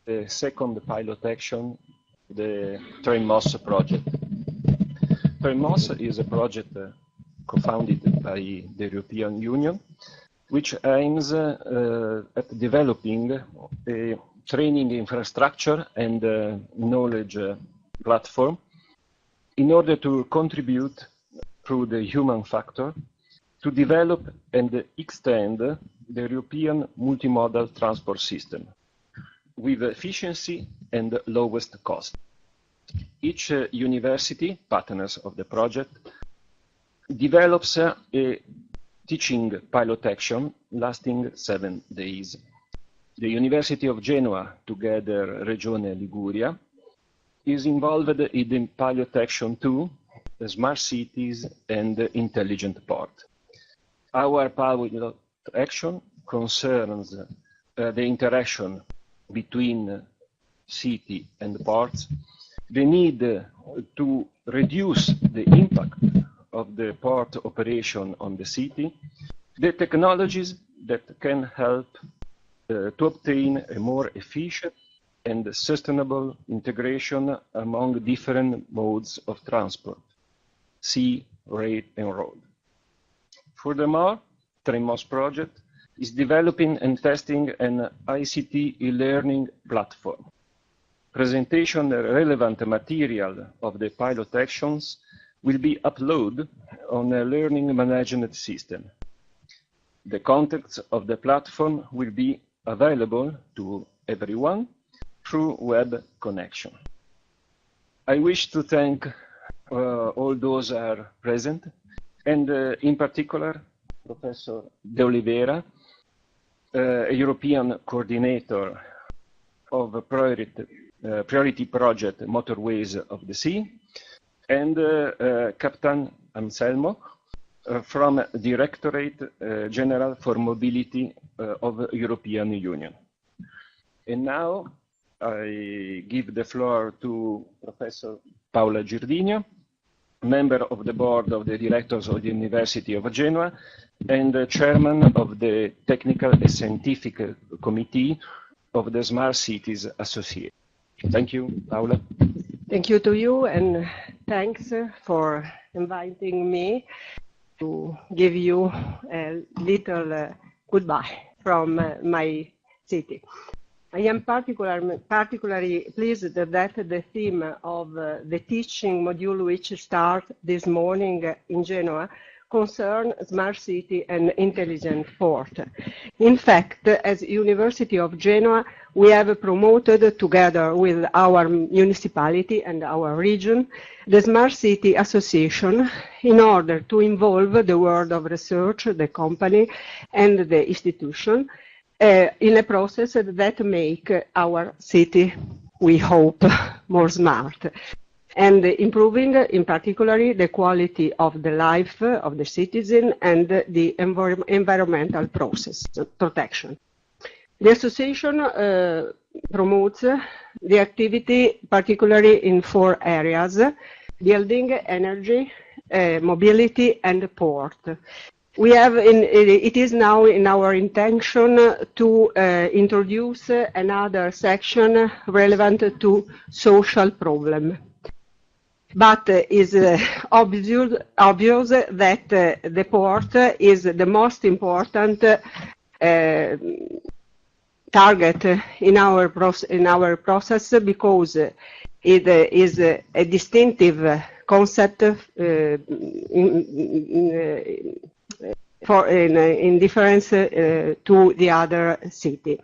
the second pilot action, the MOS project. MOS is a project co-founded by the European Union, which aims at developing a training infrastructure and knowledge platform in order to contribute through the human factor to develop and extend the European multimodal transport system with efficiency and lowest cost. Each university, partners of the project, develops a teaching pilot action lasting 7 days. The University of Genoa, together Regione Liguria, is involved in the pilot action 2, the smart cities and intelligent port. Our pilot action concerns the interaction between city and ports, the need to reduce the impact of the port operation on the city, the technologies that can help to obtain a more efficient and sustainable integration among different modes of transport, sea, rail, and road. Furthermore, MOS project is developing and testing an ICT e-learning platform. Presentation relevant material of the pilot actions will be uploaded on a learning management system. The contents of the platform will be available to everyone through web connection. I wish to thank all those who are present, and in particular, Professor De Oliveira, a European coordinator of priority project Motorways of the Sea, and Captain Anselmo from Directorate General for Mobility of European Union. And now I give the floor to Professor Paola Girdinio, member of the board of the directors of the University of Genoa and chairman of the Technical and Scientific Committee of the Smart Cities Association. Thank you, Paola. Thank you to you, and thanks for inviting me to give you a little goodbye from my city. I am particularly pleased that the theme of the teaching module which starts this morning in Genoa concern smart city and intelligent port. In fact, as University of Genoa, we have promoted together with our municipality and our region the Smart City Association in order to involve the world of research, the company and the institution in a process that make our city, we hope, more smart, and improving in particular the quality of the life of the citizen and the environmental process protection. The association promotes the activity particularly in 4 areas: building, energy, mobility and port. We have it is now in our intention to introduce another section relevant to social problem. But it is obvious that the port is the most important target in our process because it is a distinctive concept in difference to the other city.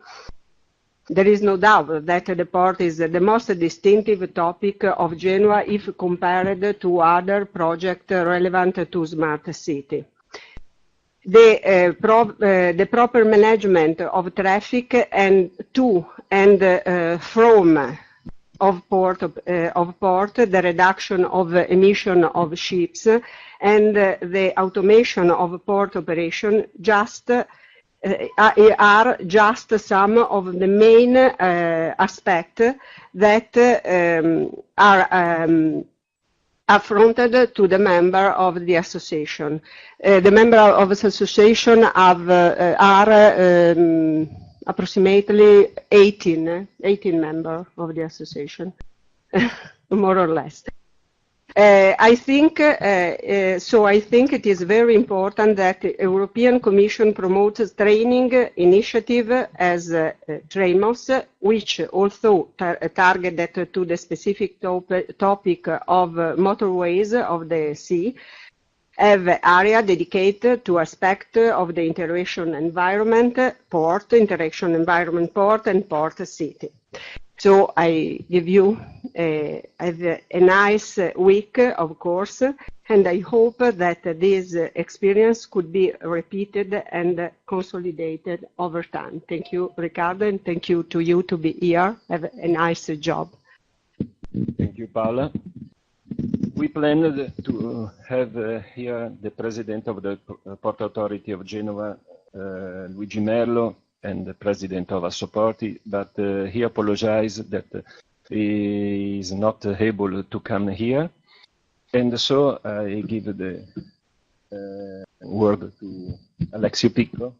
There is no doubt that the port is the most distinctive topic of Genoa if compared to other projects relevant to smart city. The proper management of traffic and to and from of port, the reduction of emission of ships, and the automation of port operation are just some of the main aspects that are affronted to the member of the association. The member of the association are approximately 18 members of the association, more or less. I think it is very important that the European Commission promotes training initiative as TREMOS, which also targeted to the specific topic of motorways of the sea, have area dedicated to aspect of the interaction environment, port, and port city. So I give you a nice week, of course, and I hope that this experience could be repeated and consolidated over time. Thank you, Riccardo, and thank you to you to be here. Have a nice job. Thank you, Paola. We planned to have here the president of the Port Authority of Genoa, Luigi Merlo, and the president of Assoporti, but he apologized that he is not able to come here. And so I give the word to Alexio Picco,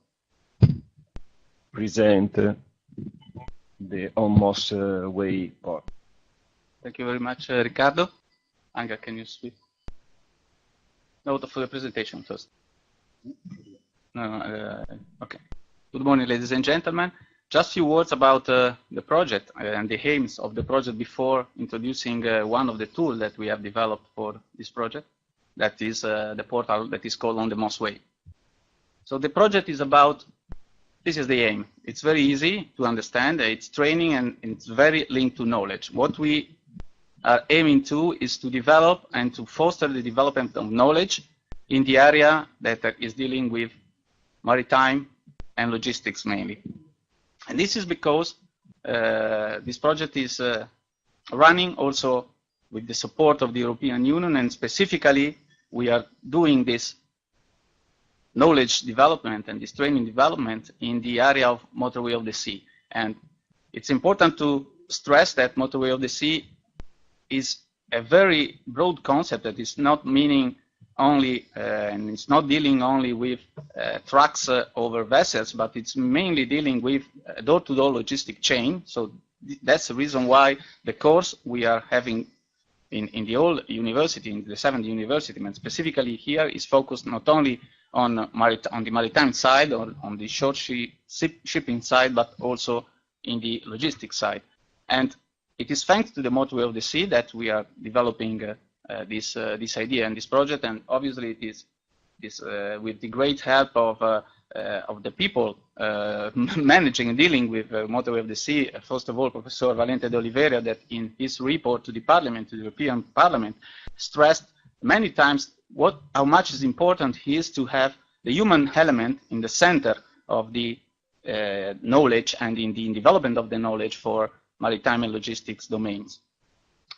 present the Onthemosway port. Thank you very much, Riccardo. Anga, can you speak? No, for the presentation first. No, okay. Good morning, ladies and gentlemen. Just a few words about the project and the aims of the project before introducing one of the tools that we have developed for this project. That is the portal that is called Onthemosway. So the project is about, this is the aim. It's very easy to understand. It's training and it's very linked to knowledge. What we are aiming to is to develop and to foster the development of knowledge in the area that is dealing with maritime and logistics mainly. And this is because this project is running also with the support of the European Union, and specifically we are doing this knowledge development and this training development in the area of Motorway of the Sea. And it's important to stress that Motorway of the Sea is a very broad concept that is not meaning only, and it's not dealing only with trucks over vessels, but it's mainly dealing with door-to-door logistic chain. So that's the reason why the course we are having in the whole university, in the 7th university, and specifically here is focused not only on the maritime side or on the short shipping side, but also in the logistics side. And it is thanks to the Motorway of the Sea that we are developing this idea and this project, and obviously it is with the great help of the people managing and dealing with Motorway of the Sea. First of all, Professor Valente de Oliveira, that in his report to the Parliament, to the European Parliament, stressed many times how much is important he is to have the human element in the center of the knowledge and in the development of the knowledge for maritime and logistics domains.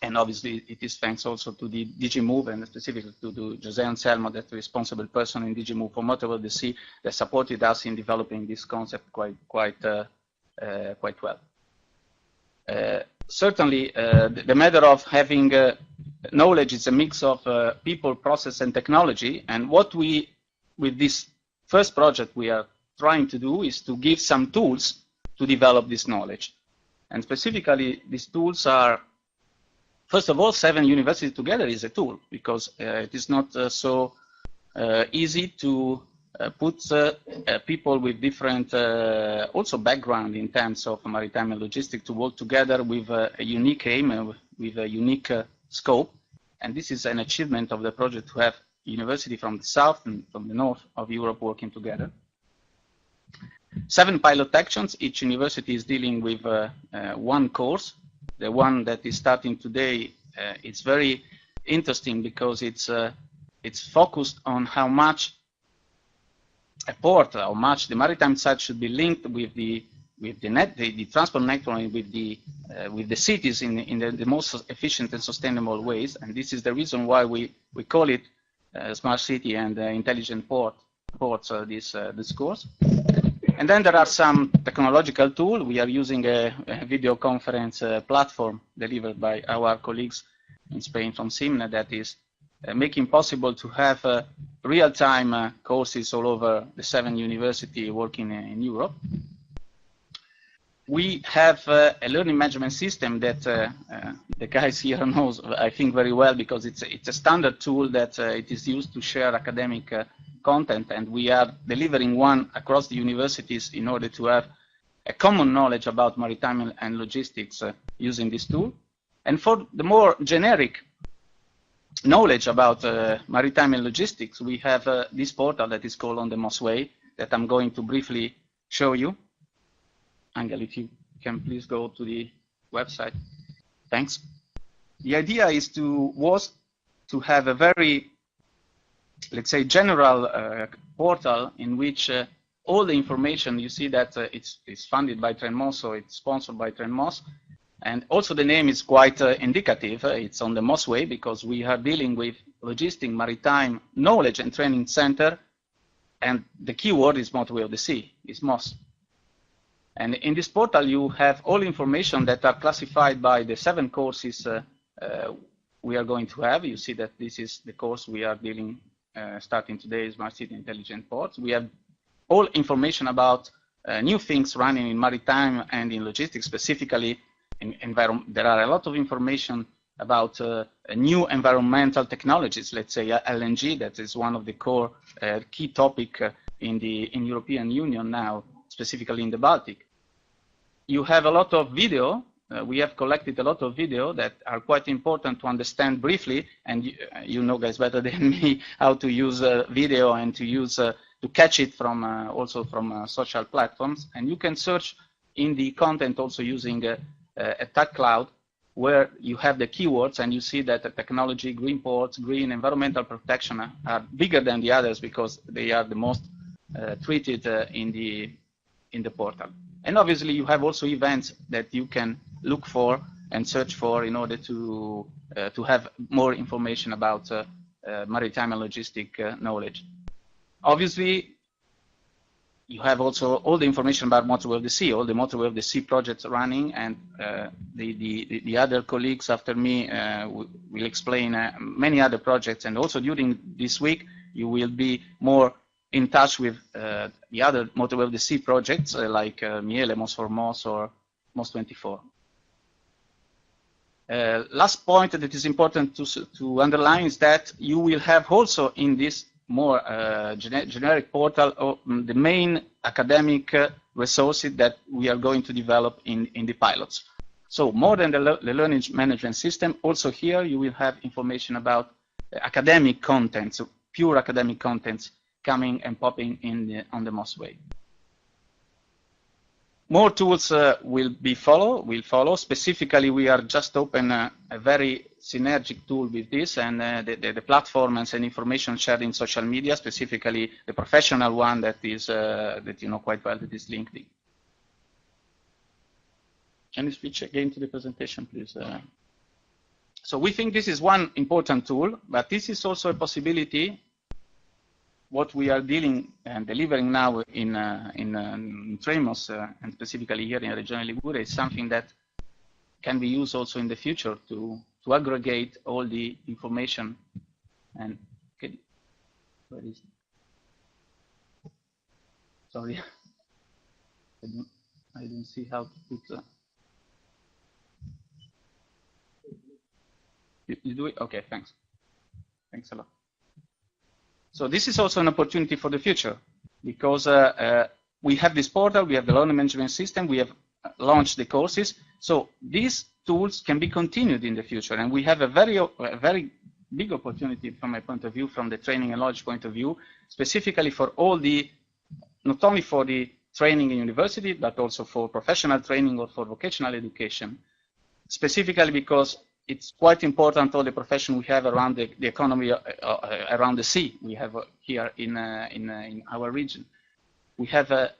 And obviously it is thanks also to the DG Move and specifically to Jose Anselmo, that the responsible person in DG Move for Motorway of the Sea, that supported us in developing this concept quite well. Certainly the matter of having knowledge is a mix of people, process and technology, and what we, with this first project we are trying to do is to give some tools to develop this knowledge. And specifically these tools are, first of all, 7 universities together is a tool, because it is not so easy to put people with different also background in terms of maritime and logistics to work together with a unique aim, with a unique scope. And this is an achievement of the project, to have university from the south and from the north of Europe working together. 7 pilot actions. Each university is dealing with one course. The one that is starting today, it's very interesting because it's focused on how much a port, how much the maritime side should be linked with the transport network, with the cities in the most efficient and sustainable ways. And this is the reason why we call it smart city and intelligent ports, this course. And then there are some technological tools. We are using a video conference platform delivered by our colleagues in Spain from CIMNE that is making possible to have real-time courses all over the 7 universities working in Europe. we have a learning management system that the guys here knows, I think, very well, because it's a standard tool that it is used to share academic content, and we are delivering one across the universities in order to have a common knowledge about maritime and logistics using this tool. And for the more generic knowledge about maritime and logistics, we have this portal that is called Onthemosway that I'm going to briefly show you. Angel, if you can please go to the website. Thanks. The idea was to have a very, let's say, general portal in which all the information, you see that it's funded by TrenMOS, so it's sponsored by TrenMOS. And also the name is quite indicative. It's Onthemosway because we are dealing with logistics, maritime, knowledge and training center. And the keyword is Motorway of the Sea, is MOS. And in this portal, you have all information that are classified by the 7 courses we are going to have. You see that this is the course we are dealing, starting today, Smart City Intelligent Ports. We have all information about new things running in maritime and in logistics, specifically in environment. There are a lot of information about new environmental technologies, let's say LNG, that is one of the core key topic in European Union now, specifically in the Baltic. You have a lot of video. We have collected a lot of video that are quite important to understand briefly, and you know guys better than me how to use video and to use to catch it from also from social platforms. And you can search in the content also using a tag cloud, where you have the keywords, and you see that the technology, green ports, green environmental protection are bigger than the others because they are the most treated in the portal. And obviously you have also events that you can look for and search for in order to have more information about maritime and logistic knowledge. Obviously, you have also all the information about Motorway of the Sea, all the Motorway of the Sea projects running, and the other colleagues after me will explain many other projects. And also during this week, you will be more in touch with the other Motorway of the Sea projects like MIELE, MOS for MOS, or MOS 24. Last point that is important to underline is that you will have also in this more generic portal the main academic resources that we are going to develop in the pilots. So more than the learning management system, also here you will have information about academic contents, pure academic contents coming and popping in on the Onthemosway. More tools will follow. Specifically, we are just open a very synergic tool with this, and the platforms and information shared in social media, specifically the professional one that is that you know quite well, that is LinkedIn. Can you switch again to the presentation, please? So we think this is one important tool, but this is also a possibility. What we are dealing and delivering now in TrenMOS, and specifically here in Regione Liguria, is something that can be used also in the future to aggregate all the information. And okay, where is it? Sorry, I don't see how to put. You do it? Okay, thanks. Thanks a lot. So this is also an opportunity for the future, because we have this portal, we have the learning management system, we have launched the courses. So these tools can be continued in the future, and we have a very big opportunity from my point of view, from the training and knowledge point of view, specifically for all the, not only for the training in university, but also for professional training or for vocational education, specifically because it's quite important, all the profession we have around the economy around the sea. We have here in our region. We have a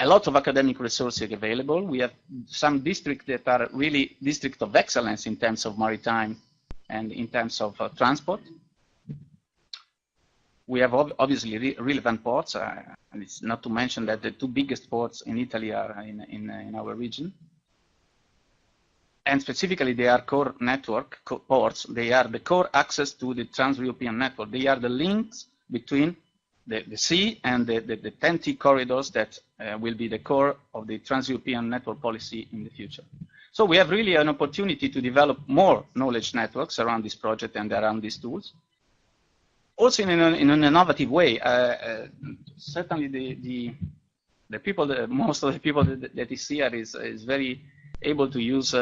lot of academic resources available. We have some districts that are really districts of excellence in terms of maritime and in terms of transport. We have obviously relevant ports, and it's not to mention that the 2 biggest ports in Italy are in our region. And specifically, they are core network ports. They are the core access to the Trans-European network. They are the links between the sea and the TEN-T corridors that will be the core of the trans-European network policy in the future. So we have really an opportunity to develop more knowledge networks around this project and around these tools. Also in an innovative way. Certainly the people, most of the people that is here is very able to use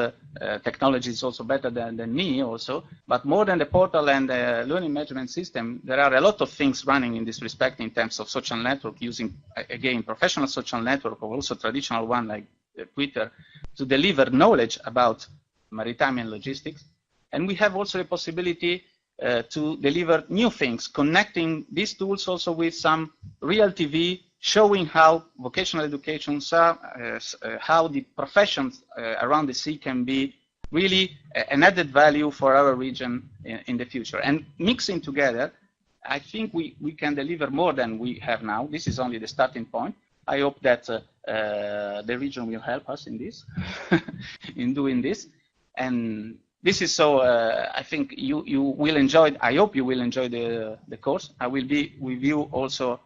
technologies also better than me also, but more than the portal and the learning management system, there are a lot of things running in this respect in terms of social network, using, again, professional social network, or also traditional one like Twitter, to deliver knowledge about maritime and logistics. And we have also the possibility to deliver new things, connecting these tools also with some real TV, showing how vocational education, how the professions around the sea can be really an added value for our region in the future. And mixing together, I think we can deliver more than we have now. This is only the starting point. I hope that the region will help us in this, in doing this. And this is so, I think you will enjoy, I hope you will enjoy the course. I will be with you also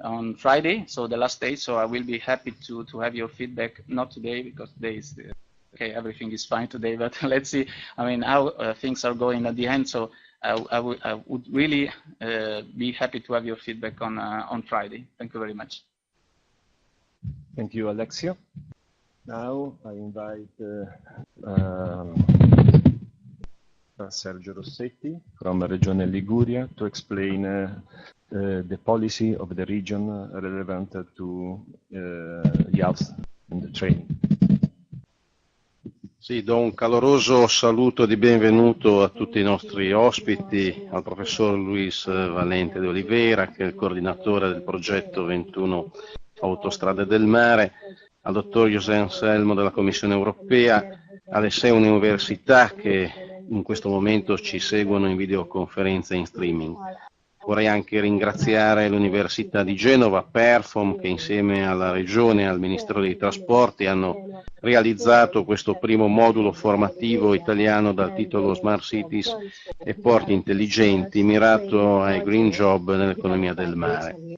on Friday, so the last day, so I will be happy to have your feedback, not today, because today is, okay, everything is fine today, but let's see, I mean, how things are going at the end, so I would really be happy to have your feedback on Friday. Thank you very much. Thank you, Alexio. Now I invite Sergio Rossetti from Regione Liguria to explain the policy of the region relevant to youth and training. Sì, do un caloroso saluto di benvenuto a tutti i nostri ospiti, al professor Luis Valente di Oliveira, che è il coordinatore del progetto 21 Autostrade del Mare, al dottor José Anselmo della Commissione Europea, alle 6 università che in questo momento ci seguono in videoconferenza e in streaming. Vorrei anche ringraziare l'Università di Genova, Perfom, che insieme alla Regione e al Ministero dei Trasporti hanno realizzato questo primo modulo formativo italiano dal titolo Smart Cities e Porti Intelligenti, mirato ai green job nell'economia del mare.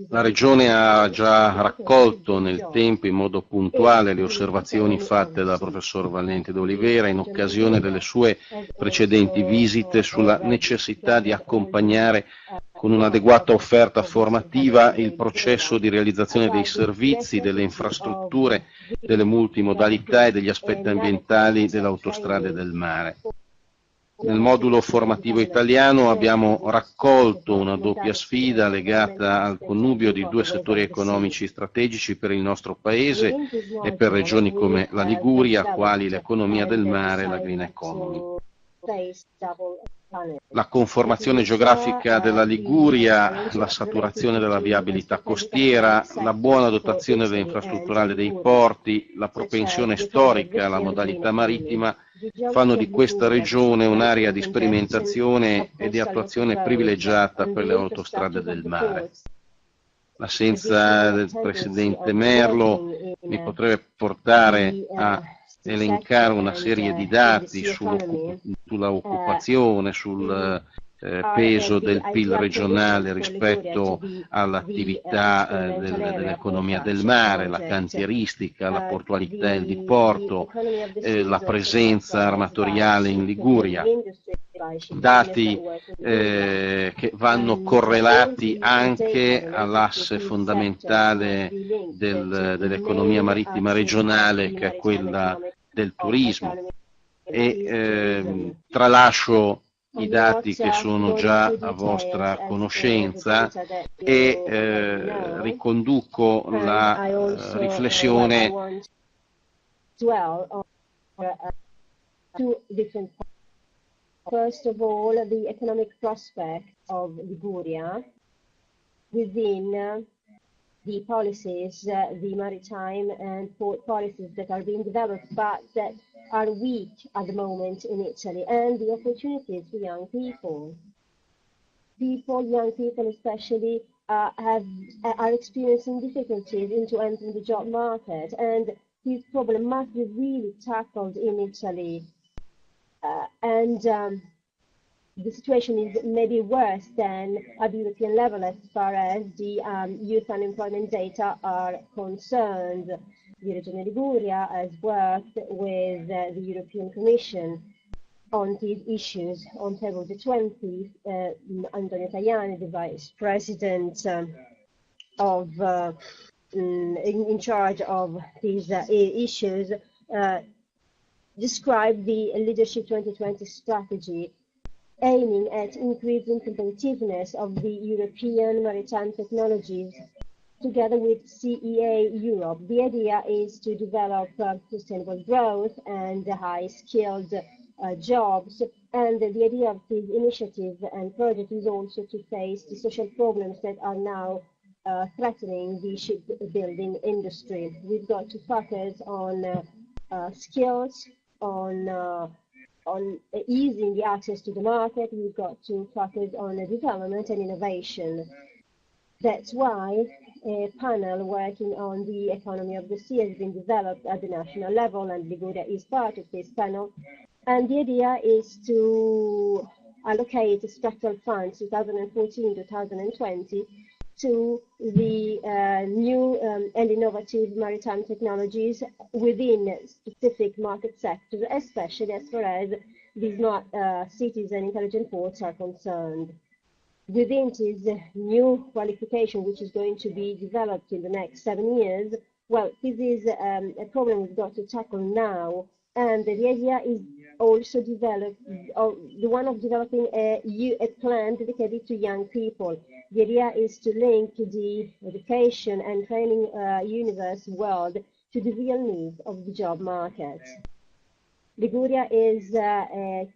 La Regione ha già raccolto nel tempo in modo puntuale le osservazioni fatte dal professor Valente d'Oliveira in occasione delle sue precedenti visite sulla necessità di accompagnare con un'adeguata offerta formativa il processo di realizzazione dei servizi, delle infrastrutture, delle multimodalità e degli aspetti ambientali delle autostrade del mare. Nel modulo formativo italiano abbiamo raccolto una doppia sfida legata al connubio di 2 settori economici strategici per il nostro Paese e per regioni come la Liguria, quali l'economia del mare e la green economy. La conformazione geografica della Liguria, la saturazione della viabilità costiera, la buona dotazione dell'infrastrutturale dei porti, la propensione storica alla modalità marittima fanno di questa regione un'area di sperimentazione e di attuazione privilegiata per le autostrade del mare. L'assenza del presidente Merlo mi potrebbe portare a elencare una serie di dati sulla occupazione, sul peso del PIL regionale rispetto all'attività dell'economia del mare, la cantieristica, la portualità e il diporto, la presenza armatoriale in Liguria. Dati che vanno correlati anche all'asse fondamentale dell'economia marittima regionale, che è quella del turismo. E tralascio i dati che sono già a vostra conoscenza e riconduco la riflessione First of all, the economic prospect of Liguria within the policies, the maritime and port policies that are being developed, but that are weak at the moment in Italy, and the opportunities for young people. Young people especially, are experiencing difficulties into entering the job market, and this problem must be really tackled in Italy. the situation is maybe worse than at the European level as far as the youth unemployment data are concerned. The Region Liguria has worked with the European Commission on these issues. On February the 20th, Antonio Tajani, the Vice President in charge of these issues, described the Leadership 2020 strategy, aiming at increasing competitiveness of the European maritime technologies together with CEA Europe. The idea is to develop sustainable growth and high-skilled jobs, and the idea of this initiative and project is also to face the social problems that are now threatening the shipbuilding industry. We've got to focus on skills, on easing the access to the market. We've got to focus on development and innovation. That's why a panel working on the economy of the sea has been developed at the national level, and Liguria is part of this panel. And the idea is to allocate structural funds 2014-2020 to the new and innovative maritime technologies within specific market sectors, especially as far as the smart cities and intelligent ports are concerned. Within this new qualification, which is going to be developed in the next 7 years, well, this is a problem we've got to tackle now. And the idea is also the one of developing a plan dedicated to young people. The idea is to link the education and training universe world to the real needs of the job market. Liguria is a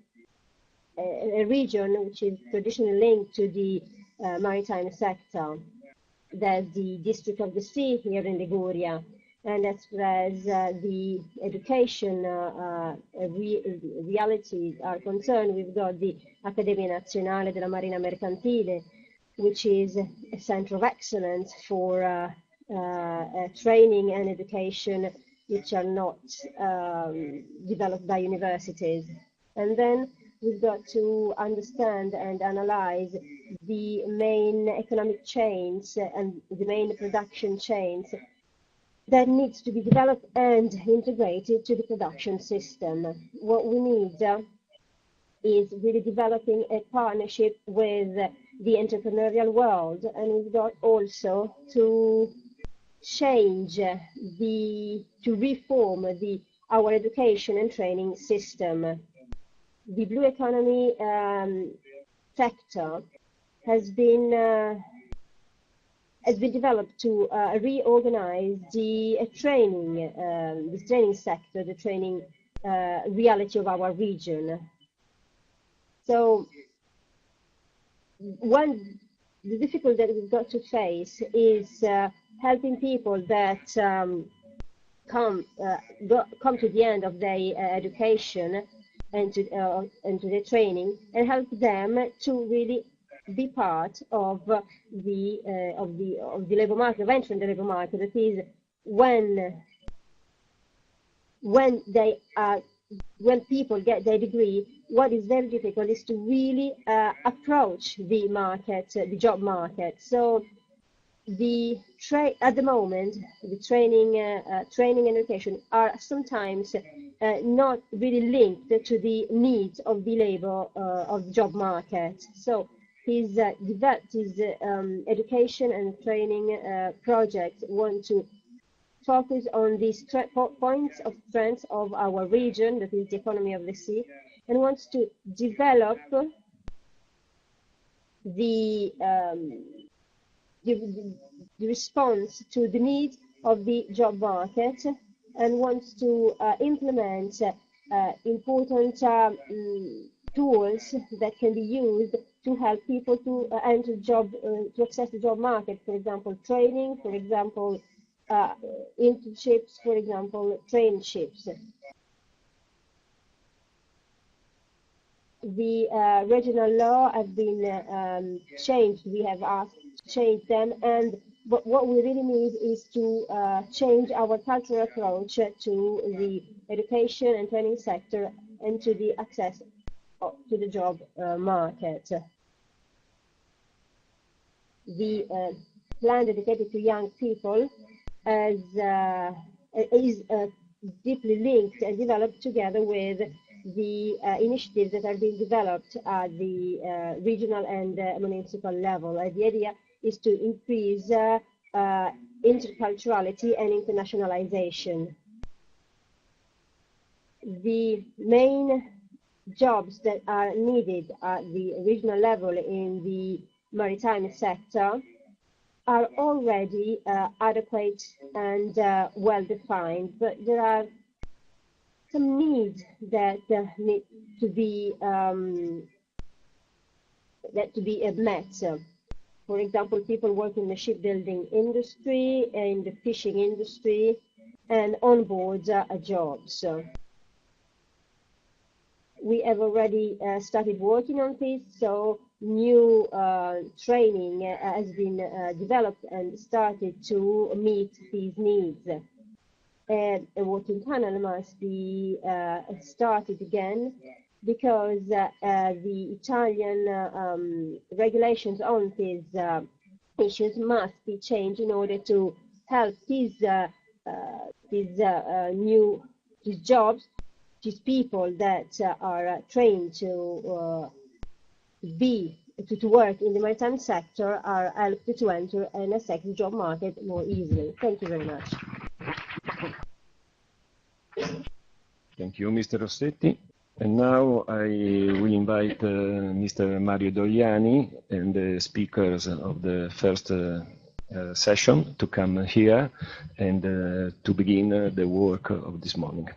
region which is traditionally linked to the maritime sector. There's the District of the Sea here in Liguria, and as far as the education realities are concerned, we've got the Accademia Nazionale della Marina Mercantile, which is a center of excellence for training and education which are not developed by universities. And then we've got to understand and analyze the main economic chains and the main production chains that needs to be developed and integrated to the production system. What we need is really developing a partnership with the entrepreneurial world, and we've got also to change to reform our education and training system. The blue economy sector has been developed to reorganize the training sector, the training reality of our region. So the difficulty that we've got to face is helping people that come to the end of their education and to their training, and help them to really be part of the labor market, of entering the labor market. That is, when people get their degree, what is very difficult is to really approach the market, the job market. So at the moment, the training and education are sometimes not really linked to the needs of the labor of the job market. So his education and training project want to focus on these points of strength of our region, that is the economy of the sea, and wants to develop the response to the needs of the job market, and wants to implement important tools that can be used to help people to enter to access the job market. For example, training, for example, internships, for example, traineeships. The regional law have been changed. We have asked to change them, and what we really need is to change our cultural approach to the education and training sector and to the access to the job market. The plan dedicated to young people is deeply linked and developed together with the initiatives that are being developed at the regional and municipal level. The idea is to increase interculturality and internationalization. The main jobs that are needed at the regional level in the maritime sector are already adequate and well defined, but there are some needs that need to be met. For example, people work in the shipbuilding industry, in the fishing industry, and on-board jobs. We have already started working on this, so new training has been developed and started to meet these needs. A working panel must be started again because the Italian regulations on these issues must be changed in order to help these jobs, these people that are trained to work in the maritime sector are helped to enter an effective job market more easily. Thank you very much. Thank you, Mr. Rossetti. And now I will invite Mr. Mario Dogliani and the speakers of the first session to come here and to begin the work of this morning.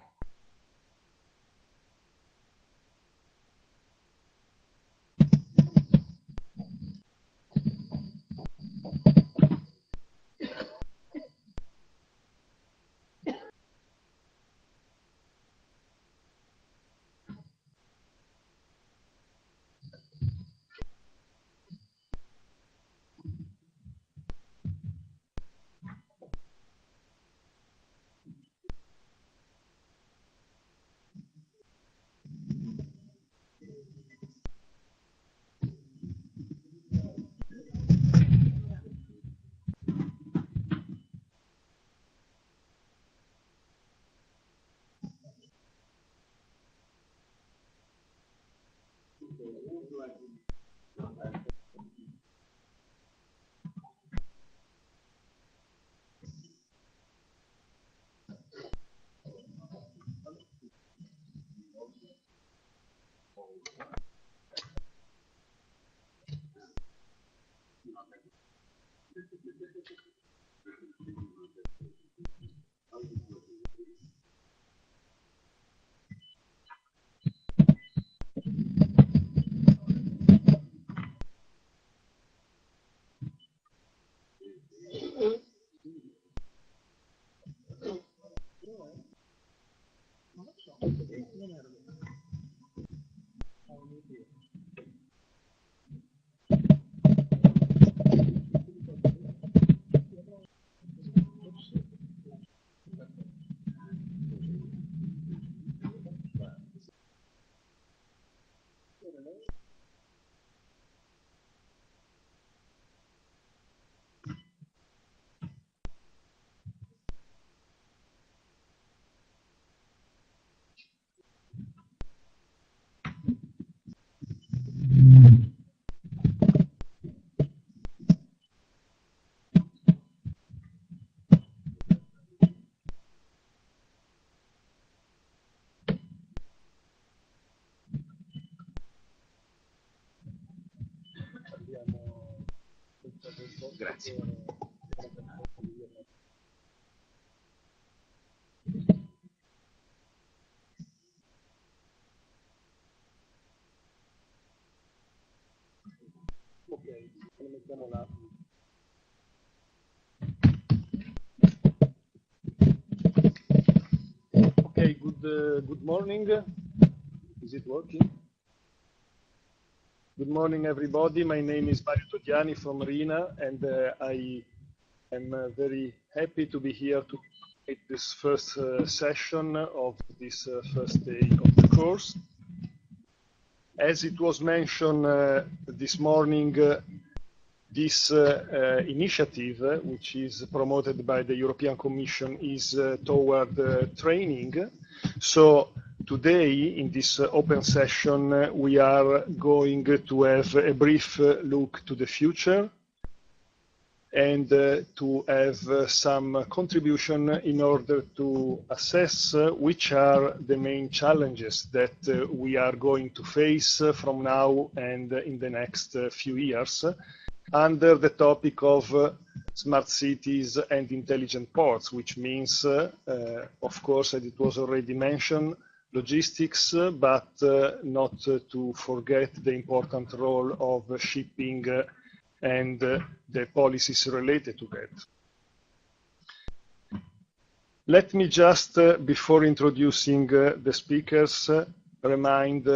Grazie. Okay, good morning. Is it working? Good morning, everybody. My name is Mario Dogliani from Rina, and I am very happy to be here to make this first session of this first day of the course. As it was mentioned this morning, this initiative, which is promoted by the European Commission, is toward training. So today, in this open session, we are going to have a brief look to the future and to have some contribution in order to assess which are the main challenges that we are going to face from now and in the next few years under the topic of smart cities and intelligent ports, which means, of course, as it was already mentioned, logistics, but not to forget the important role of shipping and the policies related to that. Let me just, before introducing the speakers, remind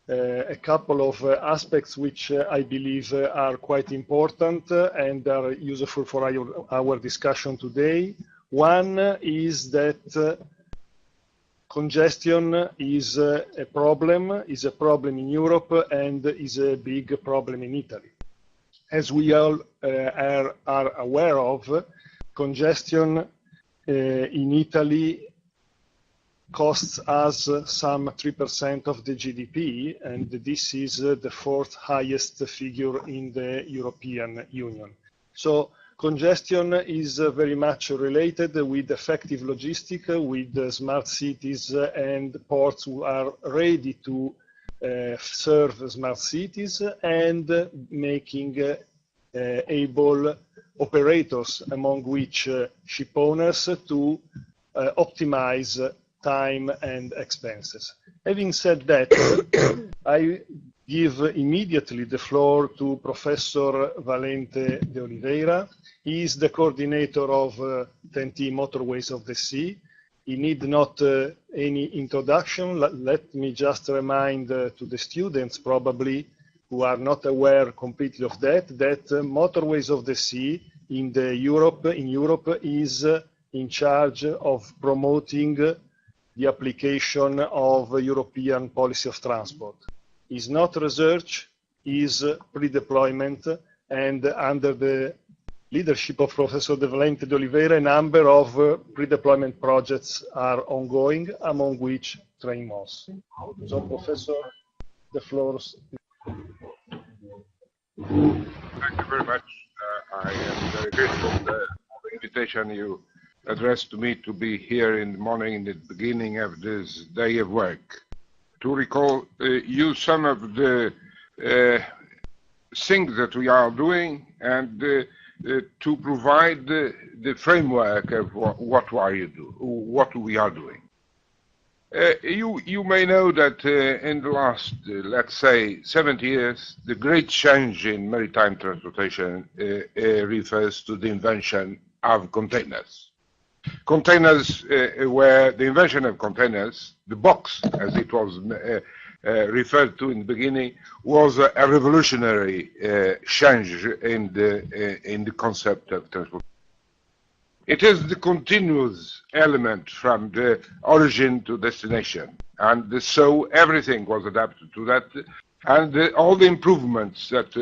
a couple of aspects which I believe are quite important and are useful for our discussion today. One is that congestion is a problem in Europe and is a big problem in Italy. As we all are aware of, congestion in Italy costs us some 3% of the GDP, and this is the fourth highest figure in the European Union. So congestion is very much related with effective logistics, with smart cities and ports who are ready to serve smart cities and making able operators, among which shipowners, to optimize time and expenses. Having said that, I give immediately the floor to Professor Valente de Oliveira. He is the coordinator of TEN-T Motorways of the Sea. He need not any introduction. Let me just remind to the students probably who are not aware completely of that Motorways of the Sea in Europe is in charge of promoting the application of European policy of transport. Is not research, is pre-deployment, and under the leadership of Professor Valente de Oliveira, a number of pre-deployment projects are ongoing, among which Train MOS. So, Professor, the floor is. Thank you very much. I am very grateful for the invitation you addressed to me to be here in the morning in the beginning of this day of work. To recall you some of the things that we are doing and to provide the framework of what we are doing. You may know that in the last, let's say, 70 years, the great change in maritime transportation refers to the invention of containers. Containers were the invention of containers, the box, as it was referred to in the beginning, was a revolutionary change in the concept of transport. It is the continuous element from the origin to destination, and so everything was adapted to that, and all the improvements that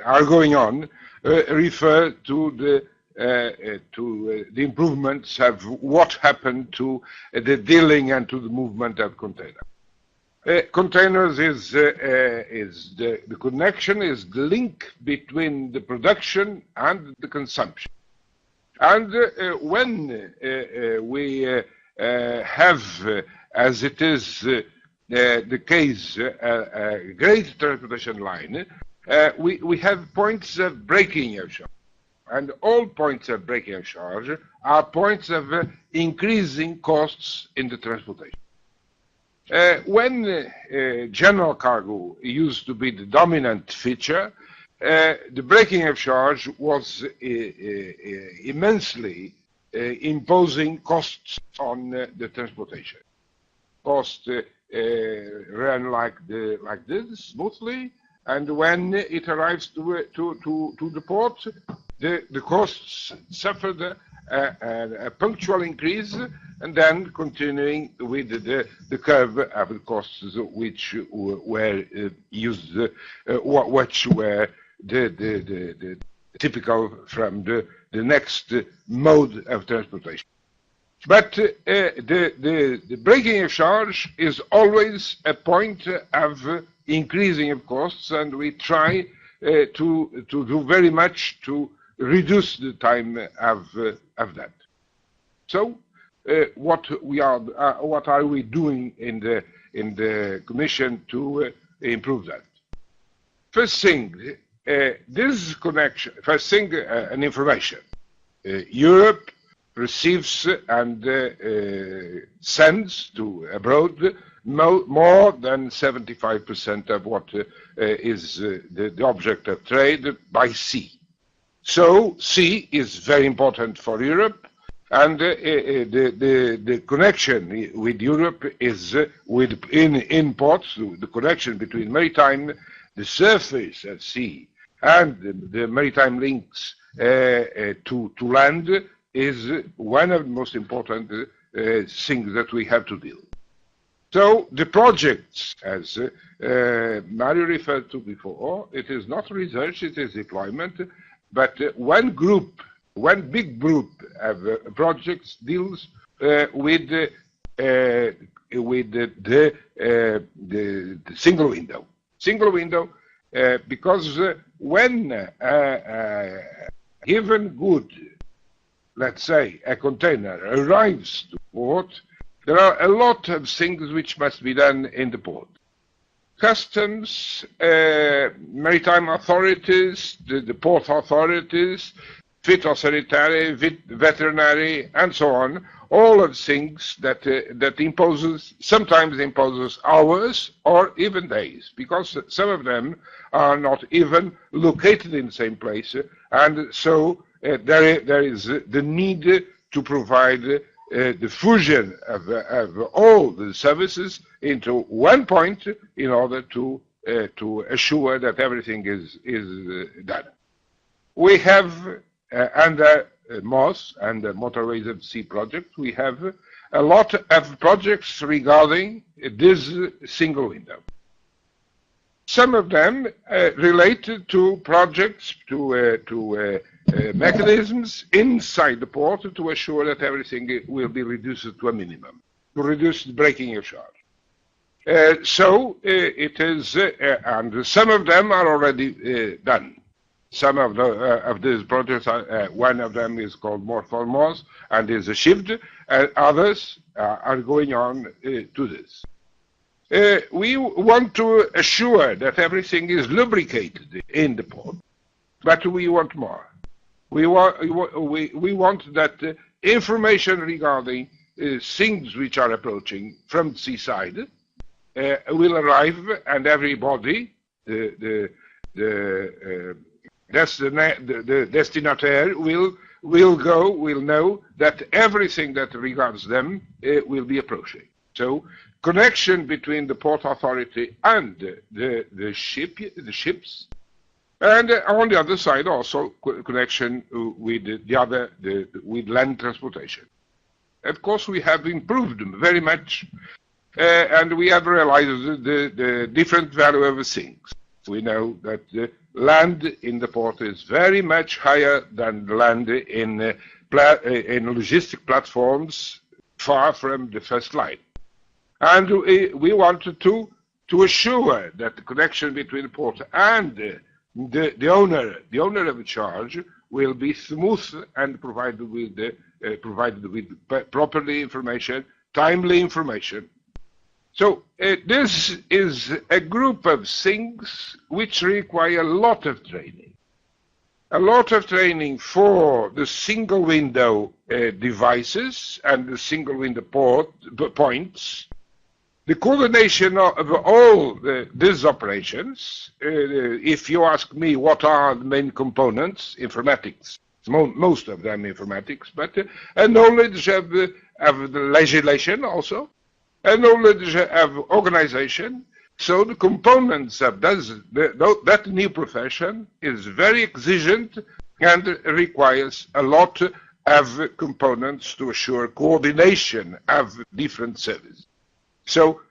are going on refer to the improvements of what happened to the dealing and to the movement of containers. Containers is the connection, is the link between the production and the consumption. And when we have, as it is the case, a great transportation line, we have points of breaking of charge. And all points of breaking of charge are points of increasing costs in the transportation. When general cargo used to be the dominant feature, the breaking of charge was immensely imposing costs on the transportation. Costs ran like this smoothly, and when it arrives to the port, the costs suffered a punctual increase, and then continuing with the curve of the costs which were used, which were the typical from the next mode of transportation. But the breaking of charge is always a point of increasing of costs, and we try to do very much to reduce the time of that. So, what are we doing in the Commission to improve that? First thing, this connection. First thing, an information. Europe receives and sends to abroad more than 75% of what is the object of trade by sea. So sea is very important for Europe, and the connection with Europe is in ports. The connection between maritime, the surface at sea, and the maritime links to land is one of the most important things that we have to deal. So the projects, as Mario referred to before, it is not research, it is deployment, but one big group of projects deals with the single window. Single window, because when given good, let's say, a container arrives to port, there are a lot of things which must be done in the port. Customs, maritime authorities, the port authorities, phytosanitary, veterinary, and so on, all of things that sometimes imposes hours or even days, because some of them are not even located in the same place, and so there is the need to provide the fusion of all the services into one point in order to assure that everything is done. We have under MOS and the Motorways of Sea project, we have a lot of projects regarding this single window. Some of them related to projects, to mechanisms inside the port to assure that everything will be reduced to a minimum, to reduce the breaking of charge. So it is, and some of them are already done. Some of these projects, one of them is called More for MOS and is a shift, and others are going on to this. We want to assure that everything is lubricated in the port, but we want more. We want that information regarding things which are approaching from the seaside will arrive, and everybody, the destinataire will know that everything that regards them will be approaching. So connection between the port authority and the ships, and on the other side also connection with with land transportation. Of course, we have improved very much, and we have realized the different value of things. We know that the land in the port is very much higher than the land in logistic platforms far from the first line. And we wanted to assure that the connection between the port and the owner of the charge will be smooth and provided with properly information, timely information. So this is a group of things which require a lot of training. A lot of training for the single window devices and the single window points. The coordination of all these operations, if you ask me what are the main components, informatics, most of them informatics, but a knowledge of the legislation also, a knowledge of organization. So the components of that new profession is very exigent and requires a lot have components to assure coordination of different services. So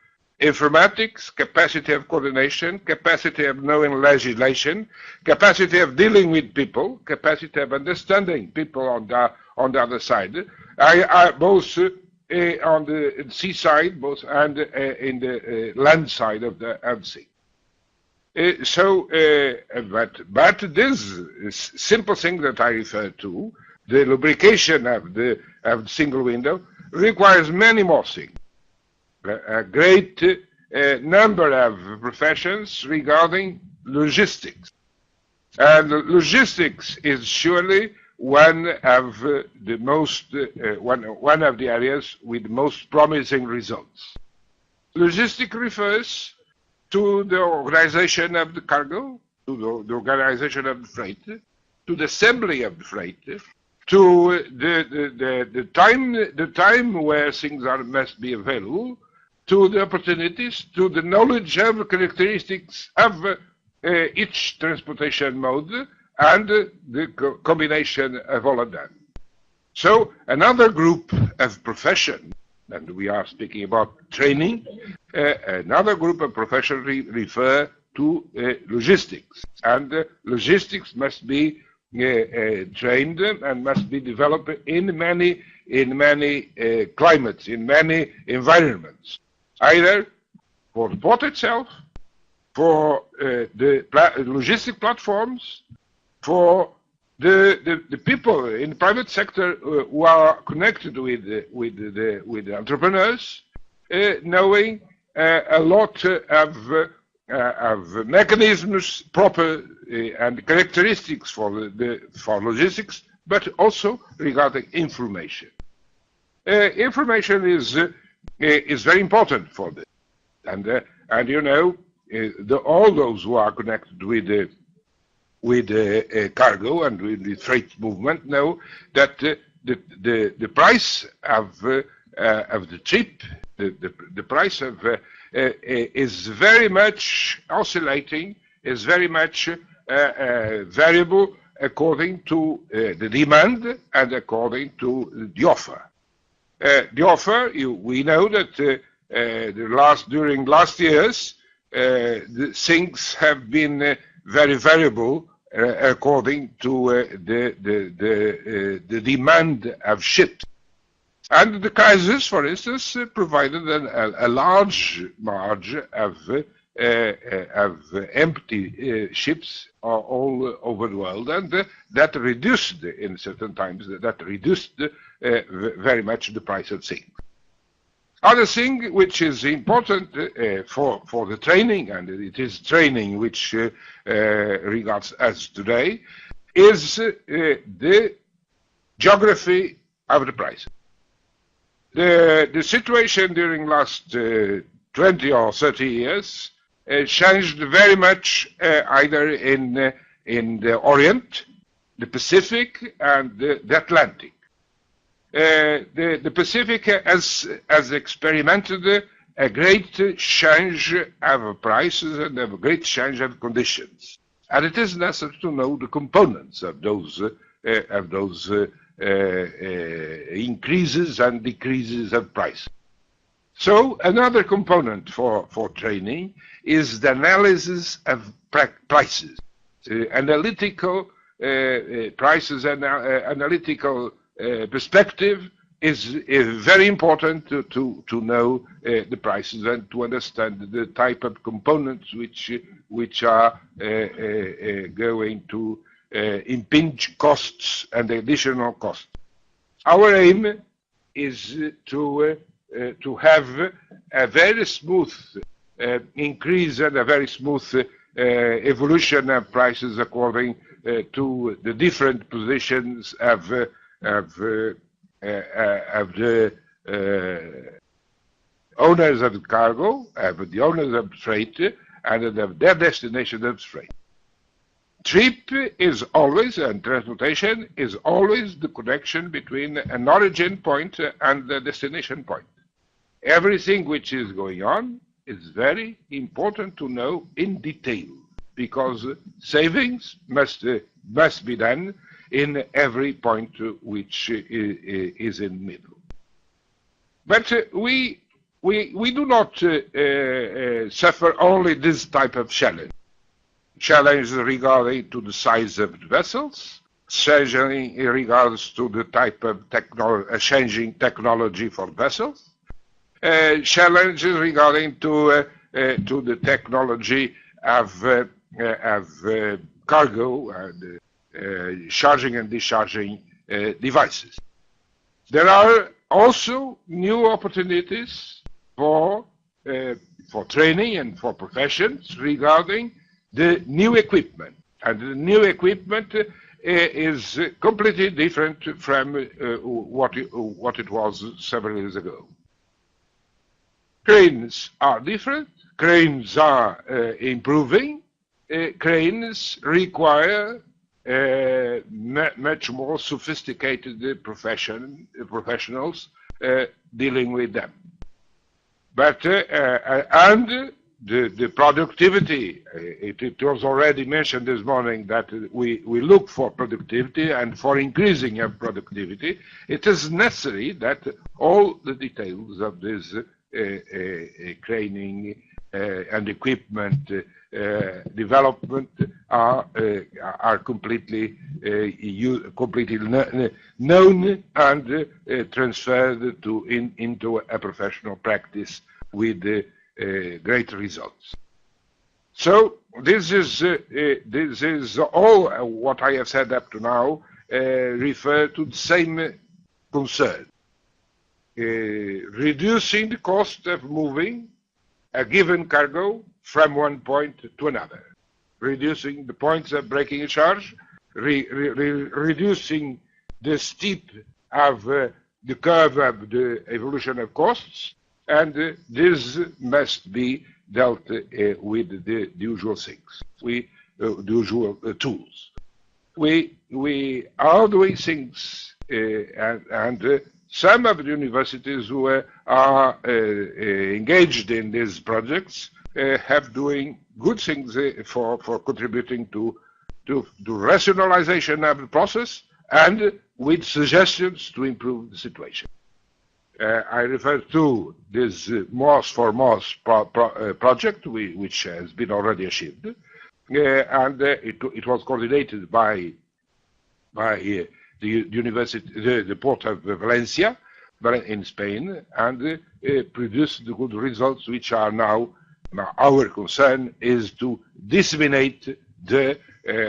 informatics, capacity of coordination, capacity of knowing legislation, capacity of dealing with people, capacity of understanding people on the other side, both on the sea side, both and in the land side of the sea. But this simple thing that I refer to, the lubrication of the single window, requires many more things. A great number of professions regarding logistics. And logistics is surely one of the most, one of the areas with the most promising results. Logistics refers to the organization of the cargo, to the organization of the freight, to the assembly of the freight, to the time where things must be available, to the opportunities, to the knowledge of characteristics of each transportation mode, and the combination of all of them. So another group of profession, and we are speaking about training, another group of profession refer to logistics, and logistics must be trained and must be developed in many climates, in many environments, either for the port itself, for the logistic platforms, for the people in the private sector who are connected with the entrepreneurs, knowing a lot of mechanisms proper and characteristics for logistics, but also regarding information. Information is very important for this, and you know, all those who are connected with cargo and with the freight movement know that the price of the trip, the price of is very much oscillating, is very much variable according to the demand and according to the offer. The offer, we know that during last years, the things have been very variable according to the demand of ships. And the crisis, for instance, provided a large marge of empty ships all over the world, and that reduced, in certain times, that reduced very much the price of things. Other thing which is important for the training, and it is training which regards us today, is the geography of the price. The situation during last 20 or 30 years changed very much either in the Orient, the Pacific, and the Atlantic. The Pacific has experimented a great change of prices and a great change of conditions, and it is necessary to know the components of those increases and decreases of price. So another component for training is the analysis of prices, analytical prices and analytical perspective is very important to know the prices and to understand the type of components which are going to impinge costs and additional costs. Our aim is to have a very smooth increase and a very smooth evolution of prices according to the different positions of the owners of the cargo, of the owners of freight, and of their destination of freight. Trip is always, and transportation is always the connection between an origin point and the destination point. Everything which is going on is very important to know in detail, because savings must be done in every point which is in the middle. But we do not suffer only this type of challenge. Challenge regarding to the size of the vessels, challenge in regards to the type of changing technology for vessels, challenges regarding to the technology of cargo and charging and discharging devices. There are also new opportunities for training and for professions regarding the new equipment, and the new equipment is completely different from what it was several years ago. Cranes are different. Cranes are improving. Cranes require much more sophisticated professionals dealing with them. But and the productivity, it was already mentioned this morning that we look for productivity, and for increasing of productivity, it is necessary that all the details of this craning and equipment development are completely known and transferred into a professional practice with great results. So this is all what I have said up to now refer to the same concern. Reducing the cost of moving a given cargo from one point to another, reducing the points of breaking a charge, reducing the steep of the curve of the evolution of costs, and this must be dealt with the usual things, the usual tools. We are doing things, and some of the universities who are engaged in these projects have doing good things for contributing to rationalization of the process and with suggestions to improve the situation. I refer to this MOS for MOS project, which has been already achieved, and it was coordinated by the university, the port of Valencia in Spain, and produced the good results, which are now our concern is to disseminate the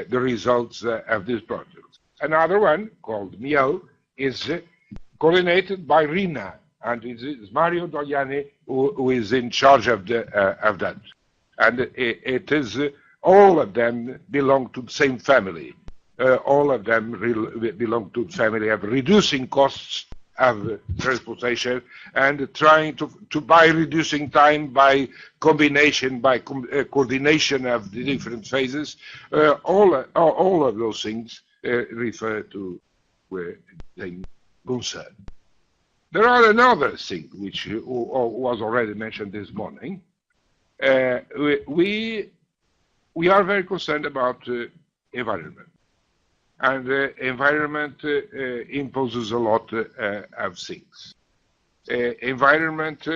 results of this project. Another one called MIELE is coordinated by RINA, and it is Mario Dogliani who is in charge of that. And it is all of them belong to the same family. All of them belong to the family of reducing costs of transportation and trying to by reducing time, by combination, by coordination of the different phases. All of those things refer to the concern. There are another thing which was already mentioned this morning. We are very concerned about environment. And environment imposes a lot of things. Environment,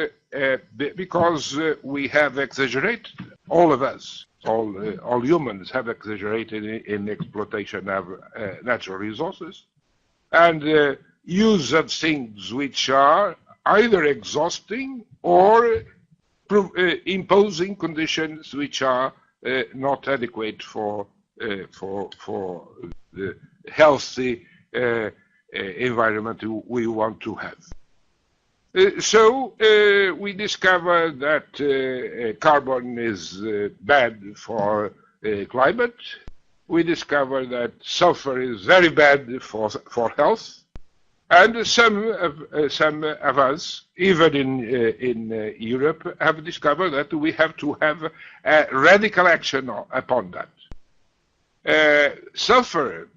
because we have exaggerated, all of us, all humans have exaggerated in exploitation of natural resources, and use of things which are either exhausting or imposing conditions which are not adequate for the healthy environment we want to have. So we discovered that carbon is bad for climate. We discovered that sulfur is very bad for health. And some of us, even in Europe, have discovered that we have to have a radical action upon that. Sulfur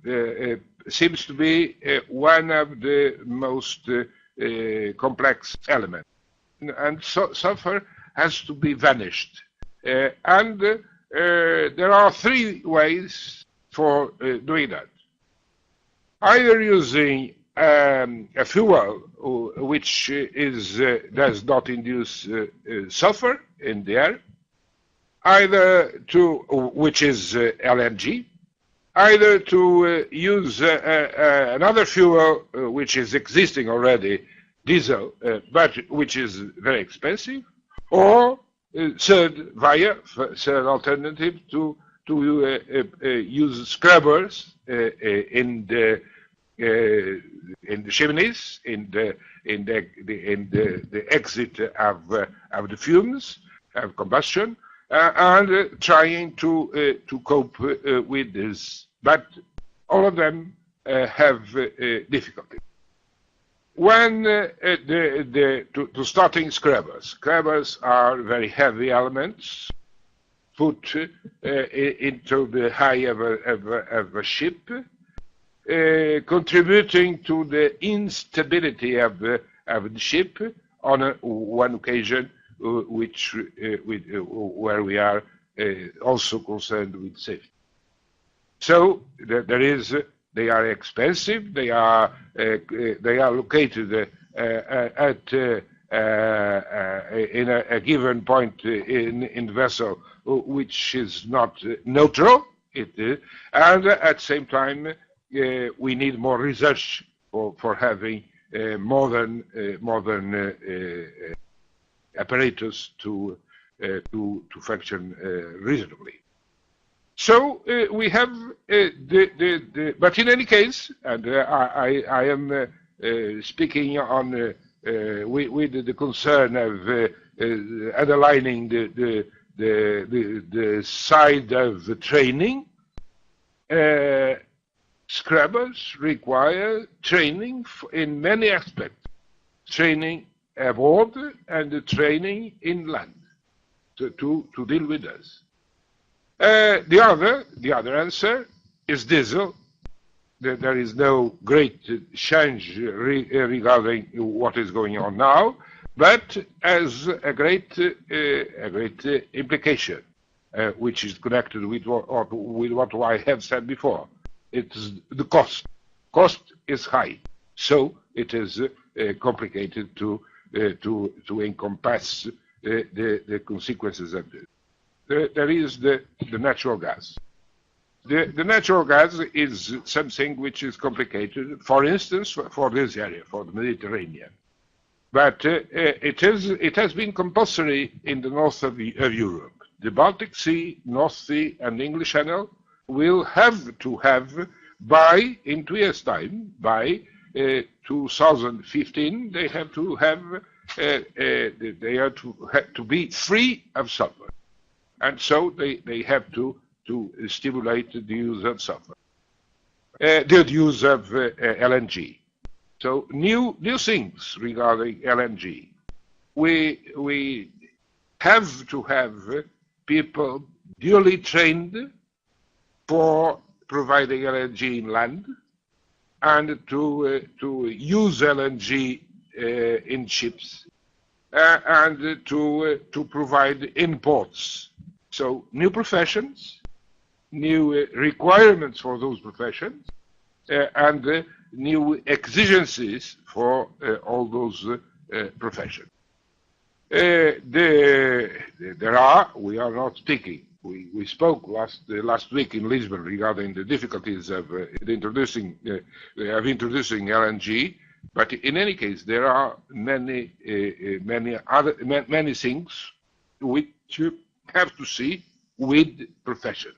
seems to be one of the most complex elements, and sulfur has to be vanished. And there are three ways for doing that. either using a fuel which does not induce sulfur in the air, either which is LNG, either to use another fuel which is existing already, diesel, but which is very expensive, or third alternative to use scrubbers in the chimneys, in the exit of the fumes of combustion, and trying to cope with this. But all of them have difficulty. When to starting scrubbers are very heavy elements put into the high of a ship, contributing to the instability of the ship on one occasion, where we are also concerned with safety. So they are expensive. They are located in a given point in the vessel, which is not neutral. And at the same time, we need more research for having modern apparatus to function reasonably. So we have but in any case, and I am speaking on with the concern of underlining the side of the training. Scrubbers require training in many aspects, training aboard and training inland to deal with us. The other answer is diesel. There is no great change regarding what is going on now, but as a great implication, which is connected with what I have said before. It's the cost. Cost is high, so it is complicated to encompass the consequences of this. There is the natural gas. The natural gas is something which is complicated, for instance, for this area, for the Mediterranean. But it has been compulsory in the north of Europe. The Baltic Sea, North Sea, and the English Channel will have to have, in 2 years' time, by 2015, they have to have, they are to be free of sulfur. And so they have to stimulate the use of sulfur, the use of LNG. So new things regarding LNG. We have to have people duly trained for providing LNG inland and to use LNG in ships and to provide imports. So new professions, new requirements for those professions, and new exigencies for all those professions. We are not speaking. We spoke last week in Lisbon regarding the difficulties of introducing LNG, but in any case there are many things which you have to see with profession.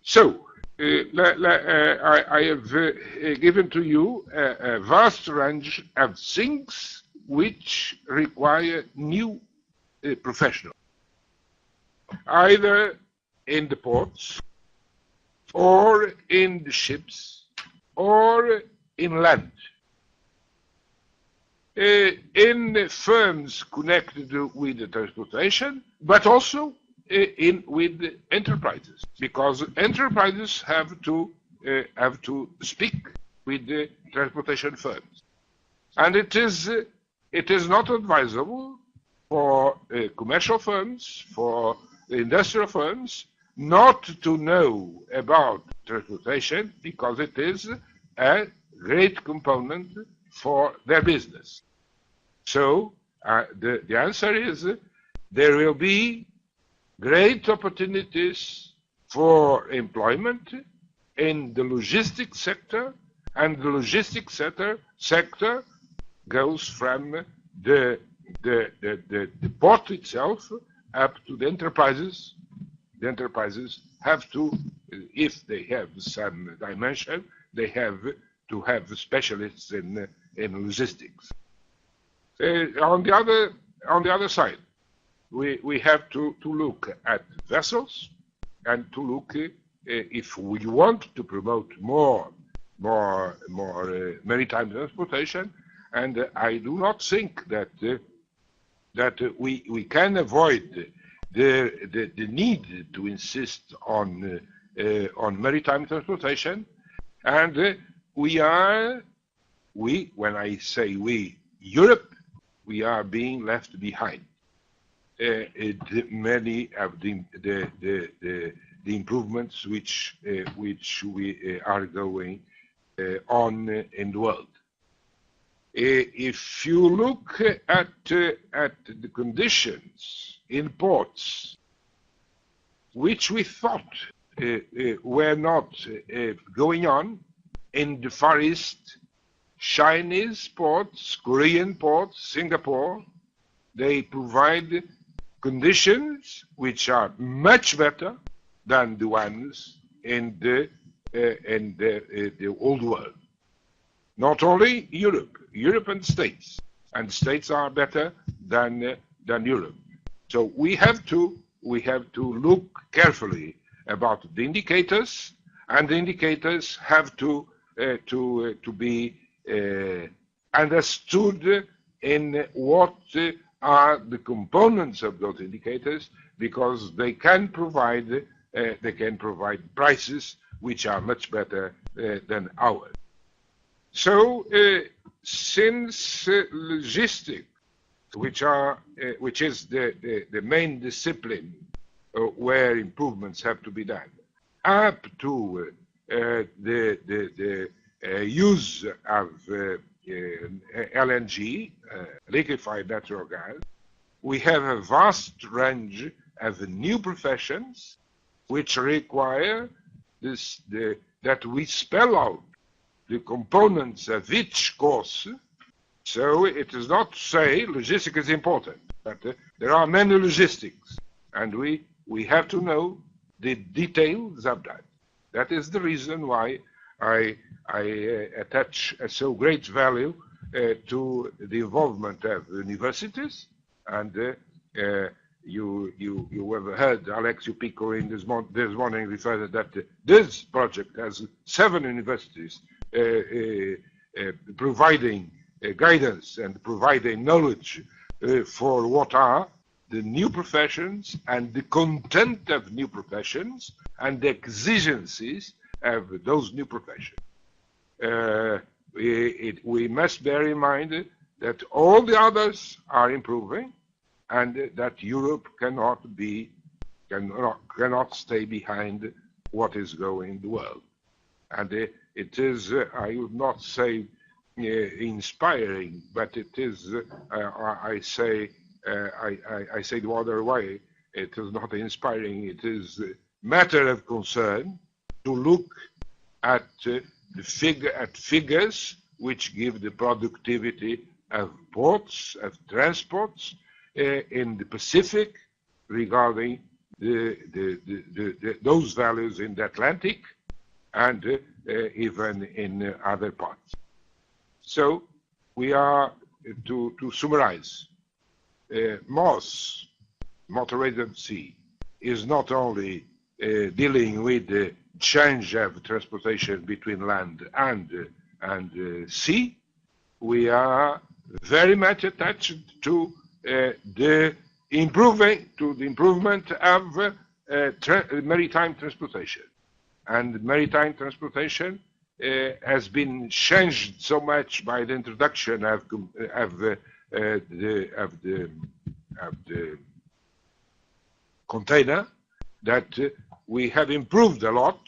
So I have given to you a vast range of things which require new professionals, either in the ports, or in the ships, or inland. In firms connected with the transportation, but also with enterprises, because enterprises have to speak with the transportation firms, and it is not advisable for commercial firms, for industrial firms, not to know about transportation because it is a great component for their business. So the answer is there will be great opportunities for employment in the logistics sector, and the logistics sector goes from the port itself up to the enterprises. The enterprises have to, if they have some dimension, they have to have specialists in logistics. On the other side, we have to look at vessels and to look if we want to promote more maritime transportation. And I do not think that we can avoid the need to insist on maritime transportation. And when I say we, Europe, we are being left behind. Many of the improvements which we are going on in the world. If you look at the conditions in ports, which we thought were not going on in the Far East, Chinese ports, Korean ports, Singapore, they provide conditions which are much better than the ones in the old world. Not only Europe and States are better than Europe. So we have to look carefully about the indicators, and the indicators have to be understood in what are the components of those indicators, because they can provide prices which are much better than ours. So since logistics, which is the main discipline where improvements have to be done, up to the use of LNG, liquefied natural gas, we have a vast range of new professions which require that we spell out the components of each course. So it is not to say logistics is important, but there are many logistics, and we have to know the details of that. That is the reason why I attach a so great value to the involvement of universities. And you have heard Alexio Picco in this morning refer that this project has 7 universities providing guidance and providing knowledge for what are the new professions and the content of new professions and the exigencies of those new professions. We must bear in mind that all the others are improving, and that Europe cannot stay behind what is going in the world. And it is, I would not say inspiring, but it is, I say the other way, it is not inspiring, it is a matter of concern to look at figures which give the productivity of ports, of transports in the Pacific regarding those values in the Atlantic and even in other parts. So we are, to summarize, MOS, Motorways at Sea, is not only dealing with the change of transportation between land and sea. We are very much attached to the improvement of maritime transportation. And maritime transportation has been changed so much by the introduction of the container that we have improved a lot.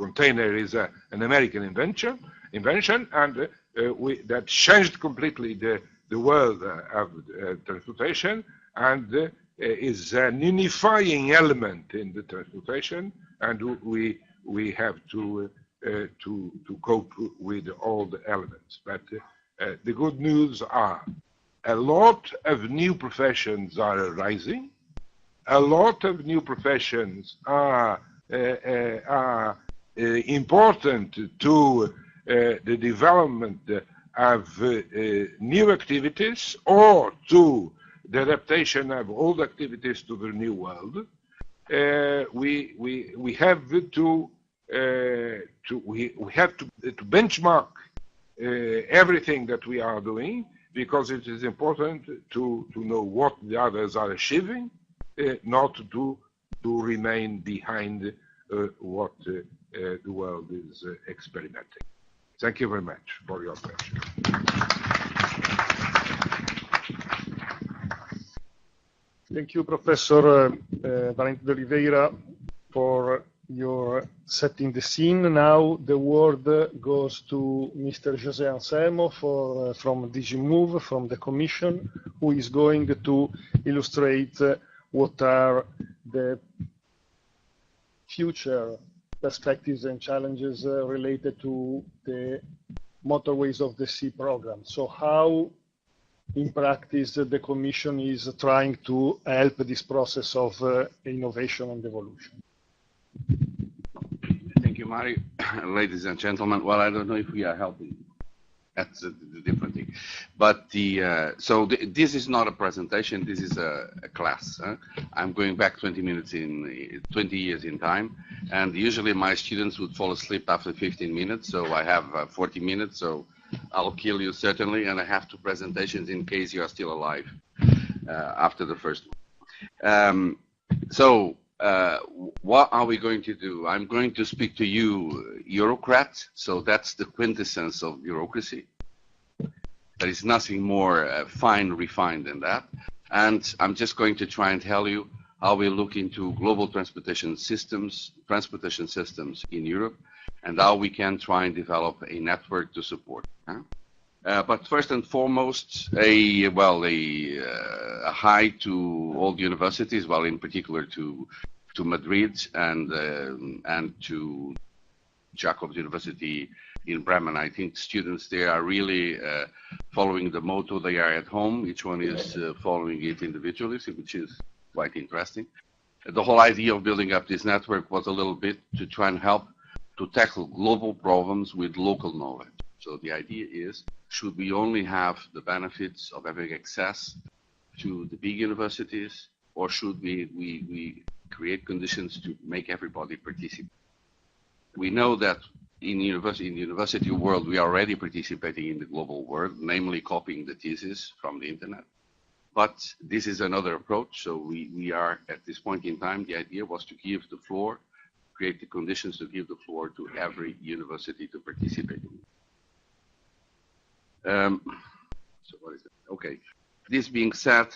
Container is an American invention, and that changed completely the world of transportation, and is an unifying element in the transportation, and we have to cope with all the elements. But the good news are a lot of new professions are arising. A lot of new professions are important to the development of new activities, or to the adaptation of old activities to the new world. We have to benchmark everything that we are doing, because it is important to know what the others are achieving, not to remain behind what the world is experimenting. Thank you very much for your attention. Thank you, Professor Valente de Oliveira, for your setting the scene. Now the word goes to Mr. José Anselmo from DG Move, from the Commission, who is going to illustrate what are the future perspectives and challenges related to the Motorways of the Sea program. So how, in practice, the Commission is trying to help this process of innovation and evolution. Thank you, Mari. Ladies and gentlemen, well, I don't know if we are helping. That's the different thing. But this is not a presentation. This is a class. I'm going back 20 years in time, and usually my students would fall asleep after 15 minutes. So I have 40 minutes. So I'll kill you certainly, and I have 2 presentations in case you are still alive after the first one. What are we going to do? I'm going to speak to you, bureaucrats. So that's the quintessence of bureaucracy. There is nothing more fine, refined than that. And I'm just going to try and tell you how we look into global transportation systems in Europe, and how we can try and develop a network to support. But first and foremost, a hi to all the universities, well, in particular to Madrid and to Jacobs University in Bremen. I think students there are really following the motto, they are at home. Each one is following it individually, which is quite interesting. The whole idea of building up this network was a little bit to try and help to tackle global problems with local knowledge. So the idea is, should we only have the benefits of having access to the big universities, or should we create conditions to make everybody participate? We know that in the university world, we are already participating in the global world, namely copying the thesis from the internet. But this is another approach. So we are, at this point in time, the idea was to give the floor, create the conditions to give the floor to every university to participate in it. So what is it? Okay. This being said,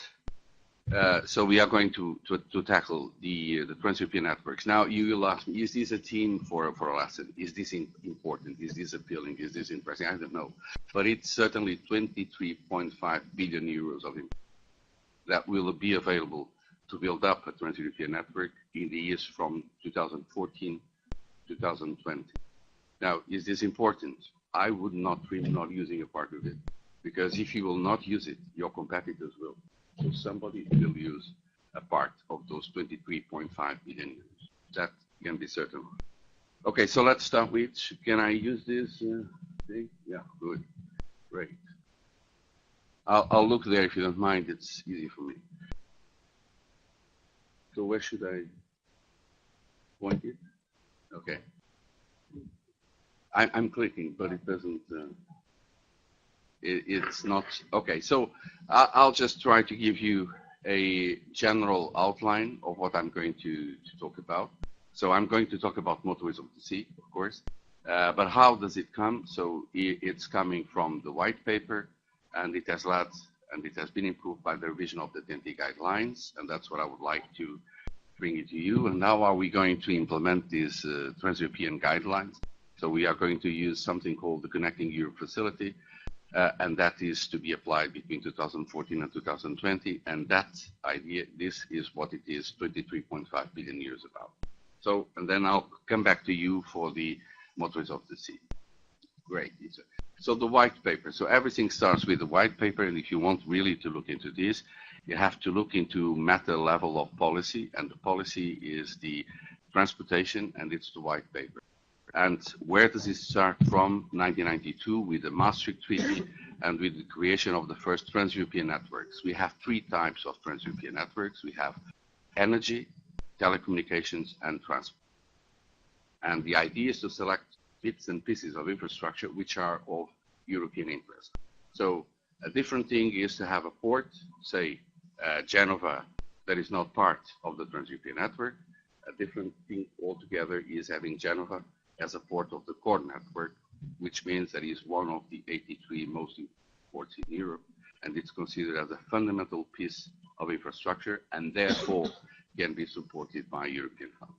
so we are going to tackle the trans-European networks. Now you will ask me, is this a theme for a lesson? Is this important? Is this appealing? Is this interesting? I don't know. But it's certainly 23.5 billion euros of impact that will be available to build up a trans-European network in the years from 2014 to 2020. Now, is this important? I would not dream not using a part of it, because if you will not use it, your competitors will. So somebody will use a part of those 23.5 billion euros. That can be certain. Okay, so let's start with, can I use this thing? Yeah, good, great. I'll look there if you don't mind, it's easy for me. So where should I point it? Okay. I'm clicking, but it doesn't, it's not, okay. So I'll just try to give you a general outline of what I'm going to talk about. So I'm going to talk about Motorways of the Sea, of course, but how does it come? So it's coming from the white paper, and it has led, and it has been improved by the revision of the TEN-T guidelines, and that's what I would like to bring it to you. And how are we going to implement these Trans-European guidelines? So we are going to use something called the Connecting Europe Facility, and that is to be applied between 2014 and 2020. And that idea, this is what it is, 23.5 billion euros about. So, and then I'll come back to you for the Motorways of the Sea. Great. So the white paper. So everything starts with the white paper, and if you want really to look into this, you have to look into meta level of policy, and the policy is the transportation, and it's the white paper. And where does it start from? 1992 with the Maastricht Treaty and with the creation of the first Trans-European networks. We have three types of Trans-European networks. We have energy, telecommunications, and transport. And the idea is to select bits and pieces of infrastructure which are of European interest. So a different thing is to have a port, say Genoa, that is not part of the Trans-European network. A different thing altogether is having Genoa as a port of the core network, which means that is one of the 83 most important ports in Europe, and it's considered as a fundamental piece of infrastructure and therefore can be supported by European funds.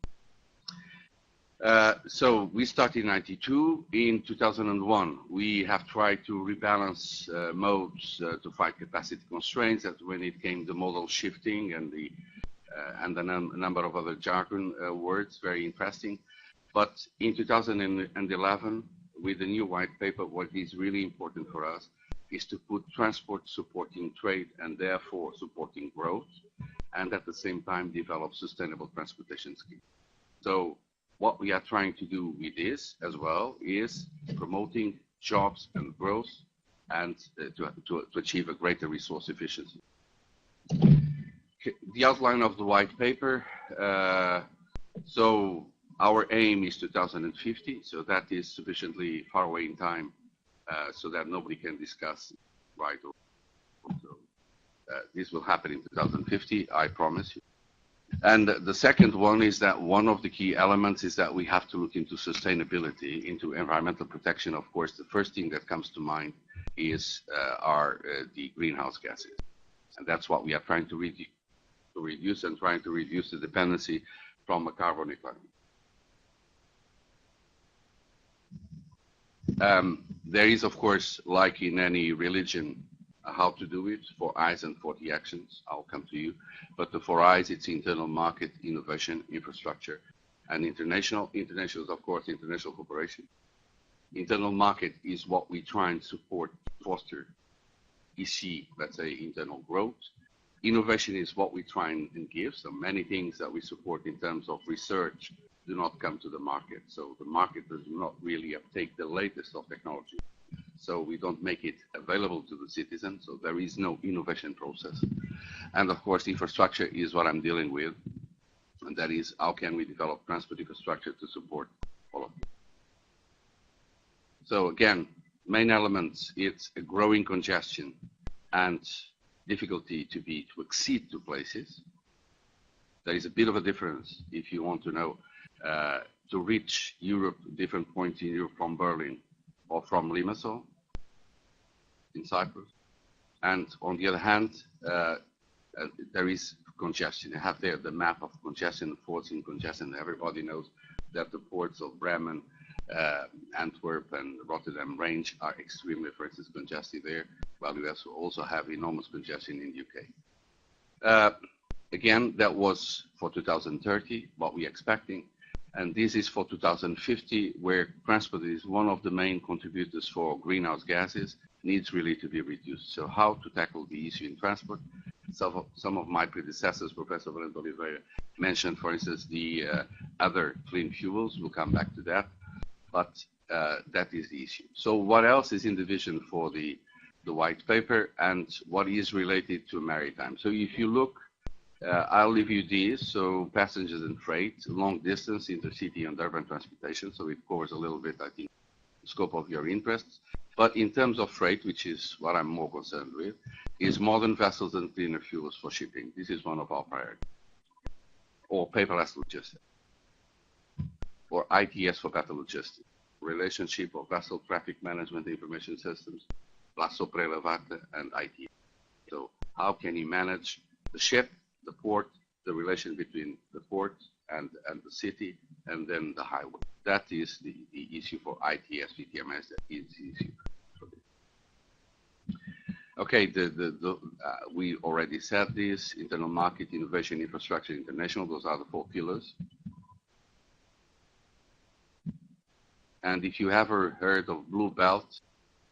So we started in 92. In 2001, we have tried to rebalance modes to fight capacity constraints. That's when it came the modal shifting and a number of other jargon words, very interesting. But in 2011, with the new white paper, what is really important for us is to put transport supporting trade and therefore supporting growth, and at the same time develop sustainable transportation schemes. So what we are trying to do with this as well is promoting jobs and growth and to achieve a greater resource efficiency. The outline of the white paper. So our aim is 2050, so that is sufficiently far away in time so that nobody can discuss right or wrong. So this will happen in 2050, I promise you. And the second one is that one of the key elements is that we have to look into sustainability, into environmental protection. Of course, the first thing that comes to mind is the greenhouse gases. And that's what we are trying to reduce and trying to reduce the dependency from a carbon economy. There is, of course, like in any religion, how to do it, 4 I's and 40 actions. I'll come to you. But the 4 I's, it's internal market, innovation, infrastructure, and international. International is, of course, international cooperation. Internal market is what we try and support, foster, EC, let's say, internal growth. Innovation is what we try and give. So many things that we support in terms of research do not come to the market. So the market does not really uptake the latest of technology. So we don't make it available to the citizen. So there is no innovation process. And of course, infrastructure is what I'm dealing with. And that is, how can we develop transport infrastructure to support all of it? So again, main elements, it's a growing congestion and difficulty to accede to places. There is a bit of a difference if you want to know to reach Europe, different points in Europe from Berlin or from Limassol in Cyprus. And on the other hand, there is congestion. You have there the map of congestion, ports in congestion. Everybody knows that the ports of Bremen, Antwerp and Rotterdam range are extremely, for instance, congested there, while we also have enormous congestion in the UK. Again, that was for 2030, what we're expecting. And this is for 2050, where transport is one of the main contributors for greenhouse gases, needs really to be reduced. So how to tackle the issue in transport? Some of my predecessors, Professor Valente, Oliveira, mentioned, for instance, the other clean fuels. We'll come back to that. But that is the issue. So what else is in the vision for the white paper and what is related to maritime? So if you look, I'll leave you these. So passengers and freight, long distance, intercity and urban transportation. So it covers a little bit, I think, the scope of your interests. But in terms of freight, which is what I'm more concerned with, is modern vessels and cleaner fuels for shipping. This is one of our priorities. Or paperless logistics. Or ITS for better logistics. Relationship of vessel traffic management information systems, Plasso Prelevate and ITS. So how can you manage the ship, the port, the relation between the port and the city, and then the highway. That is the issue for ITS, VTMS, that is the issue. Okay, we already said this, internal market, innovation, infrastructure, international, those are the 4 pillars. And if you ever heard of Blue Belt,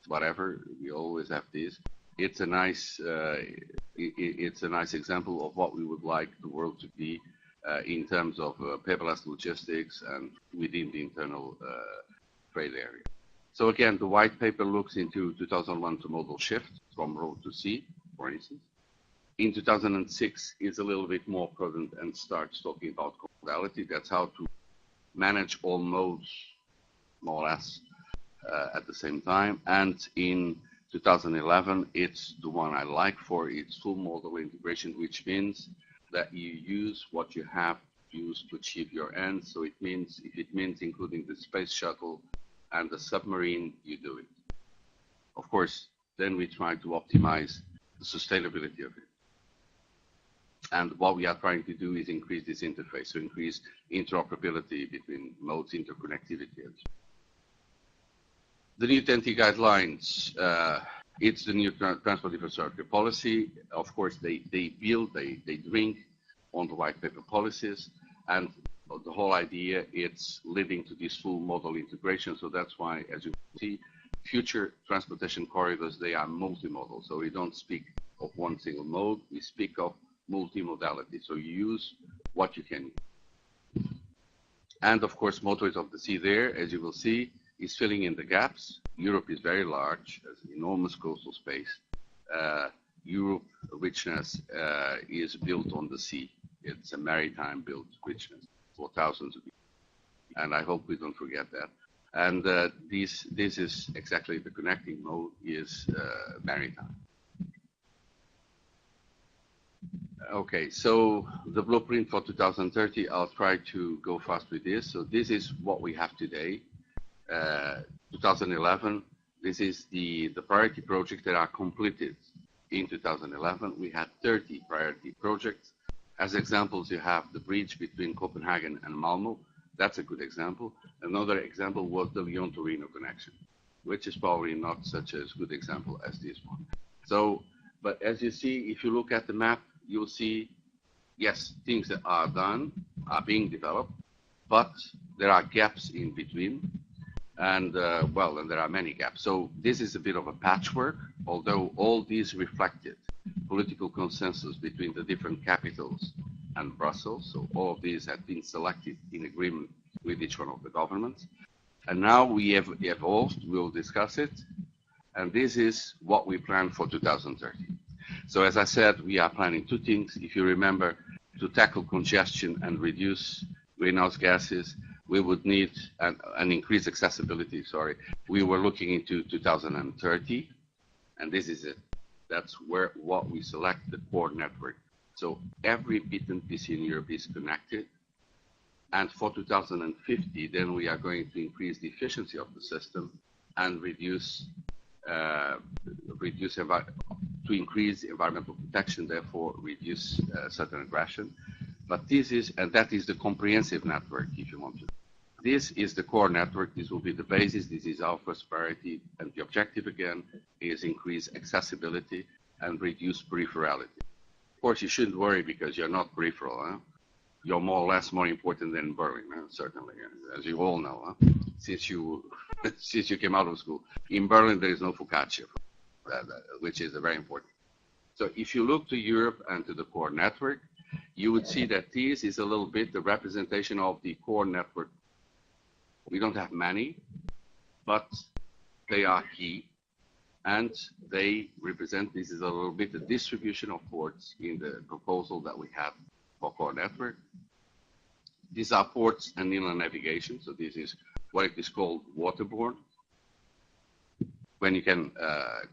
whatever, we always have this, it's a nice example of what we would like the world to be in terms of paperless logistics and within the internal trade area. So again, the white paper looks into 2001 to modal shift from road to sea, for instance. In 2006, it's a little bit more prudent and starts talking about modality. That's how to manage all modes, more or less, at the same time. And in 2011, it's the one I like for its full modal integration, which means that you use what you have used to achieve your end. So it means, if it means including the space shuttle and the submarine, you do it. Of course, then we try to optimize the sustainability of it. And what we are trying to do is increase this interface, so increase interoperability between modes, interconnectivity. The new TEN-T guidelines, it's the new transport infrastructure policy. Of course, they drink on the white paper policies, and the whole idea, it's leading to this full modal integration. So that's why, as you see, future transportation corridors, they are multimodal. So we don't speak of one single mode, we speak of multimodality. So you use what you can use. And of course, Motorways of the Sea there, as you will see, is filling in the gaps. Europe is very large, has enormous coastal space. Europe richness is built on the sea. It's a maritime built richness for thousands of years. And I hope we don't forget that. And this is exactly the connecting mode is maritime. Okay, so the blueprint for 2030, I'll try to go fast with this. So this is what we have today. 2011, this is the priority projects that are completed in 2011. We had 30 priority projects. As examples, you have the bridge between Copenhagen and Malmo. That's a good example. Another example was the Lyon-Torino connection, which is probably not such a good example as this one. So, but as you see, if you look at the map, you'll see, yes, things that are done are being developed, but there are gaps in between. And well, and there are many gaps. So this is a bit of a patchwork, although all these reflected political consensus between the different capitals and Brussels. So all of these have been selected in agreement with each one of the governments. And now we have evolved, we'll discuss it. And this is what we plan for 2030. So as I said, we are planning 2 things. If you remember, to tackle congestion and reduce greenhouse gases, we would need an increased accessibility, We were looking into 2030, and this is it. That's what we select, the core network. So every bit and piece in Europe is connected. And for 2050, then we are going to increase the efficiency of the system and to increase environmental protection, therefore reduce certain aggression. But this is, and that is the comprehensive network, if you want to. This is the core network. This will be the basis. This is our first priority. And the objective, again, is increase accessibility and reduce peripherality. Of course, you shouldn't worry because you're not peripheral. Huh? You're more or less more important than Berlin, certainly, as you all know, since you came out of school. In Berlin, there is no focaccia, which is very important. So if you look to Europe and to the core network, you would see that this is a little bit the representation of the core network. We don't have many, but they are key, and they represent, this is a little bit the distribution of ports in the proposal that we have for core network. These are ports and inland navigation, so this is what it is called waterborne, when you can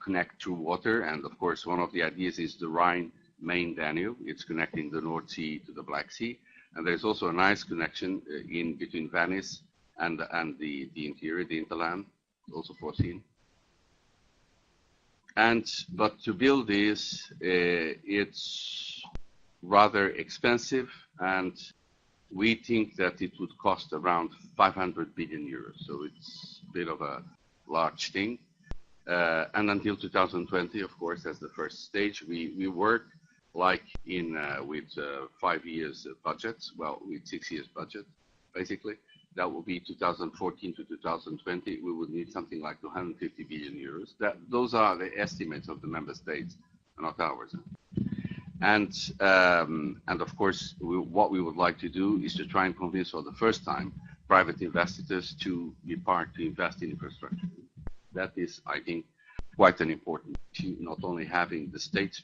connect through water. And of course, one of the ideas is the Rhine main Danube. It's connecting the North Sea to the Black Sea. And there's also a nice connection in between Venice and the interior, the hinterland, also foreseen. But to build this, rather expensive, and we think that it would cost around 500 billion euros. So it's a bit of a large thing. And until 2020, of course, as the first stage, we work like in with 5 years budgets, well, with 6 years budget, basically. That will be 2014 to 2020. We would need something like 250 billion euros. Those are the estimates of the member states, not ours. And of course, what we would like to do is to try and convince for the first time private investors to be part to invest in infrastructure. That is, I think, quite an important issue, not only having the states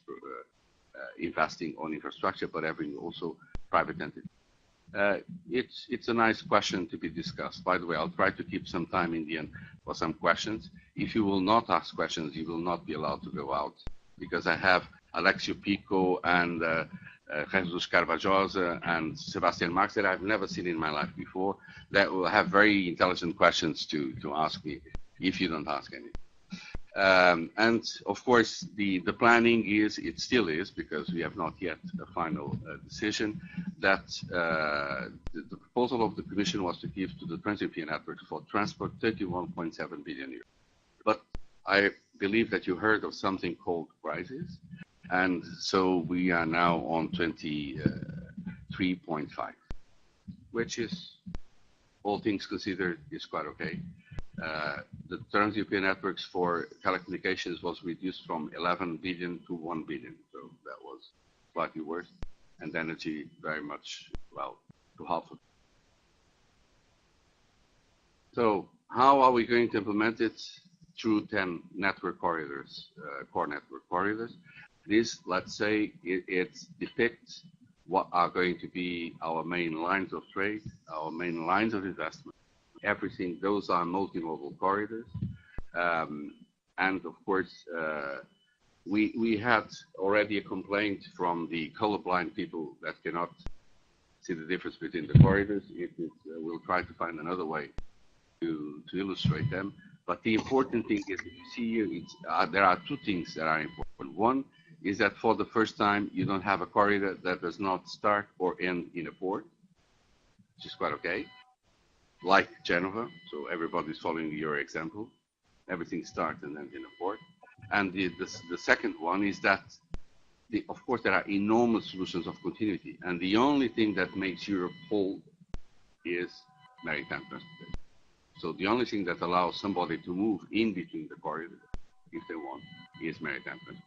investing on infrastructure, but having also private entities. It's a nice question to be discussed. By the way, I'll try to keep some time in the end for some questions. If you will not ask questions, you will not be allowed to go out, because I have Alexio Picco and Jesus Carvajosa and Sebastian Marx that I've never seen in my life before, that will have very intelligent questions to ask me if you don't ask any. And of course, the planning is, it still is, because we have not yet a final decision, that the proposal of the Commission was to give to the Trans-European Network for Transport 31.7 billion euros. But I believe that you heard of something called crisis, and so we are now on 23.5, which is, all things considered, is quite okay. The Trans-European Networks for telecommunications was reduced from 11 billion to 1 billion, so that was slightly worse, and energy very much, well, to half of it. So how are we going to implement it? Through 10 network corridors, core network corridors. This, let's say, it depicts what are going to be our main lines of trade, our main lines of investment. Everything, those are multimodal corridors. And of course, we had already a complaint from the colorblind people that cannot see the difference between the corridors. We'll try to find another way to illustrate them. But the important thing is, you see here, there are two things that are important. One is that for the first time, you don't have a corridor that does not start or end in a port, which is quite okay. Like Genoa, so everybody's following your example. Everything starts and ends in a port. And the second one is that, of course, there are enormous solutions of continuity. And the only thing that makes Europe whole is maritime transportation. So the only thing that allows somebody to move in between the corridors, if they want, is maritime transportation.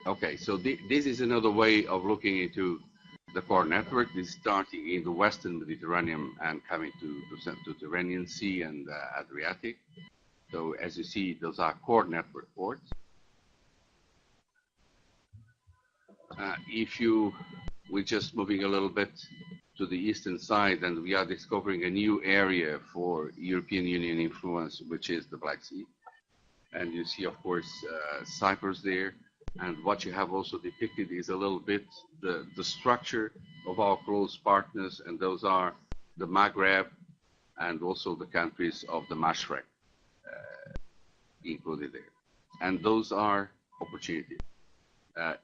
Okay, so this is another way of looking into the core network. This is starting in the Western Mediterranean and coming to the Mediterranean Sea and Adriatic. So as you see, those are core network ports. We're just moving a little bit to the eastern side, and we are discovering a new area for European Union influence, which is the Black Sea. And you see, of course, Cyprus there. And what you have also depicted is a little bit the structure of our close partners, and those are the Maghreb and also the countries of the Mashrek included there. And those are opportunities.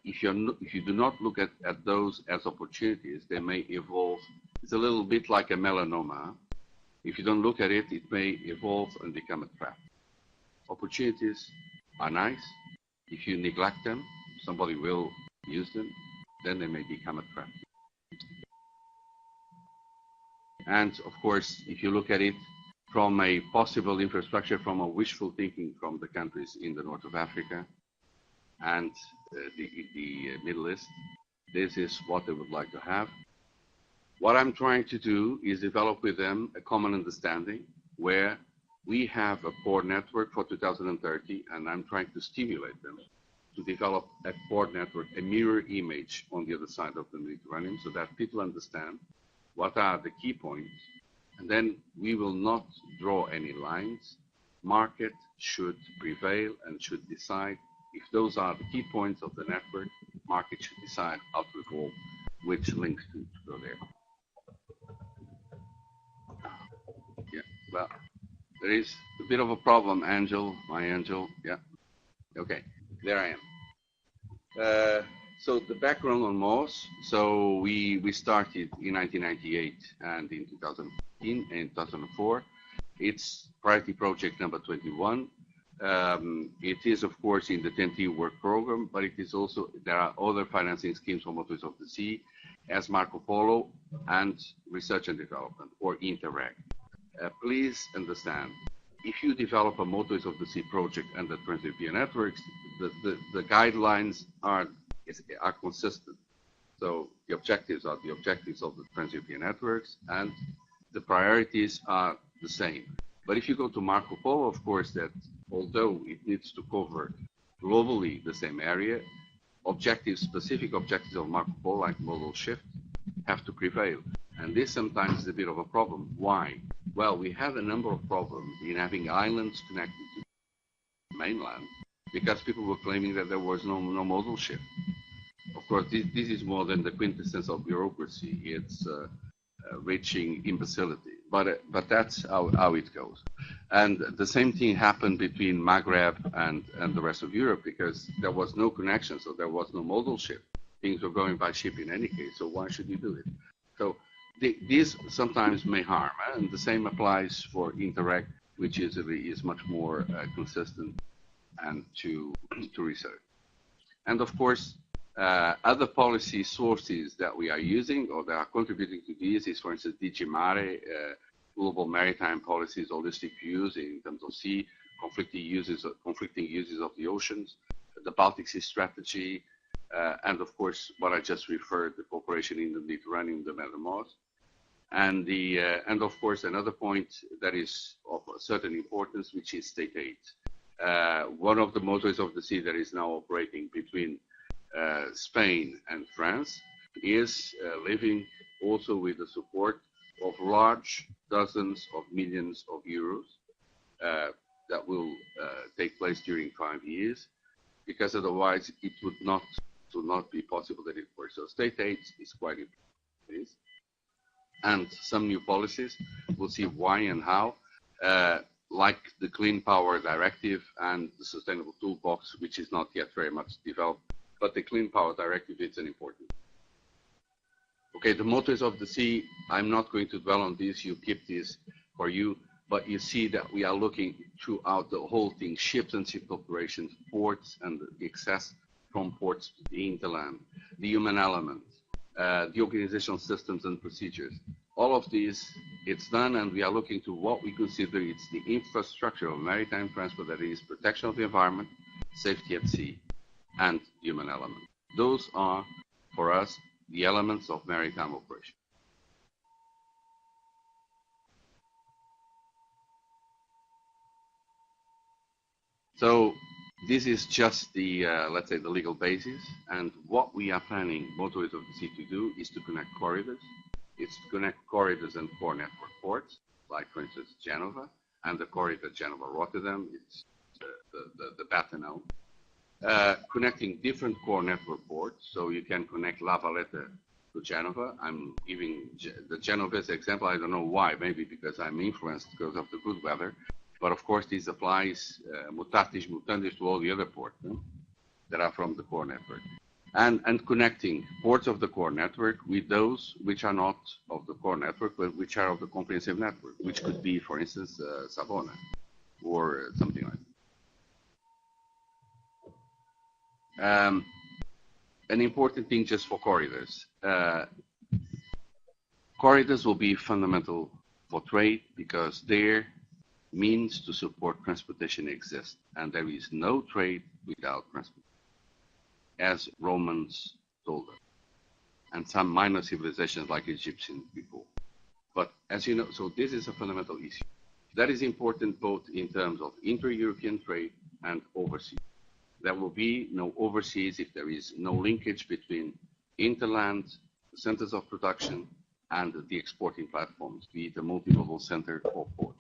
If you do not look at those as opportunities, they may evolve. It's a little bit like a melanoma. If you don't look at it, it may evolve and become a trap. Opportunities are nice. If you neglect them, somebody will use them, then they may become a trap. And of course, if you look at it from a possible infrastructure, from a wishful thinking from the countries in the north of Africa and the Middle East, this is what they would like to have. What I'm trying to do is develop with them a common understanding where we have a core network for 2030, and I'm trying to stimulate them to develop a core network, a mirror image on the other side of the Mediterranean, so that people understand what are the key points, and then we will not draw any lines. Market should prevail and should decide if those are the key points of the network. Market should decide how to evolve, which links to go there. Yeah, well, there is a bit of a problem, Angel, my Angel. Yeah. Okay, there I am. So the background on MOS. So we started in 1998 and in 2015 and 2004. It's priority project number 21. It is, of course, in the 10T work program, but it is also, there are other financing schemes for Motorways of the Sea, as Marco Polo and Research and Development, or Interreg. Please understand, if you develop a Motorways of the Sea project under Trans-European Networks, the guidelines are consistent. So the objectives are the objectives of the Trans-European Networks, and the priorities are the same. But if you go to Marco Polo, of course, that although it needs to cover globally the same area, objectives, specific objectives of Marco Polo, like modal shift, have to prevail. And this sometimes is a bit of a problem. Why? Well, we had a number of problems in having islands connected to the mainland because people were claiming that there was no modal shift. Of course, this is more than the quintessence of bureaucracy. It's reaching imbecility. But that's how it goes. And the same thing happened between Maghreb and the rest of Europe because there was no connection, so there was no modal shift. Things were going by ship in any case, so why should you do it? So these sometimes may harm, and the same applies for Interreg, which is much more consistent and to research. And of course, other policy sources that we are using or that are contributing to this is, for instance, DG Mare, global maritime policies, holistic views in terms of sea, conflicting uses of the oceans, the Baltic Sea strategy, and of course, what I just referred, the cooperation in the Mediterranean, the MOS. And of course, another point that is of a certain importance, which is state aid. One of the Motorways of the Sea that is now operating between Spain and France is living also with the support of large dozens of millions of euros that will take place during 5 years, because otherwise it would not be possible that it works. So state aid is quite important. And some new policies, we'll see why and how, like the Clean Power Directive and the Sustainable Toolbox, which is not yet very much developed, but the Clean Power Directive is an important. Okay, the Motorways of the Sea, I'm not going to dwell on this, you keep this for you, but you see that we are looking throughout the whole thing, ships and ship operations, ports and the access from ports to the hinterland, the human element, the organizational systems and procedures. All of these, it's done, and we are looking to what we consider it's the infrastructure of maritime transport, that is protection of the environment, safety at sea, and human element. Those are, for us, the elements of maritime operation. So this is just the, let's say, the legal basis, and what we are planning Motorways of the Sea to do is to connect corridors. It's to connect corridors and core network ports, like for instance Genoa, and the corridor Genoa-Rotterdam, it's the Battenau. Connecting different core network ports, so you can connect La Valletta to Genoa. I'm giving the Genovese example, I don't know why, maybe because I'm influenced because of the good weather, but of course this applies mutatis mutandis to all the other ports that are from the core network. And connecting ports of the core network with those which are not of the core network, but which are of the comprehensive network, which could be, for instance, Savona or something like that. An important thing just for corridors. Corridors will be fundamental for trade because their means to support transportation exist, and there is no trade without transportation, as Romans told us, and some minor civilizations like Egyptians before. But as you know, so this is a fundamental issue. That is important both in terms of inter-European trade and overseas. There will be no overseas if there is no linkage between interland, centers of production, and the exporting platforms, be it a multi-level center or port.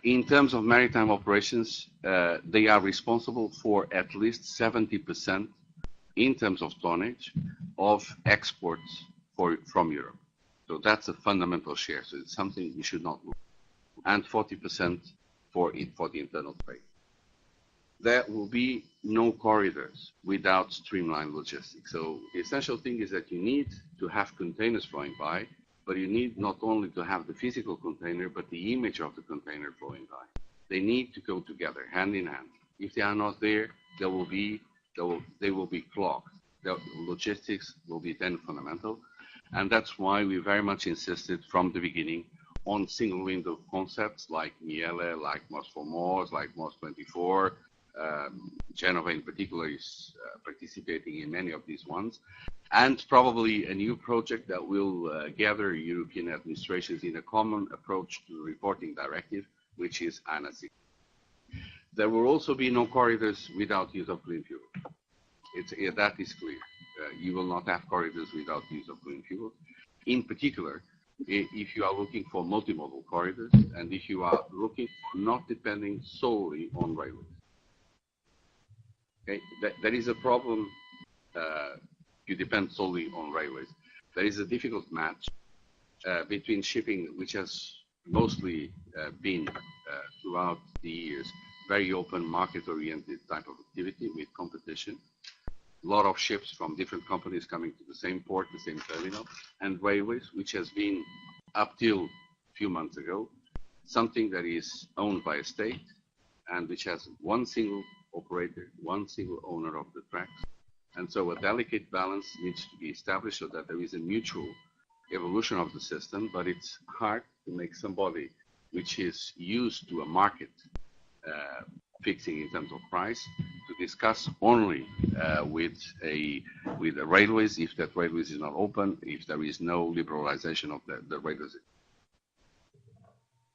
In terms of maritime operations, they are responsible for at least 70% in terms of tonnage of exports from Europe. So that's a fundamental share. So it's something we should not lose. And 40% for the internal trade. There will be no corridors without streamlined logistics. So the essential thing is that you need to have containers flowing by, but you need not only to have the physical container, but the image of the container flowing by. They need to go together, hand in hand. If they are not there, they will be clogged. The logistics will be then fundamental. And that's why we very much insisted from the beginning on single window concepts like MIELE, like MOS for MOS, like MOS 24. Genoa in particular is participating in many of these ones. And probably a new project that will gather European administrations in a common approach to the reporting directive, which is ANA 6. There will also be no corridors without use of clean fuel. That is clear. You will not have corridors without use of clean fuel. In particular, if you are looking for multimodal corridors and if you are looking not depending solely on railways. Okay, there is a problem. You depend solely on railways. There is a difficult match between shipping, which has mostly been throughout the years very open, market-oriented type of activity with competition. A lot of ships from different companies coming to the same port, the same terminal, and railways, which has been up till a few months ago, something that is owned by a state and which has one single operator, one single owner of the tracks. And so a delicate balance needs to be established so that there is a mutual evolution of the system, but it's hard to make somebody which is used to a market fixing in terms of price to discuss only with the railways if that railways is not open, if there is no liberalization of the railways.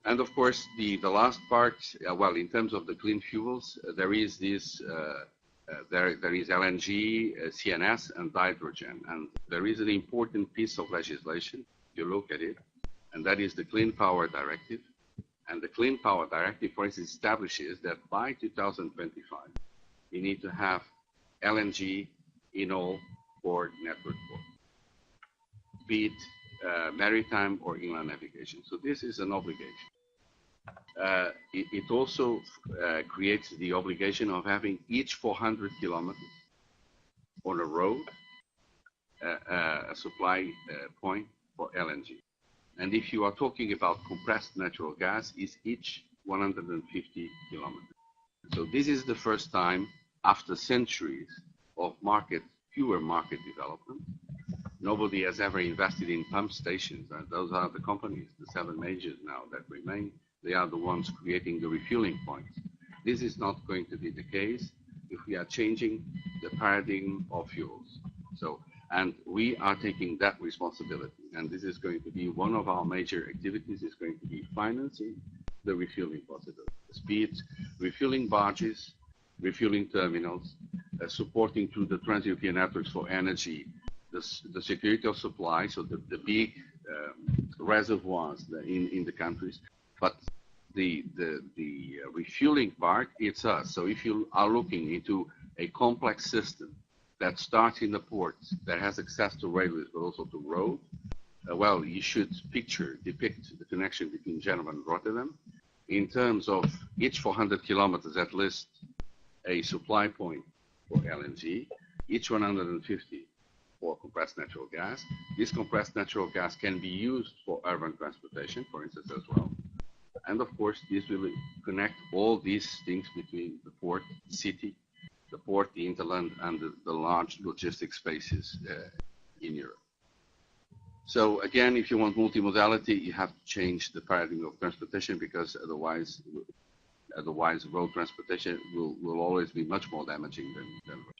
And of course, the last part, well, in terms of the clean fuels, there is this, there is LNG, CNS, and hydrogen. And there is an important piece of legislation, if you look at it, and that is the Clean Power Directive. And the Clean Power Directive, for instance, establishes that by 2025, you need to have LNG in all core network ports, be it maritime or inland navigation. So this is an obligation. It also creates the obligation of having each 400 kilometers on a road a supply point for LNG. And if you are talking about compressed natural gas, is each 150 kilometers. So this is the first time after centuries of pure market development. Nobody has ever invested in pump stations, and those are the companies, the 7 majors now that remain. They are the ones creating the refueling points. This is not going to be the case if we are changing the paradigm of fuels. So, and we are taking that responsibility. And this is going to be one of our major activities, is going to be financing the refueling possibilities, be it refueling barges, refueling terminals, supporting through the trans-European networks for energy, the security of supply, so the big reservoirs in the countries. But the refueling part, it's us. So if you are looking into a complex system that starts in the ports, that has access to railways, but also to road, well, you should depict the connection between Genoa and Rotterdam. In terms of each 400 kilometers, at least a supply point for LNG, each 150 for compressed natural gas. This compressed natural gas can be used for urban transportation, for instance, as well. And of course, this will connect all these things between the port, the city, the port, the hinterland, and the large logistic spaces in Europe. So again, if you want multimodality, you have to change the paradigm of transportation, because otherwise road transportation will always be much more damaging than road.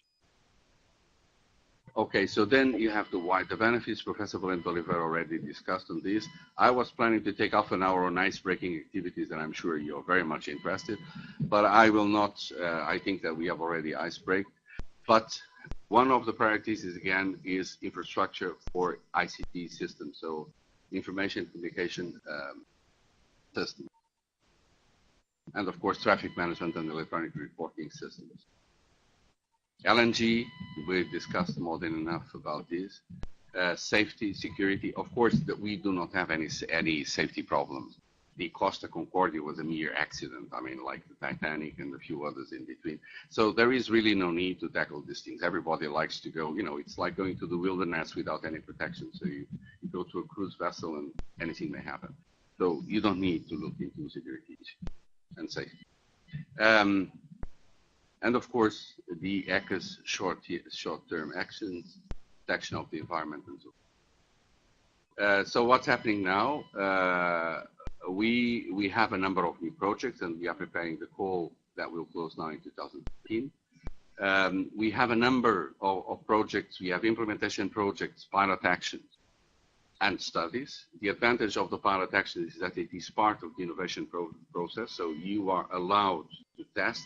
Okay, so then you have the benefits. Professor Valente Oliveira already discussed on this. I was planning to take half an hour on ice-breaking activities, and I'm sure you're very much interested, but I will not. I think that we have already ice-break. But one of the priorities is infrastructure for ICT systems, so information communication systems, and of course traffic management and electronic reporting systems. LNG, we've discussed more than enough about this. Safety, security, of course, that we do not have any safety problems the Costa Concordia was a mere accident. I mean, like the Titanic and a few others in between. So there is really no need to tackle these things. Everybody likes to go, you know, it's like going to the wilderness without any protection. So you go to a cruise vessel and anything may happen. So you don't need to look into security and safety. And of course, the ECA's short-term actions, protection of the environment and so on. So what's happening now? We have a number of new projects, and we are preparing the call that will close now in 2015. We have a number of projects. We have implementation projects, pilot actions, and studies. The advantage of the pilot action is that it is part of the innovation process, so you are allowed to test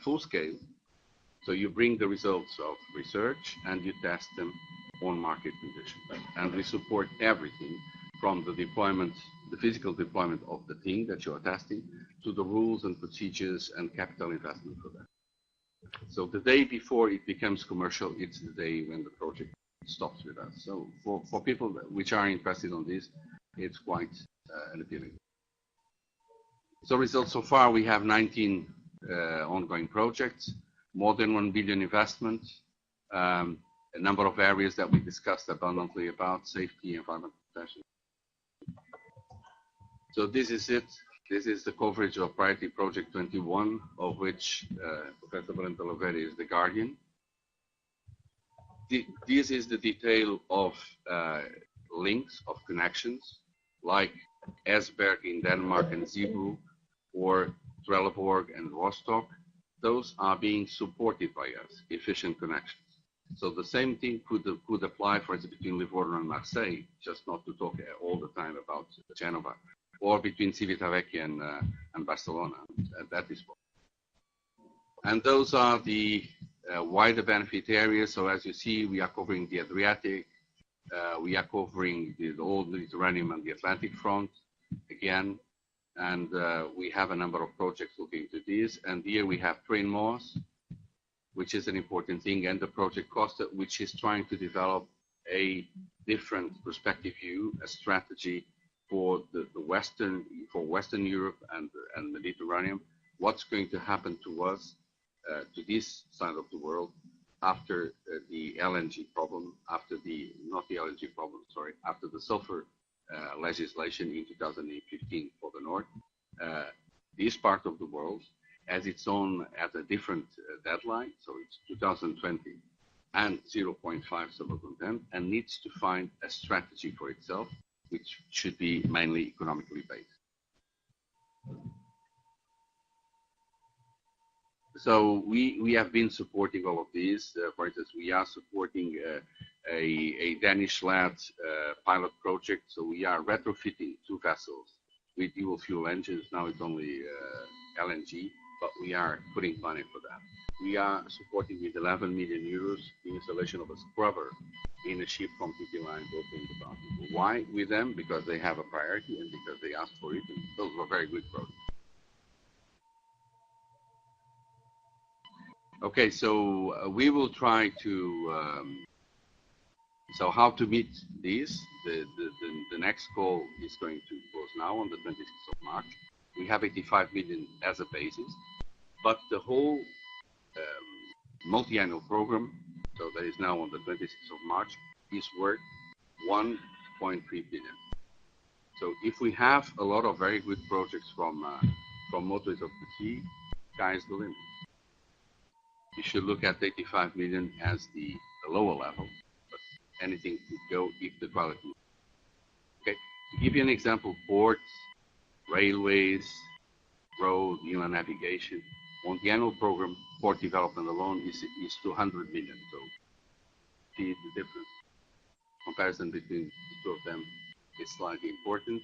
full scale. So you bring the results of research and you test them on market conditions. And we support everything from the deployment, the physical deployment of the thing that you are testing, to the rules and procedures and capital investment for that. So the day before it becomes commercial, it's the day when the project stops with us. So for people which are interested on this, it's quite an appealing. So results so far, we have 19 ongoing projects, more than 1 billion investment, a number of areas that we discussed abundantly about safety, environmental protection. So this is it. This is the coverage of Priority Project 21, of which Professor Valente is the guardian. This is the detail of links, of connections, like Esbjerg in Denmark and Zeebrugge, or Trelleborg and Rostock. Those are being supported by us, efficient connections. So the same thing could apply, for instance, between Livorno and Marseille, just not to talk all the time about Genoa, or between Civitavecchia and Barcelona. That is possible. And those are the wider benefit areas. So as you see, we are covering the Adriatic, we are covering the old Mediterranean and the Atlantic front again, and we have a number of projects looking into this. And here we have Train MOS, which is an important thing, and the project Costa, which is trying to develop a different perspective view, a strategy for Western Europe and Mediterranean. What's going to happen to us, to this side of the world, after the LNG problem, after the sulfur legislation in 2015 for the North. This part of the world has its own at a different deadline, so it's 2020 and 0.5 sulfur content, and needs to find a strategy for itself, which should be mainly economically based. So we have been supporting all of these. For instance, we are supporting a Danish-led pilot project. So we are retrofitting 2 vessels with dual fuel engines. Now it's only LNG, but we are putting money for that. We are supporting with 11 million euros the installation of a scrubber in a ship from PP Line both in the Baltic. Why with them? Because they have a priority and because they asked for it. And those were very good projects. Okay, so we will try to, so how to meet these? The next call is going to close now on the 26th of March. We have 85 million as a basis, but the whole multi-annual program, so that is now on the 26th of March, is worth 1.3 billion. So if we have a lot of very good projects from Motorways of the Sea, sky's the limit. You should look at 85 million as the lower level, but anything could go if the quality. Okay, to give you an example, ports, railways, road, inland navigation, on the annual program, port development alone is 200 million. So see the difference. Comparison between the two of them is slightly important.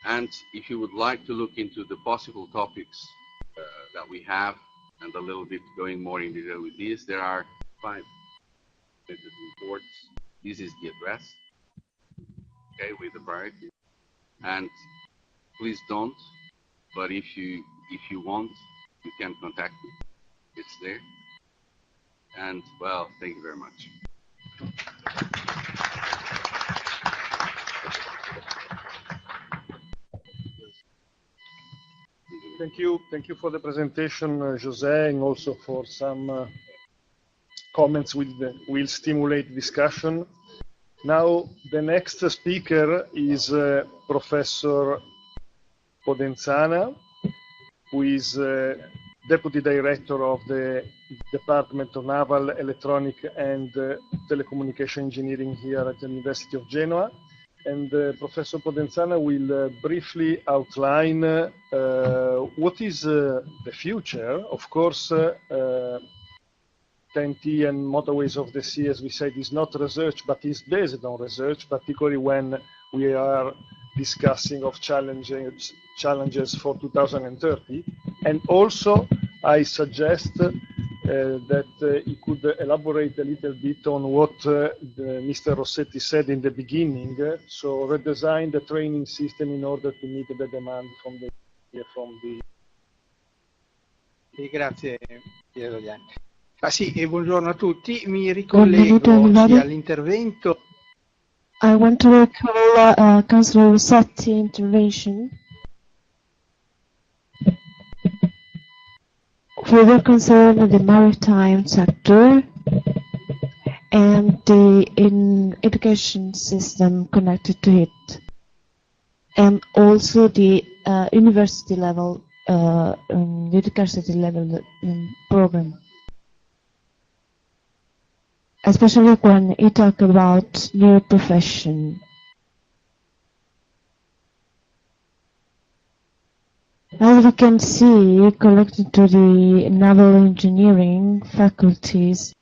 And if you would like to look into the possible topics that we have, and a little bit going more in detail with this, there are 5 reports. This is the address, okay, with the priority. And please don't, but if you want, you can contact me. It's there. And well, thank you very much. Thank you for the presentation, José, and also for some comments will stimulate discussion. Now, the next speaker is Professor Podenzana, who is Deputy Director of the Department of Naval, Electronic and Telecommunication Engineering here at the University of Genoa. And Professor Podenzana will briefly outline what is the future. Of course, TEN-T and Motorways of the Sea, as we said, is not research, but is based on research, particularly when we are discussing of challenges for 2030. And also, I suggest that he could elaborate a little bit on what Mr. Rossetti said in the beginning. So redesign the training system in order to meet the demand from the. Grazie Piero Gianni. Sì, e buongiorno a tutti. Mi ricollego all'intervento. I want to recall Councillor Rossetti's intervention. We were concerned with the maritime sector and the education system connected to it, and also the university level program, especially when you talk about new profession. As we can see, connected to the naval engineering faculties,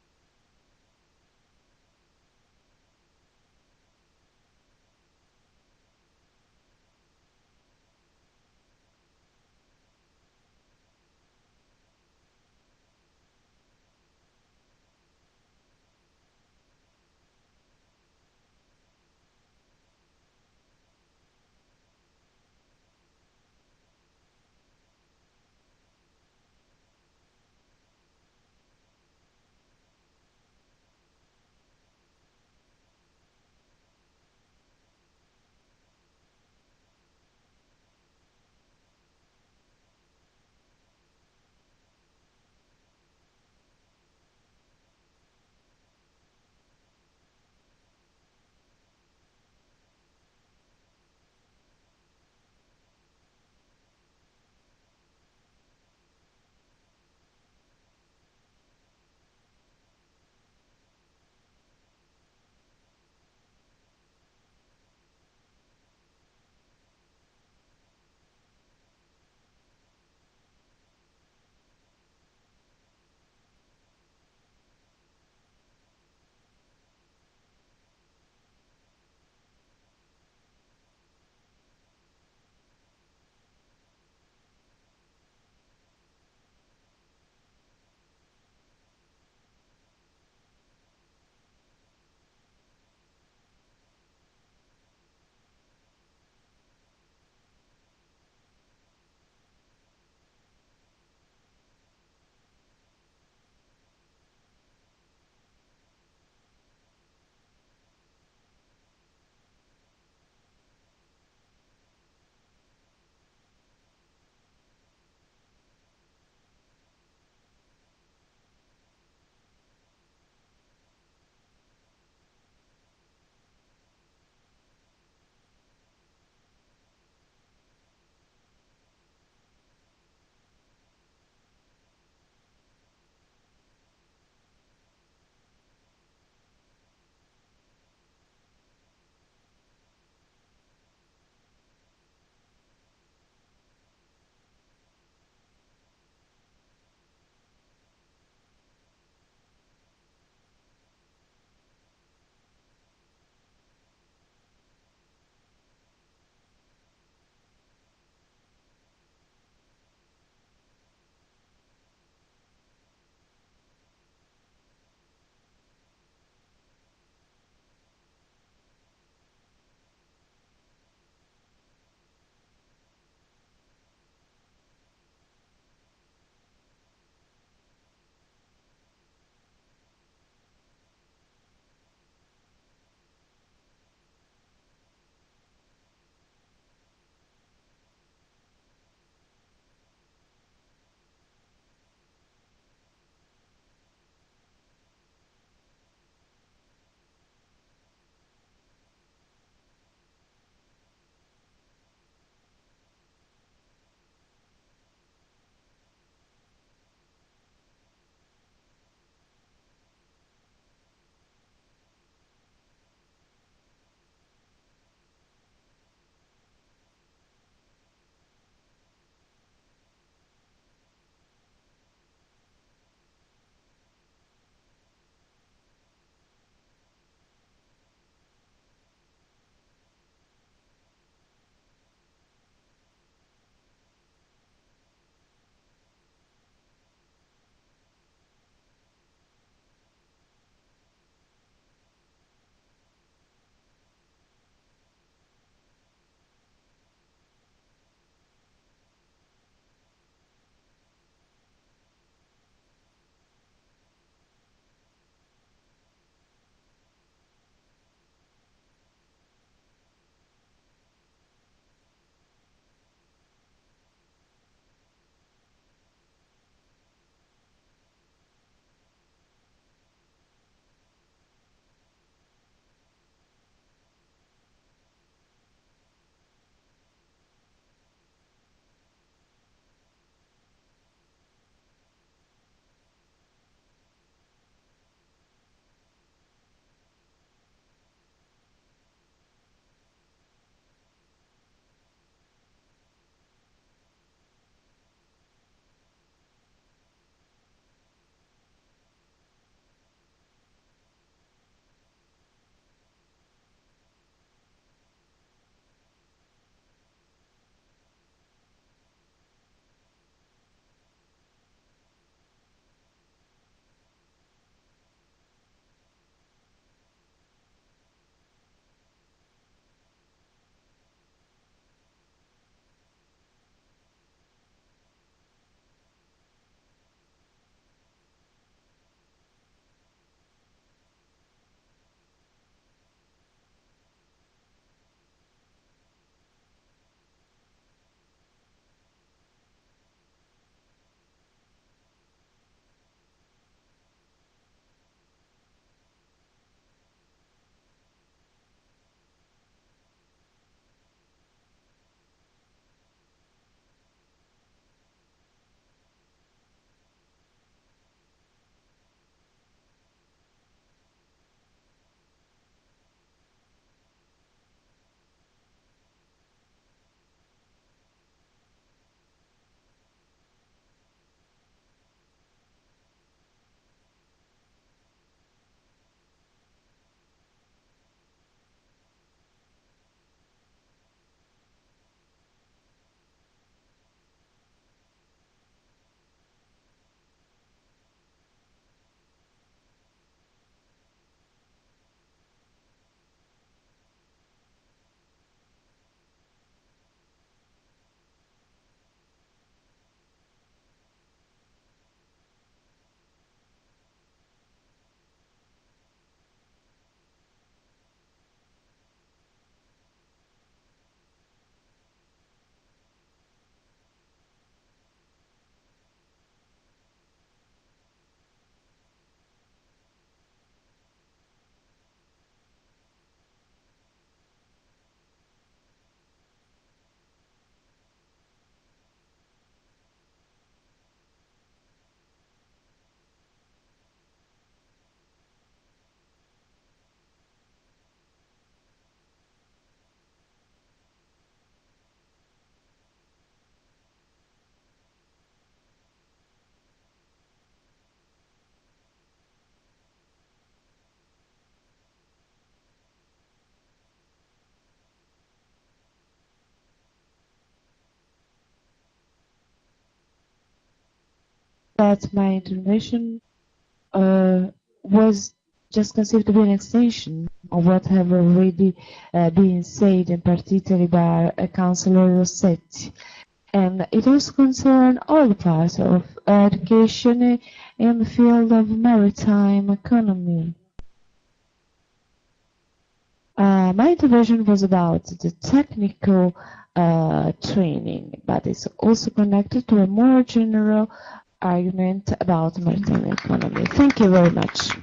that my intervention was just conceived to be an extension of what have already been said, in particular by Councillor Rossetti. And it also concerns all parts of education in the field of maritime economy. My intervention was about the technical training, but it's also connected to a more general argument about maritime economy. Thank you very much.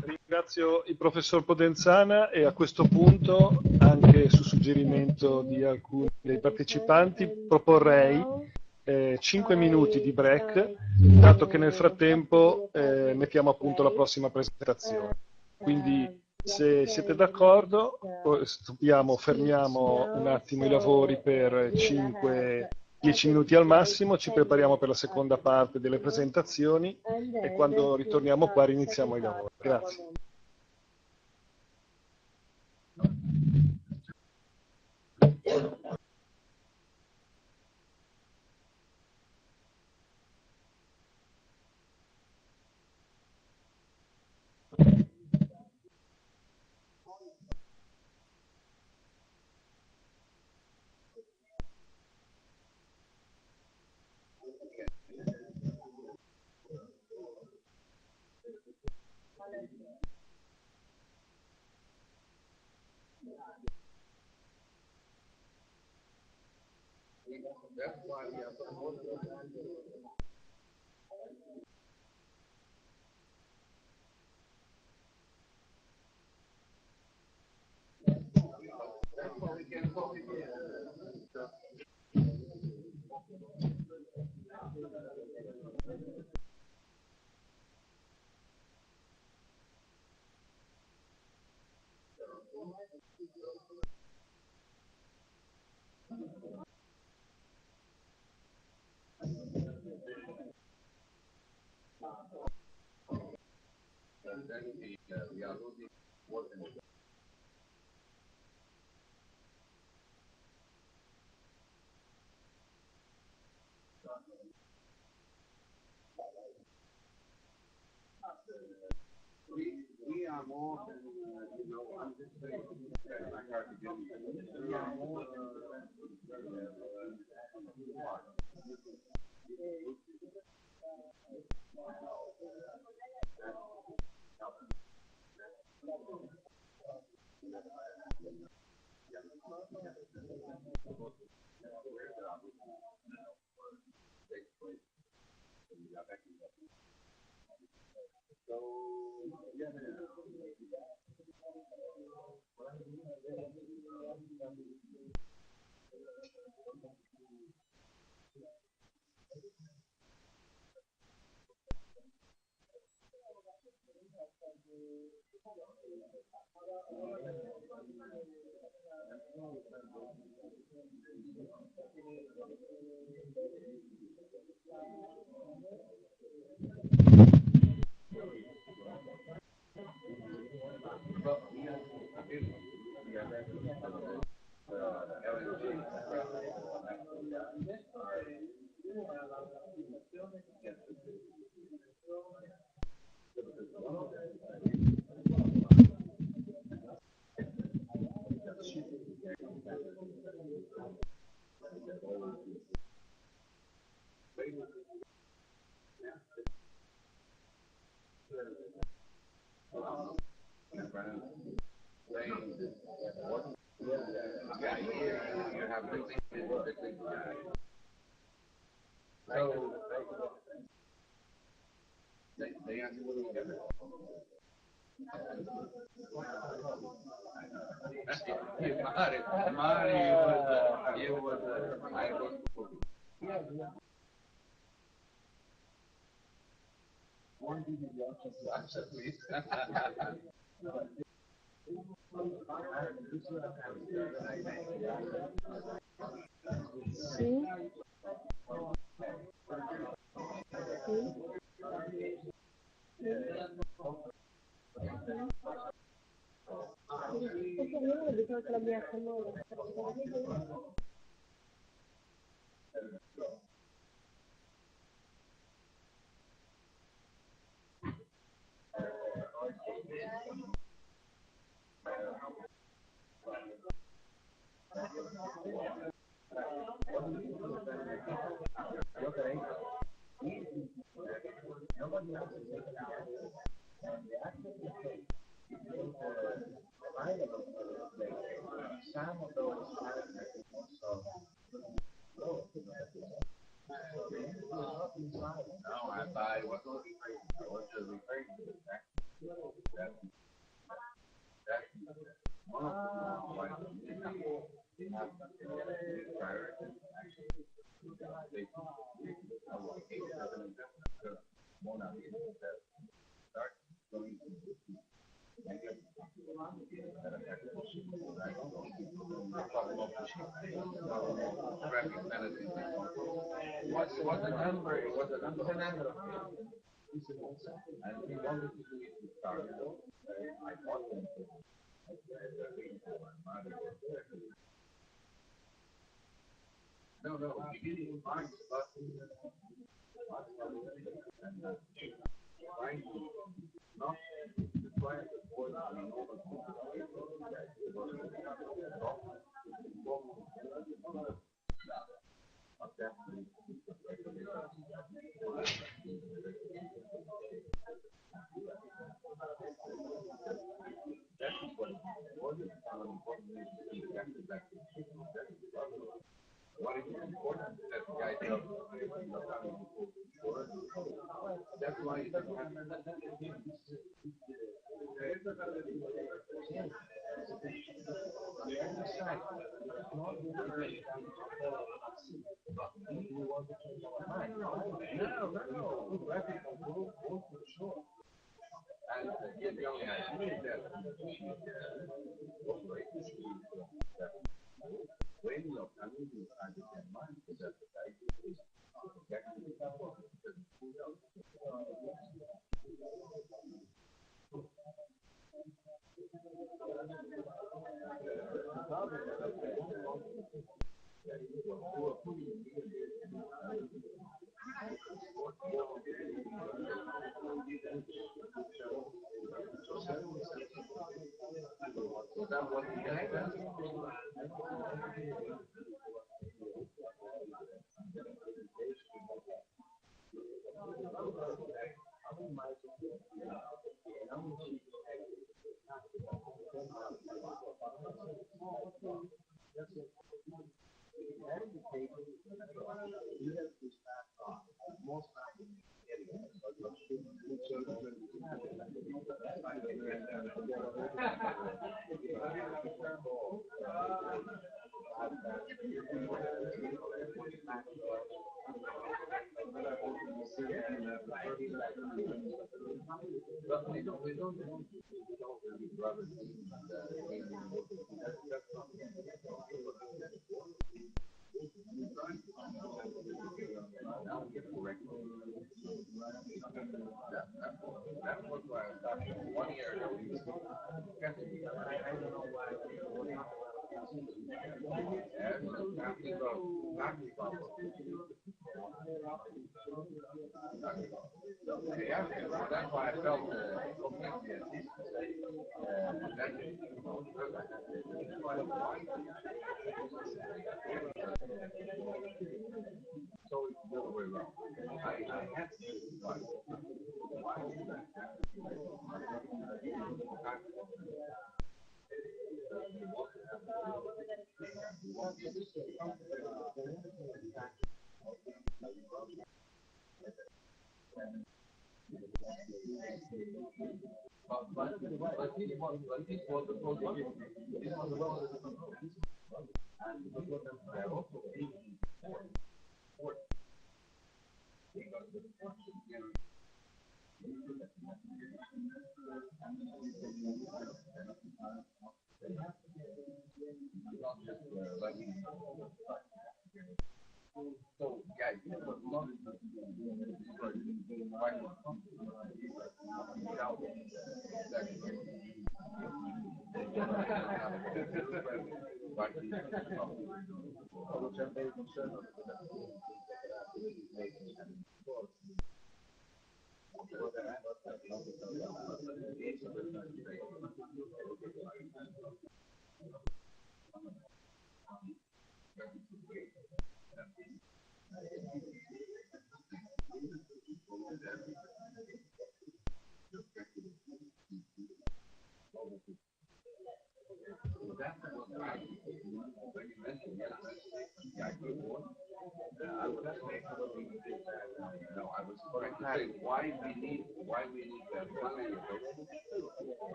Ringrazio il professor Podenzana e a questo punto, anche su suggerimento di alcuni dei partecipanti, proporrei 5 minuti di break, dato che nel frattempo mettiamo a punto la prossima presentazione. Quindi, se siete d'accordo, fermiamo un attimo i lavori per 5-10 minuti al massimo, ci prepariamo per la seconda parte delle presentazioni e quando ritorniamo qua iniziamo i lavori. Grazie.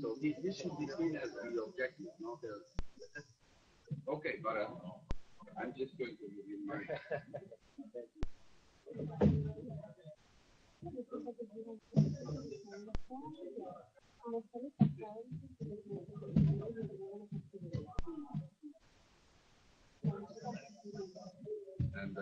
So this should be seen as the objective, not as... Okay, but I'm just going to give you my... And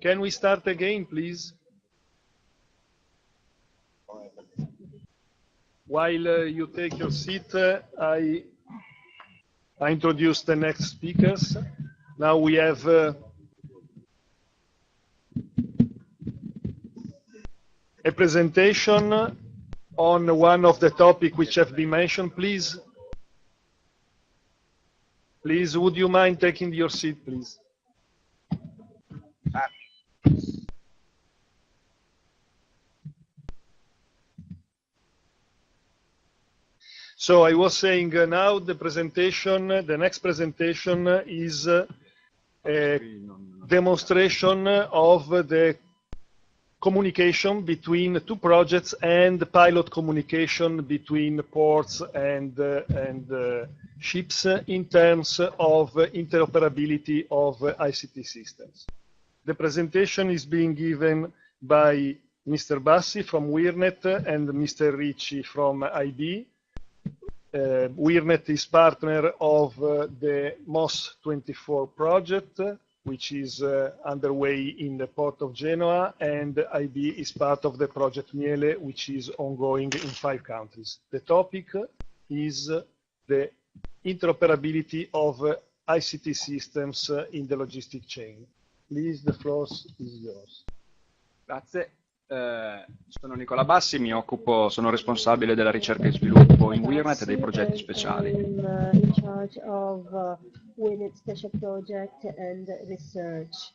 Can we start again, please? While you take your seat, I introduce the next speakers. Now we have a presentation on one of the topics which have been mentioned. Please, would you mind taking your seat, please? So I was saying now the next presentation is a demonstration of the communication between two projects and pilot communication between ports and ships in terms of interoperability of ICT systems. The presentation is being given by Mr. Bassi from UIRNet and Mr. Ricci from IB. UIRNet is partner of the MOS 24 project, which is underway in the port of Genoa, and IB is part of the project MIELE, which is ongoing in 5 countries. The topic is the interoperability of ICT systems in the logistic chain. Please, the floor is yours. Grazie. Sono Nicola Bassi, sono responsabile della ricerca e sviluppo in UIRNet e dei progetti speciali. In charge of UIRNet special project and research.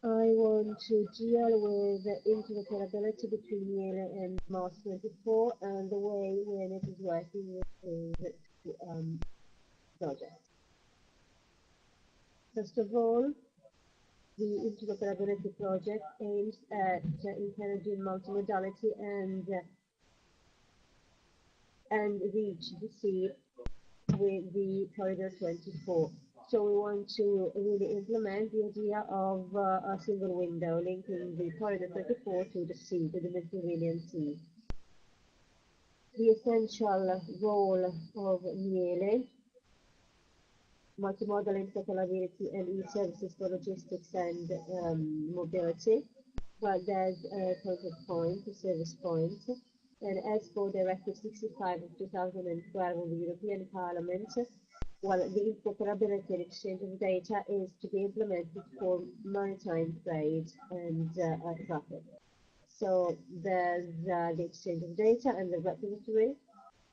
I want to deal with interoperability between MIELE and MOS 24 and the way UIRNet is working with the project. First of all, the interoperability project aims at encouraging multimodality and reach the sea with the Corridor 24. So we want to really implement the idea of a single window linking the Corridor 24 to the sea, to the Mediterranean Sea. The essential role of MIELE multimodal interoperability and e-services for logistics and mobility. Well, there's a contact point, a service point. And as for Directive 65 of 2012 of the European Parliament, well, the interoperability and exchange of data is to be implemented for maritime trade and traffic. So there's the exchange of data and the repository,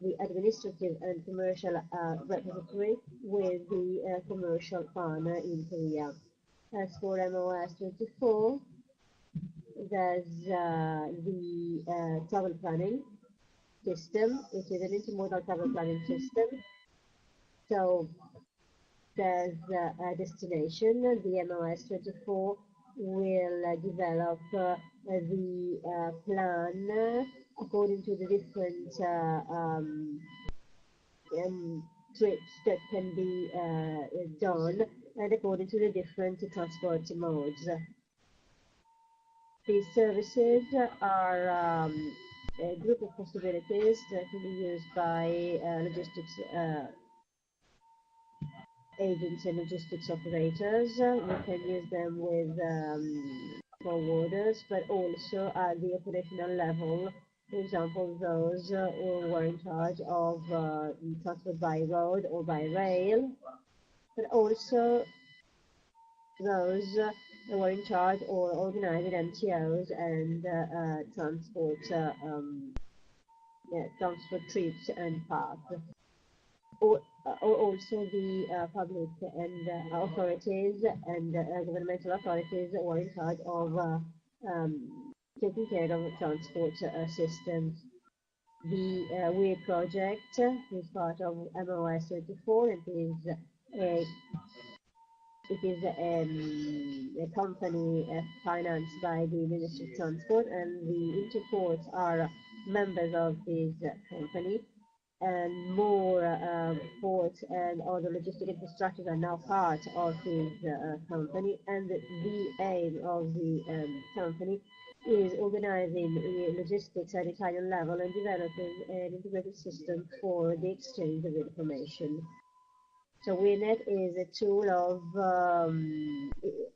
the administrative and commercial repository with the commercial partner in Korea. As for MOS 24, there's the travel planning system. It is an intermodal travel planning system. So there's a destination. The MOS 24 will develop the plan according to the different trips that can be done and according to the different transport modes. These services are a group of possibilities that can be used by logistics agents and logistics operators. We can use them with forwarders, but also at the operational level. For example, those who were in charge of transport by road or by rail, but also those who were in charge or organizing MTOs and transport trips and paths. Or also the public and authorities and governmental authorities who are in charge of taking care of transport systems. The UIRNet project is part of MOS 24. It is a company financed by the Ministry of Transport, and the interports are members of this company. And more ports and other logistic infrastructures are now part of this company. And the aim of the company is organizing logistics at Italian level and developing an integrated system for the exchange of information. So UIRNet is a tool of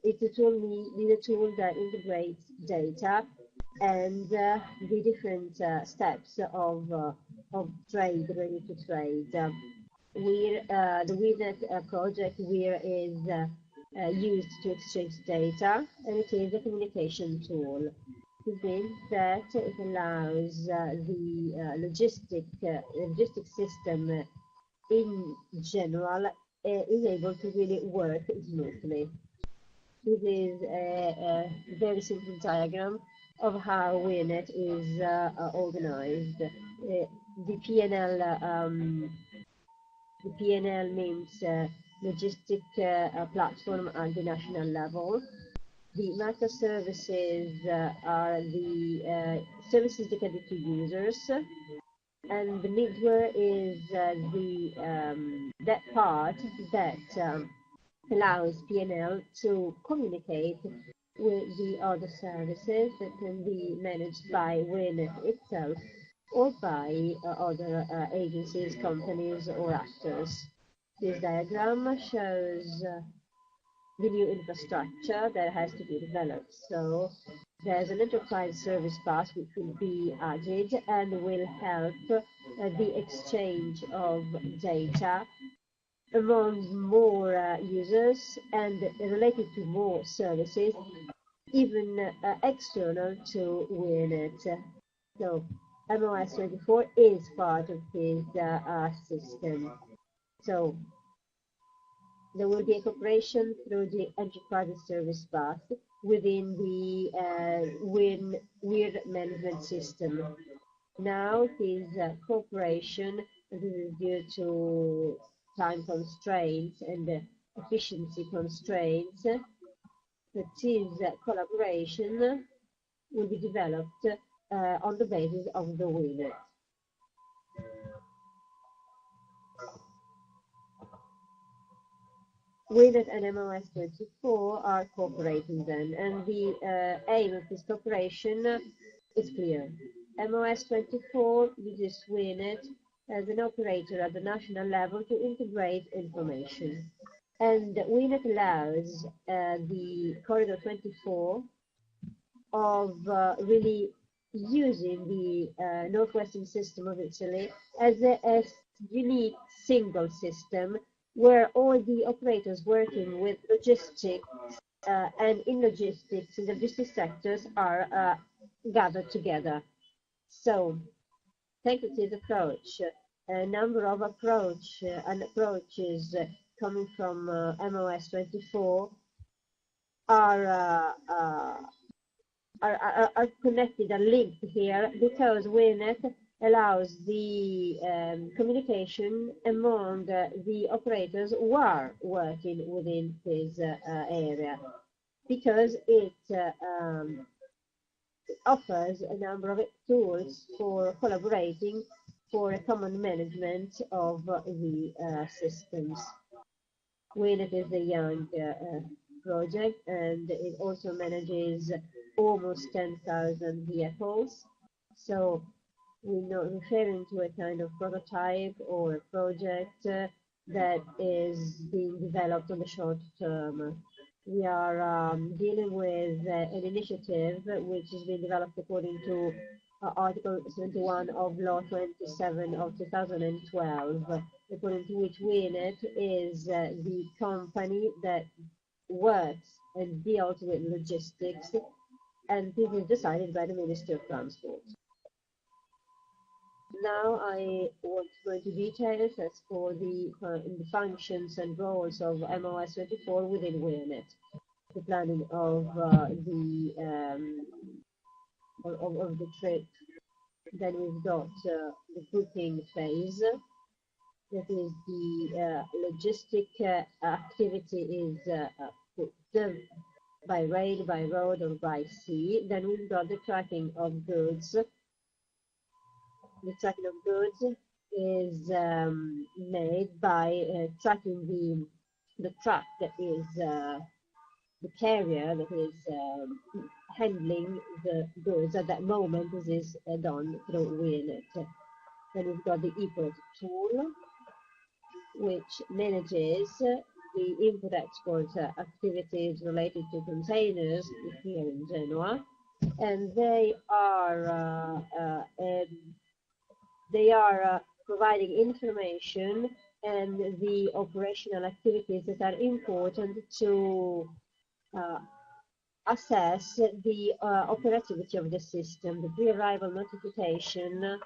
it's a tool that integrates data and the different steps of trade, ready to trade. The UIRNet project is used to exchange data, and it is a communication tool. This means that it allows the logistic system in general is able to really work smoothly. This is a very simple diagram of how UIRNet is organized. The PNL means logistic platform at the national level. The microservices are the services dedicated to users, and the middleware is that part that allows PNL to communicate with the other services that can be managed by UIRNet itself or by other agencies, companies, or actors. This diagram shows the new infrastructure that has to be developed. So there's an enterprise service bus which will be added and will help the exchange of data among more users and related to more services, even external to UIRNet. So MOS 24 is part of this system. So there will be a cooperation through the enterprise service bus within the UIRNet management system. Now this cooperation, this is due to time constraints and efficiency constraints, but this collaboration will be developed on the basis of the UIRNet. UIRNet and MOS 24 are cooperating then, and the aim of this cooperation is clear. MOS 24 uses UIRNet as an operator at the national level to integrate information. And UIRNet allows the Corridor 24 of really using the northwestern system of Italy as a unique single system where all the operators working with logistics and in logistics, in the logistics sectors are gathered together. So, thanks to this approach, a number of approaches coming from MOS 24 are connected, are linked here, because UIRNet allows the communication among the operators who are working within this area, because it offers a number of tools for collaborating for a common management of the systems. UIRNet is a young project, and it also manages almost 10,000 vehicles. So we're not referring to a kind of prototype or a project that is being developed on the short term. We are dealing with an initiative which has been developed according to Article 71 of Law 27 of 2012, according to which UIRNet is the company that works and deals with logistics, and this is decided by the Ministry of Transport. Now I want to go into details as for the functions and roles of MOS 24 within UIRNet. The planning of the trip. Then we've got the booking phase. That is the logistic activity is done by rail, by road, or by sea. Then we've got the tracking of goods. The tracking of goods is made by tracking the truck that is the carrier that is handling the goods at that moment. This is done through UIRNet. Then we've got the import tool, which manages the import-export activities related to containers here in Genoa, and they are providing information and the operational activities that are important to assess the operativity of the system, the pre-arrival notification,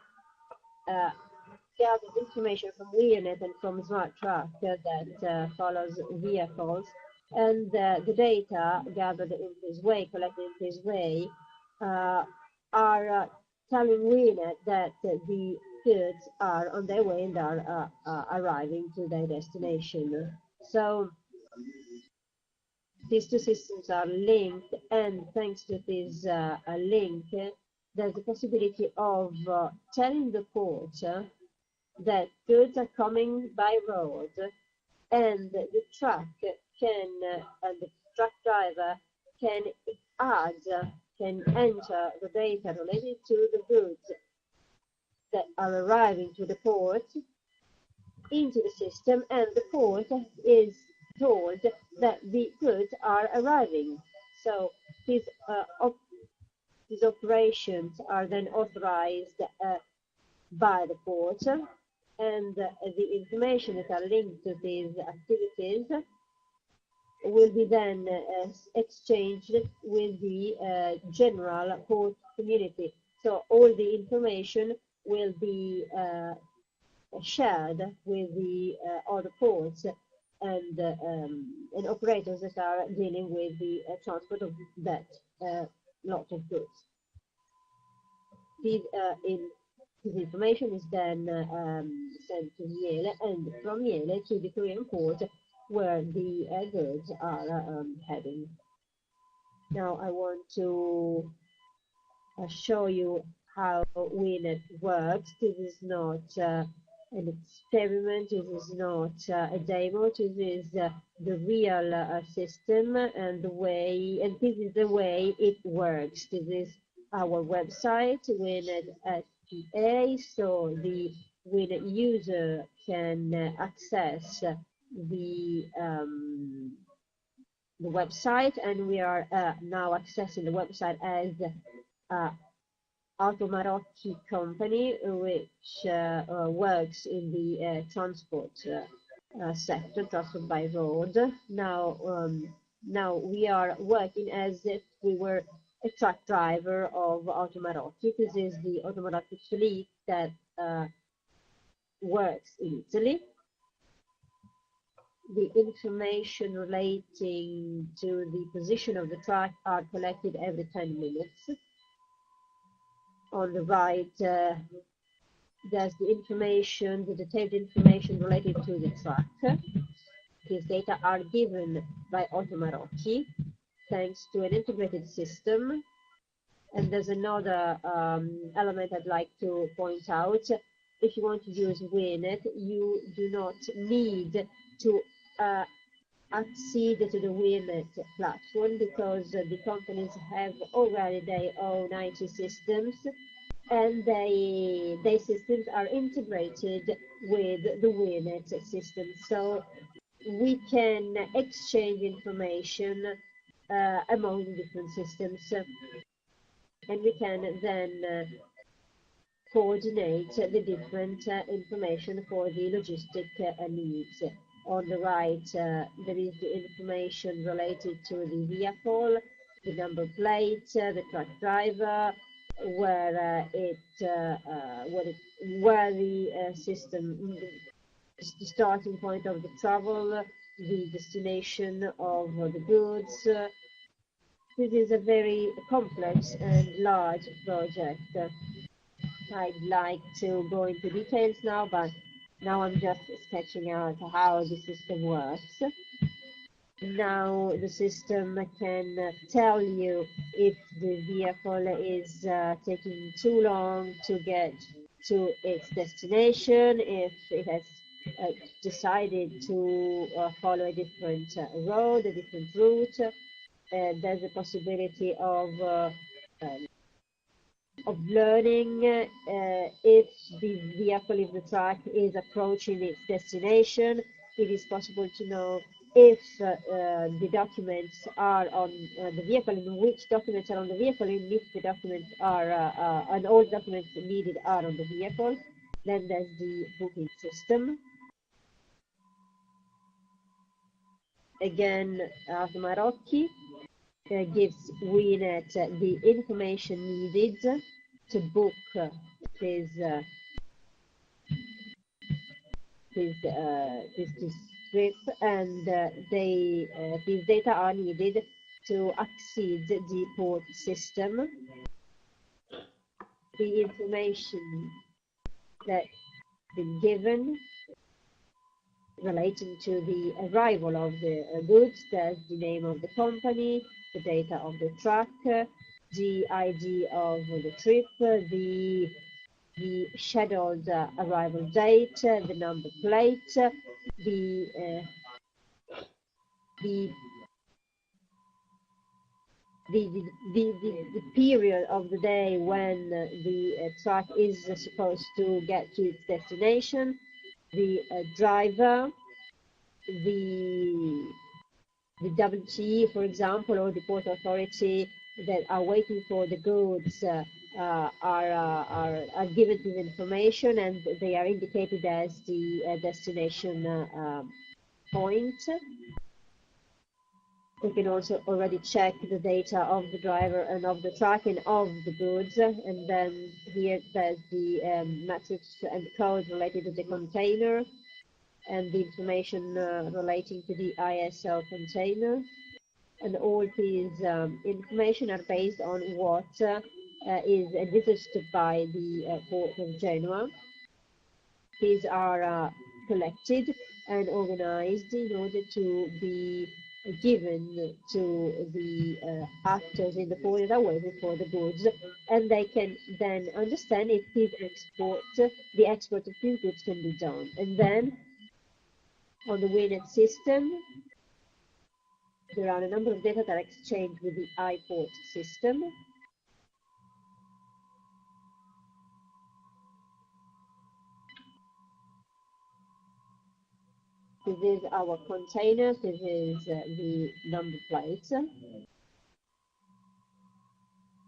gathers information from UIRNet and from Smart Truck that follows vehicles, and the data gathered in this way, collected in this way, are telling UIRNet that the goods are on their way and are arriving to their destination. So these two systems are linked, and thanks to this link, there's the possibility of telling the port that goods are coming by road, and the truck can, and the truck driver can enter the data related to the goods that are arriving to the port into the system, and the port is told that the goods are arriving. So these operations are then authorized by the port, and the information that are linked to these activities will be then exchanged with the general port community. So all the information will be shared with the other ports and operators that are dealing with the transport of that lot of goods. This information is then sent to MIELE, and from MIELE to the Korean port where the goods are heading. Now I want to show you how UIRNet works. This is not an experiment, this is not a demo, this is the real system and the way, and this is the way it works. This is our website, UIRNet SPA, so the UIRNet user can access the website, and we are now accessing the website as Automarocchi company, which works in the transport sector, transport by road. Now we are working as if we were a truck driver of Automarocchi. This is the Automarocchi fleet that works in Italy. The information relating to the position of the truck are collected every 10 minutes. On the right, there's the information, the detailed information related to the truck. These data are given by Automarocchi thanks to an integrated system. And there's another element I'd like to point out. If you want to use UIRNet, you do not need to accede to the UIRNet platform, because the companies have already their own IT systems, and their systems are integrated with the UIRNet system. So we can exchange information among the different systems, and we can then coordinate the different information for the logistic needs. On the right, there is the information related to the vehicle, the number plate, the truck driver, where the system, the starting point of the travel, the destination of the goods. This is a very complex and large project. I'd like to go into details now, but now I'm just sketching out how the system works. Now the system can tell you if the vehicle is taking too long to get to its destination, if it has decided to follow a different road, a different route. There's a possibility of learning if the vehicle, if the truck is approaching its destination. It is possible to know if the documents are on the vehicle, and which documents are on the vehicle, and if the documents are, and all documents needed are on the vehicle. Then there's the booking system. Again, Automarocchi gives UIRNet the information needed to book this trip, and these data are needed to access the port system. The information that's been given relating to the arrival of the goods, there's the name of the company, the data of the truck, the ID of the trip, the scheduled arrival date, the number plate, the period of the day when the truck is supposed to get to its destination, the driver, the WTE, for example, or the port authority that are waiting for the goods are given this information, and they are indicated as the destination point. We can also already check the data of the driver and of the truck and of the goods, and then here there's the matrix and code related to the container, and the information relating to the ISO container. And all these information are based on what is envisaged by the Port of Genoa. These are collected and organized in order to be given to the actors in the port that are waiting for the goods, and they can then understand if the export of these goods can be done. And then on the UIRNet system, there are a number of data that are exchanged with the iPort system. This is our container. This is the number plates.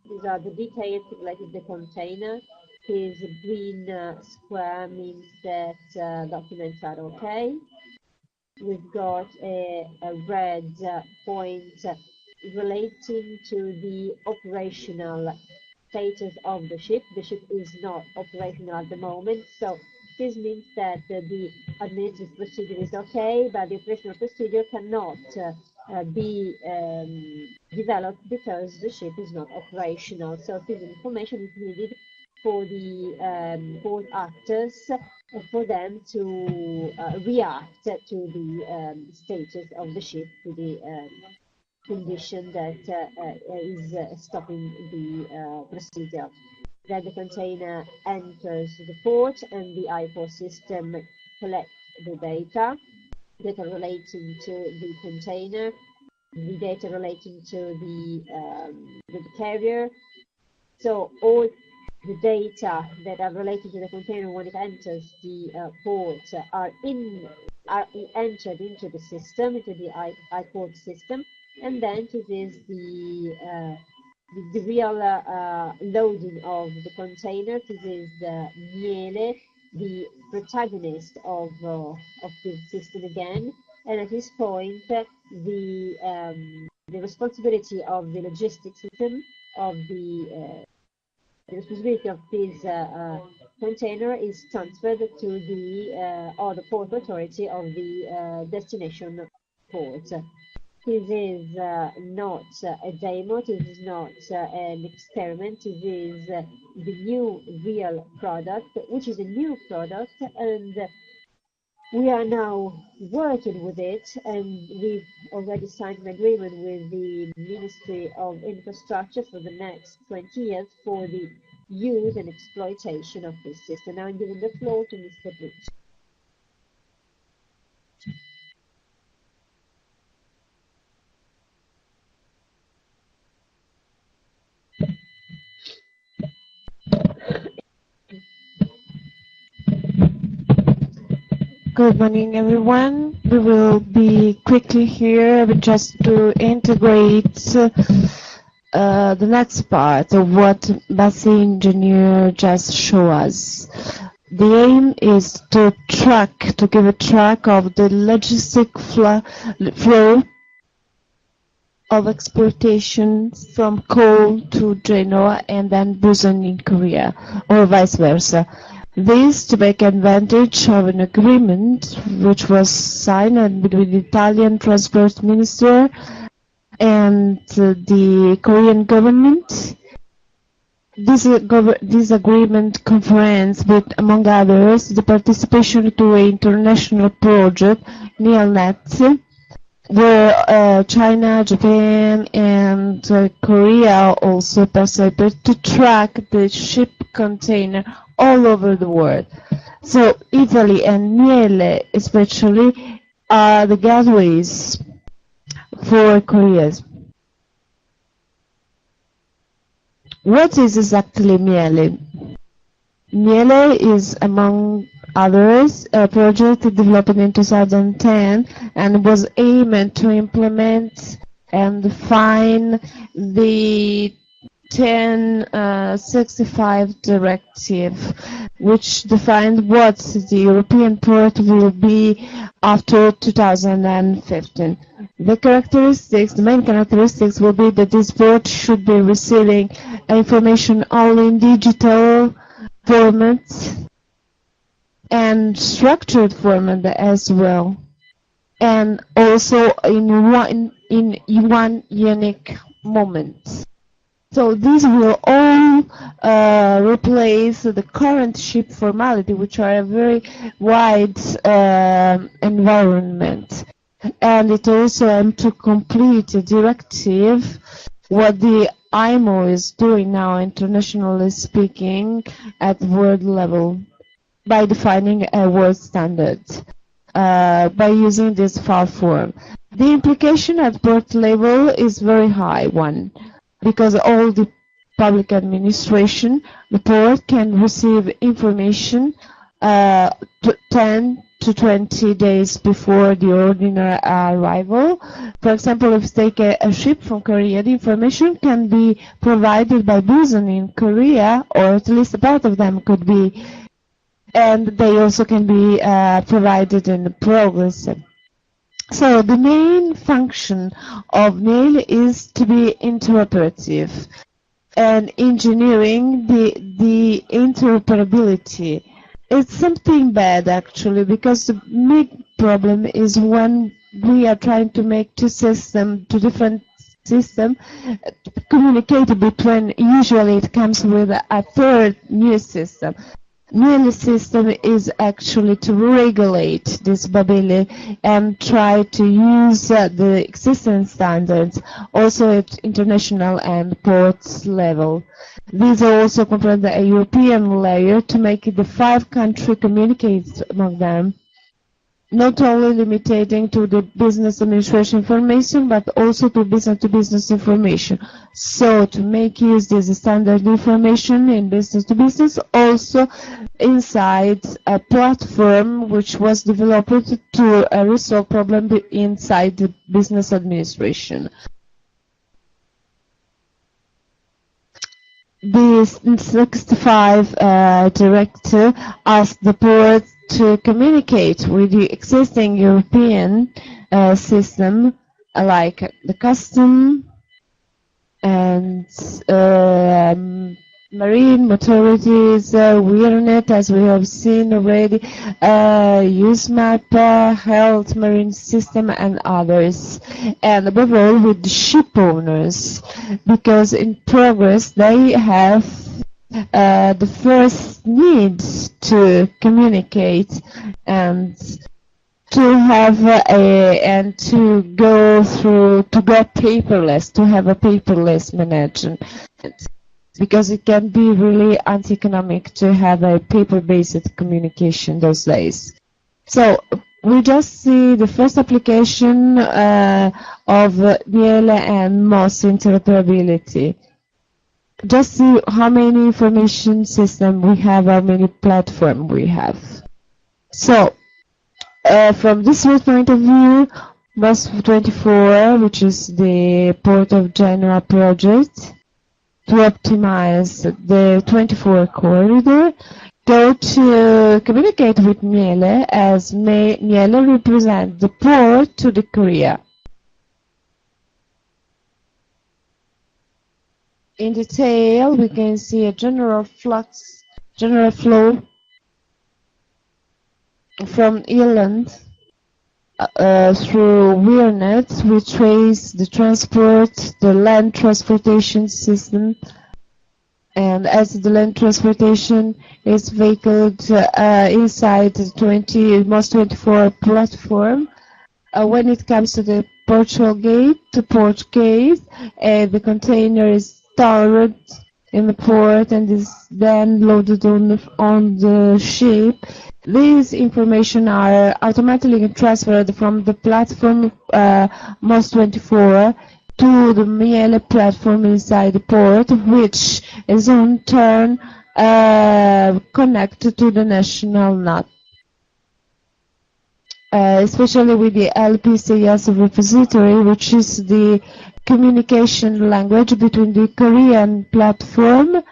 These are the details related to the container. This green square means that documents are okay. We've got a red point relating to the operational status of the ship. The ship is not operational at the moment, so this means that the administrative procedure is okay, but the operational procedure cannot be developed because the ship is not operational. So this information is needed for the port actors, for them to react to the status of the ship, to the condition that is stopping the procedure. Then the container enters the port and the IPOR system collects the data relating to the container, the data relating to the carrier. So all the data that are related to the container when it enters the port are entered into the system, into the IPOR system, and then it is the real loading of the container. This is the MIELE, the protagonist of the system again, and at this point the responsibility of the logistics system of the responsibility of this container is transferred to the other port authority of the destination port. This is not a demo, this is not an experiment, this is the new real product, which is a new product, and we are now working with it, and we've already signed an agreement with the Ministry of Infrastructure for the next 20 years for the use and exploitation of this system. Now I'm giving the floor to Mr. Ricci. Good morning, everyone. We will be quickly here, but just to integrate the next part of what Bassi engineer just showed us. The aim is to give a track of the logistic flow of exportation from coal to Genoa and then Busan in Korea, or vice versa. This to make advantage of an agreement which was signed between the Italian Transport Minister and the Korean government. This agreement confirms with, among others, the participation to an international project, MIELE, where China, Japan, and Korea also participate to track the ship container all over the world. So Italy and MIELE especially are the gateways for Korea. What is exactly MIELE? MIELE is, among others, a project developed in 2010 and was aimed to implement and define the 1065 directive, which defined what the European port will be after 2015. The main characteristics will be that this port should be receiving information only in digital format and structured format as well, and also in one unique moment. So these will all replace the current ship formality, which are a very wide environment. And it also aims to complete a directive, what the IMO is doing now, internationally speaking, at world level, by defining a world standard, by using this file form. The implication at port level is very high one, because all the public administration, the port can receive information 10 to 20 days before the ordinary arrival. For example, if you take a ship from Korea, the information can be provided by Bozzo in Korea, or at least a part of them could be, and they also can be provided in progress. So the main function of MIELE is to be interoperative and engineering the interoperability. It's something bad actually, because the big problem is when we are trying to make two different systems communicate between. Usually it comes with a third new system. MIELE system is actually to regulate this babele and try to use the existing standards also at international and ports level. These also comprehend a European layer to make the 5 countries communicate among them, not only limiting to the business administration information, but also to business information. So to make use this standard information in business to business, also inside a platform which was developed to resolve problem inside the business administration. The 65 director asked the port to communicate with the existing European system, like the custom and marine authorities, UIRNet, as we have seen already, UseMap, health, marine system, and others, and above all with the ship owners, because in progress they have the first need to communicate and to have and to go paperless, to have a paperless management, because it can be really anti-economic to have a paper-based communication those days. So we just see the first application of MIELE and MOS interoperability. Just see how many information systems we have, how many platforms we have. So, from this point of view, MOS 24, which is the Port of Genoa project, to optimize the 24 corridor, go to communicate with MIELE, as MIELE represents the port to the Korea. In detail, we can see a general flow from Ireland through UIRNet. We trace the transport, the land transportation system, and as the land transportation is vehicled inside the MOS 24 platform, when it comes to the port gate, the container is stored in the port and is then loaded on the ship. These information are automatically transferred from the platform MOS 24 to the MIELE platform inside the port, which is in turn connected to the national NAT. Especially with the LPCS repository, which is the communication language between the Korean platform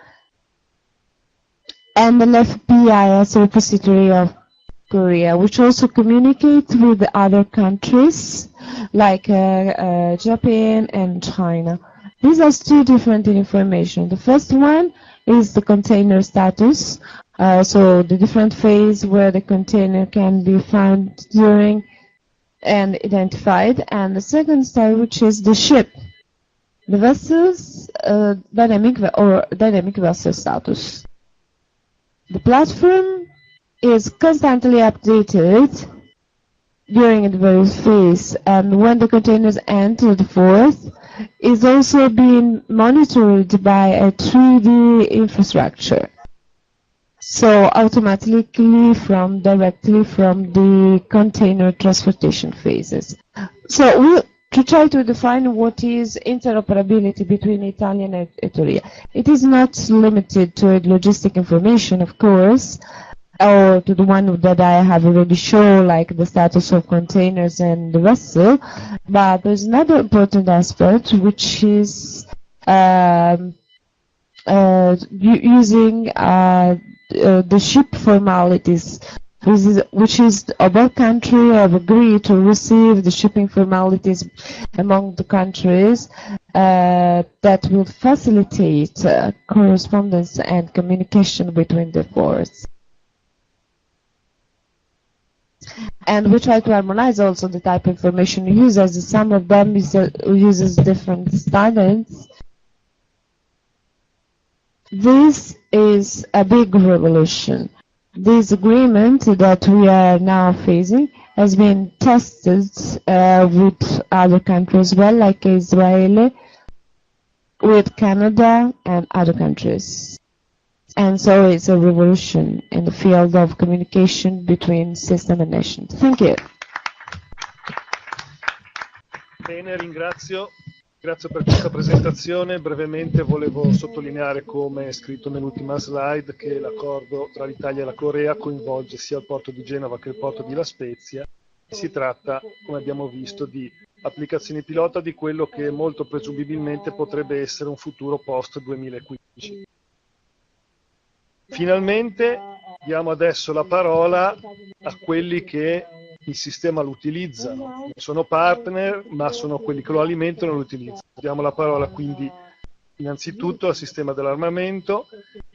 and the LFPIS repository of Korea, which also communicates with the other countries like Japan and China. These are 2 different information. The first one is the container status, so the different phase where the container can be found during and identified, and the second style, which is the ship, the vessel's dynamic vessel status. The platform is constantly updated during the various phase, and when the containers enter the port, is also being monitored by a 3D infrastructure. So automatically directly from the container transportation phases. So to try to define what is interoperability between Italian and Italy. It is not limited to logistic information, of course. or to the one that I have already shown, like the status of containers and the vessel. But there's another important aspect, which is using the ship formalities, which is both countries have agreed to receive the shipping formalities among the countries that will facilitate correspondence and communication between the ports. And we try to harmonize also the type of information used, as some of them uses different standards. This is a big revolution. This agreement that we are now facing has been tested with other countries as well, like Israel, with Canada and other countries. And so it's a revolution in the field of communication between system and nations. Thank you. Bene, ringrazio. Grazie per questa presentazione. Brevemente volevo sottolineare, come è scritto nell'ultima slide, che l'accordo tra l'Italia e la Corea coinvolge sia il porto di Genova che il porto di La Spezia. Si tratta, come abbiamo visto, di applicazioni pilota di quello che molto presumibilmente potrebbe essere un futuro post 2015. Finalmente diamo adesso la parola a quelli che il sistema lo utilizzano. Non sono partner, ma sono quelli che lo alimentano e lo utilizzano. Diamo la parola quindi innanzitutto al sistema dell'armamento.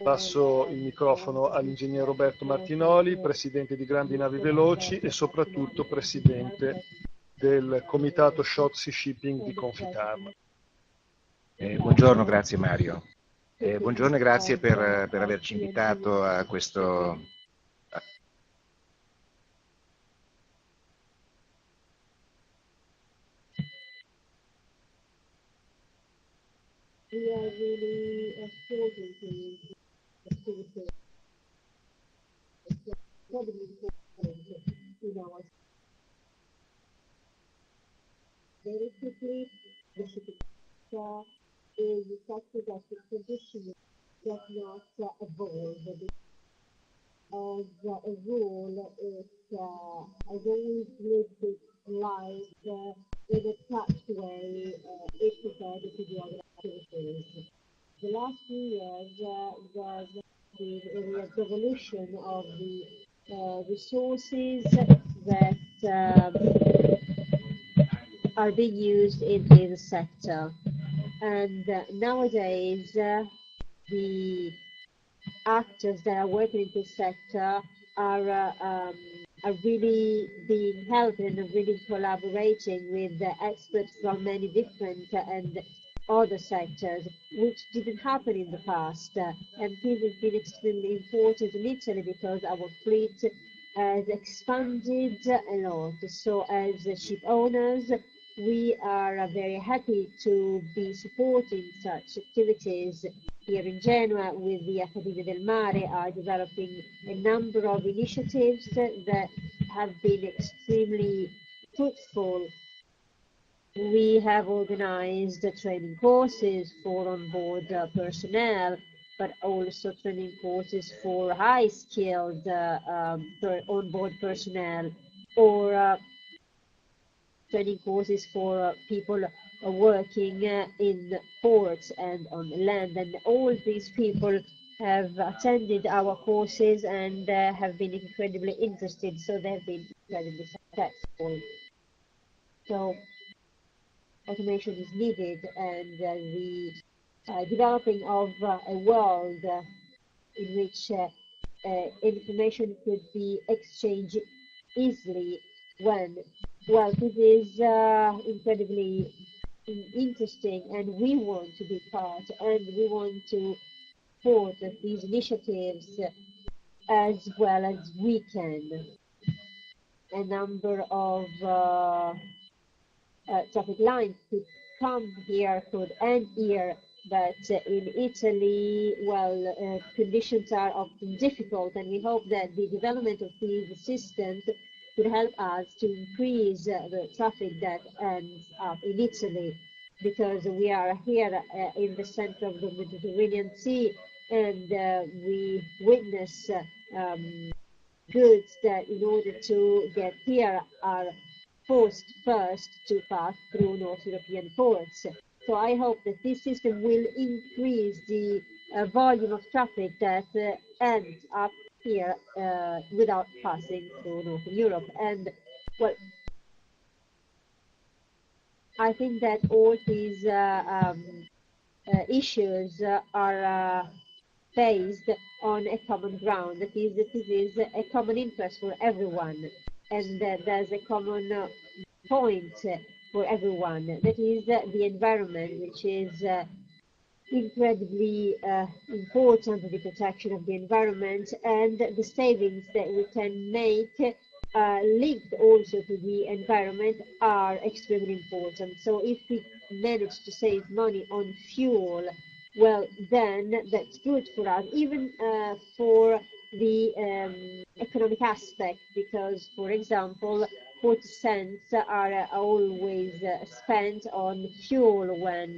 Passo il microfono all'ingegnere Roberto Martinoli, presidente di Grandi Navi Veloci e soprattutto presidente del comitato Short Sea Shipping di Confitarma. Buongiorno, grazie Mario. Buongiorno e grazie per averci invitato a questo. We are really important to incredibly important in our very quickly. The shipping sector is a sector that is traditionally does not evolve. As a rule, it has always lived its life in a trapped way if compared to the other activities. The last few years, there's been a real revolution of the resources that are being used in the sector. And nowadays, the actors that are working in this sector are really being helped and are really collaborating with experts from many different and other sectors, which didn't happen in the past. And this has been extremely important in Italy because our fleet has expanded a lot. So as ship owners, we are very happy to be supporting such activities. Here in Genoa, with the Accademia del Mare, are developing a number of initiatives that have been extremely fruitful. We have organized training courses for onboard personnel, but also training courses for high-skilled onboard personnel, or training courses for people working in ports and on land. And all these people have attended our courses and have been incredibly interested, so they've been incredibly successful. So automation is needed, and the developing of a world in which information could be exchanged easily well, this is incredibly interesting, and we want to be part, and we want to support these initiatives as well as we can. A number of traffic lines could come here, could end here, but in Italy, well, conditions are often difficult, and we hope that the development of these systems could help us to increase the traffic that ends up in Italy, because we are here in the center of the Mediterranean Sea, and we witness goods that in order to get here are forced first to pass through North European ports. So I hope that this system will increase the volume of traffic that ends up here without passing through Northern Europe. And well, I think that all these issues are based on a common ground. That is, this is a common interest for everyone, and there's a common point for everyone. That is the environment, which is incredibly important, the protection of the environment, and the savings that we can make linked also to the environment are extremely important. So if we manage to save money on fuel, well, then that's good for us, even for the economic aspect, because, for example, 40 cents are always spent on fuel when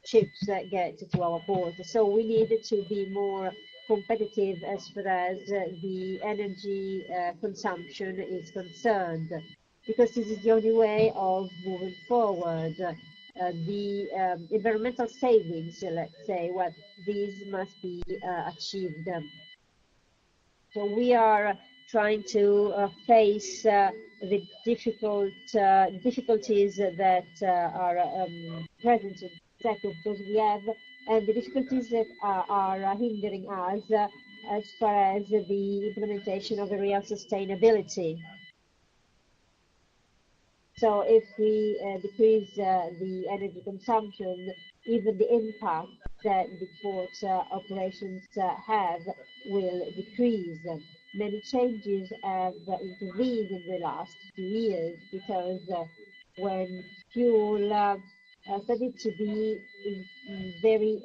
ships get to our port. So we need to be more competitive as far as the energy consumption is concerned, because this is the only way of moving forward. The environmental savings, let's say, well, these must be achieved. So we are trying to face the difficulties that are present in the sector, because we have, and the difficulties that are hindering us as far as the implementation of a real sustainability. So if we decrease the energy consumption, even the impact that the port operations have will decrease. Many changes have intervened in the last few years, because when fuel started to be very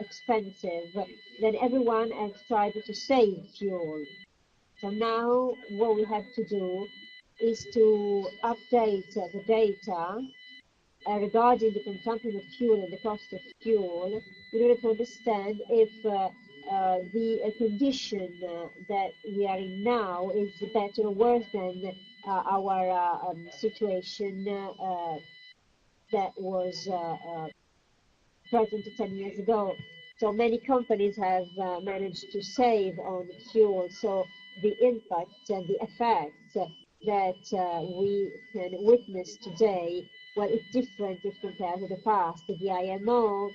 expensive, then everyone has tried to save fuel. So now what we have to do is to update the data regarding the consumption of fuel and the cost of fuel in order to understand if the condition that we are in now is better or worse than our situation that was present 10 years ago. So many companies have managed to save on fuel, so the impact and the effects that we can witness today, well, it's different if compared to the past. The IMO,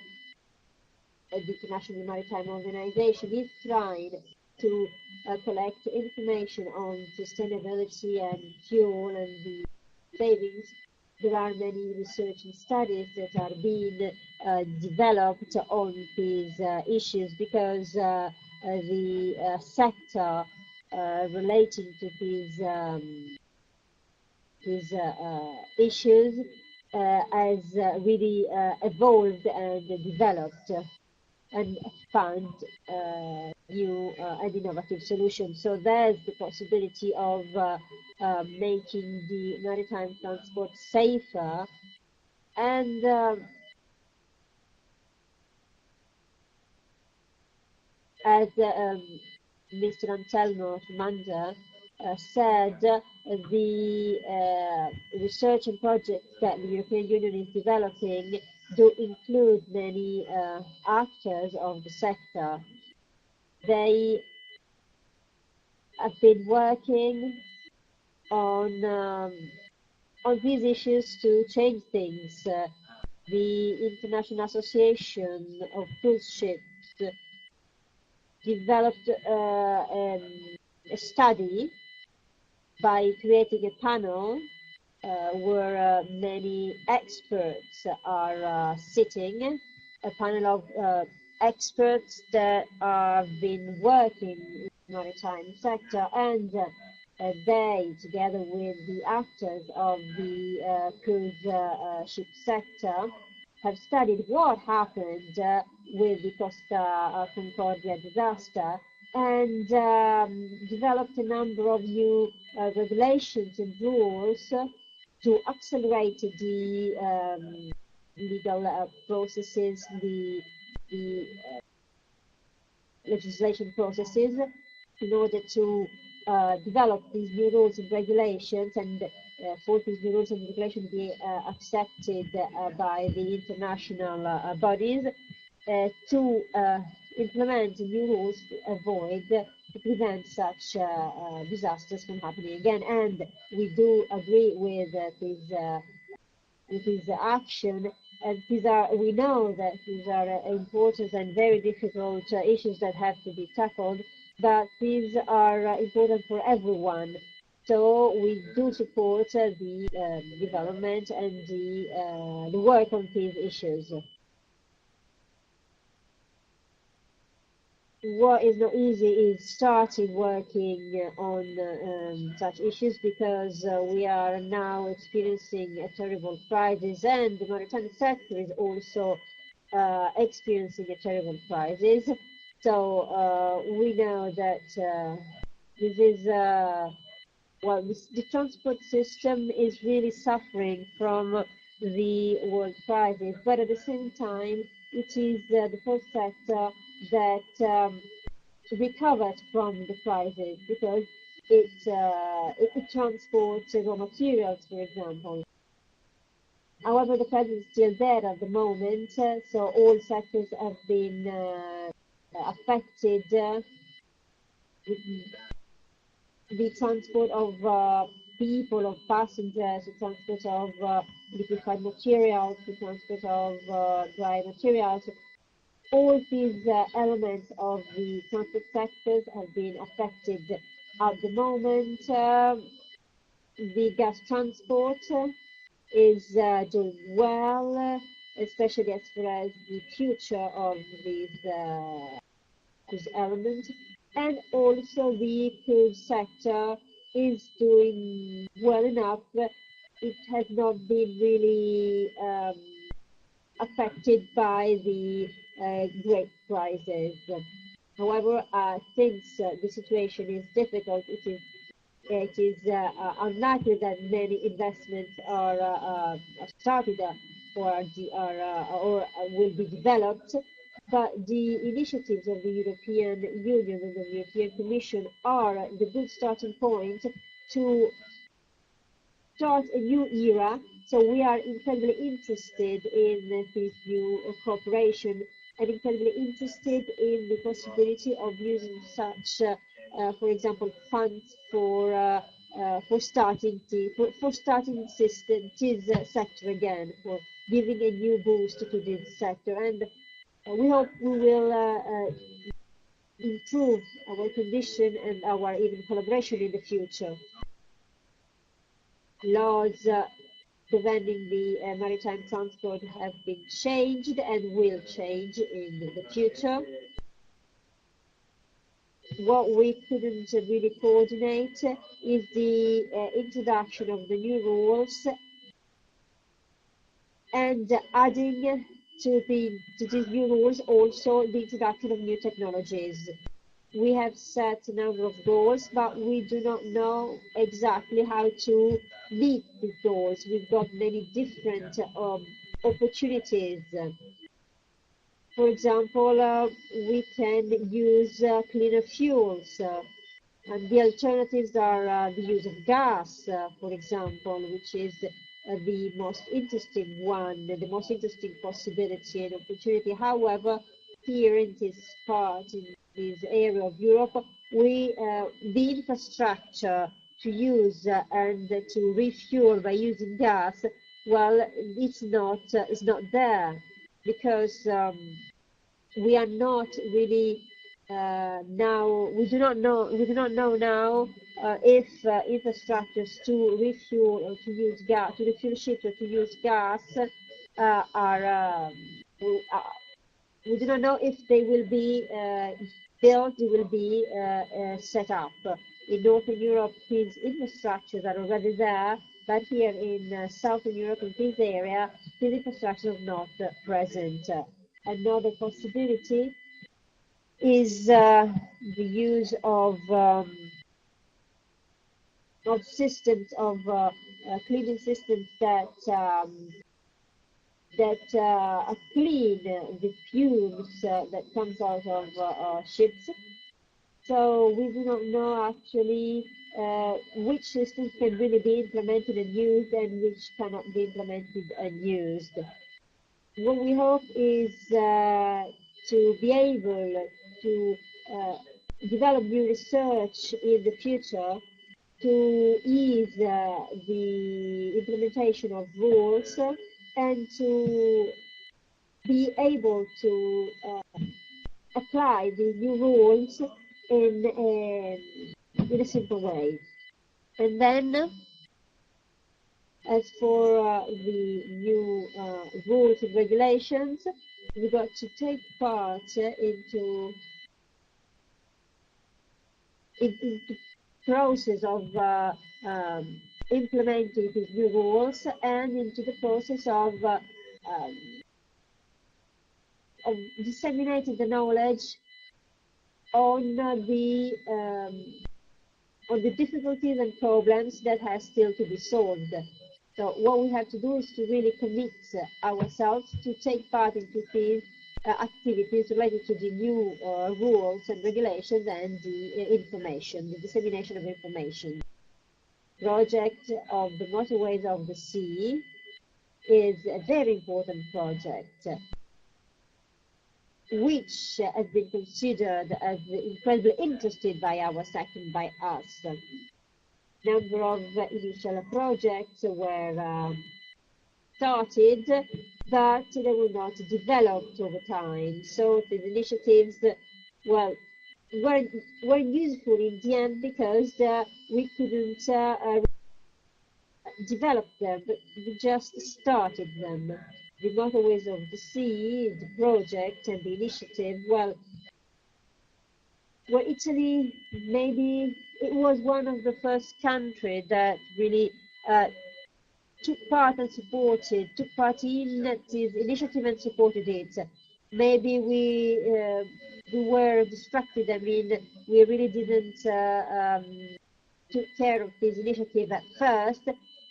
the International Maritime Organization, is trying to collect information on sustainability and fuel and the savings. There are many research and studies that are being developed on these issues, because the sector relating to these issues has really evolved and developed and found new and innovative solutions. So there's the possibility of making the maritime transport safer, and as Mr. Anselmo said, the research and projects that the European Union is developing do include many actors of the sector. They have been working on these issues to change things. The International Association of Cruise Ships developed a study by creating a panel where many experts are sitting, a panel of experts that have been working in the maritime sector, and they, together with the actors of the cruise ship sector, have studied what happened with the Costa Concordia disaster, and developed a number of new regulations and rules to accelerate the legal processes, the legislation processes in order to develop these new rules and regulations, and for these new rules and regulations be accepted by the international bodies to implement new rules to avoid, to prevent such disasters from happening again. And we do agree with this action, and we know that these are important and very difficult issues that have to be tackled, but these are important for everyone. So we do support the development and the work on these issues. What is not easy is starting working on such issues, because we are now experiencing a terrible crisis, and the maritime sector is also experiencing a terrible crisis. So we know that this is the transport system is really suffering from the world crisis, but at the same time, it is the first sector that recovered from the crisis, because it transports raw materials, for example. However, the crisis is still there at the moment, so all sectors have been affected. The transport of people, of passengers, the transport of liquefied materials, the transport of dry materials. All these elements of the transport sectors have been affected at the moment. The gas transport is doing well, especially as far as the future of these elements. And also the cruise sector is doing well enough. It has not been really affected by the great crisis. However, since the situation is difficult, it is unlikely that many investments are started or will be developed. But the initiatives of the European Union and the European Commission are the good starting point to start a new era. So we are incredibly interested in this new cooperation, and incredibly interested in the possibility of using such, for example, funds for starting this sector again, for giving a new boost to this sector. And we hope we will improve our condition and our even collaboration in the future. Laws governing the maritime transport have been changed and will change in the future. What we couldn't really coordinate is the introduction of the new rules and adding to these new rules also the introduction of new technologies. We have set a number of goals, but we do not know exactly how to meet these goals. We've got many different opportunities. For example, we can use cleaner fuels, and the alternatives are the use of gas, for example, which is the most interesting one, the most interesting possibility and opportunity. However, here in this part, in this area of Europe, the infrastructure to use and to refuel by using gas, well, it's not there, because we are not really now. We do not know now if infrastructures to refuel or to use gas, to refuel ships or to use gas we do not know if they will be built, they will be set up. In Northern Europe, these infrastructures are already there, but here in Southern Europe, in this area, these infrastructures are not present. Another possibility is the use of systems, of cleaning systems that that clean the fumes that comes out of ships. So we do not know actually which systems can really be implemented and used and which cannot be implemented and used. What we hope is to be able to develop new research in the future to ease the implementation of rules and to be able to apply the new rules in a simple way. And then, as for the new rules and regulations, we got to take part into process of implementing these new rules and into the process of disseminating the knowledge on the difficulties and problems that have still to be solved. So what we have to do is to really commit ourselves to take part into these activities related to the new rules and regulations and the information, the dissemination of information. Project of the Motorways of the Sea is a very important project, which has been considered as incredibly interested by us. Number of initial projects were started, but they were not developed over time. So the initiatives, well, weren't useful in the end because we couldn't develop them, but we just started them. The Motorways of the Sea, the project and the initiative, well, Italy, maybe it was one of the first countries that really took part and took part in this initiative and supported it. Maybe we were distracted. I mean, we really didn't took care of this initiative at first,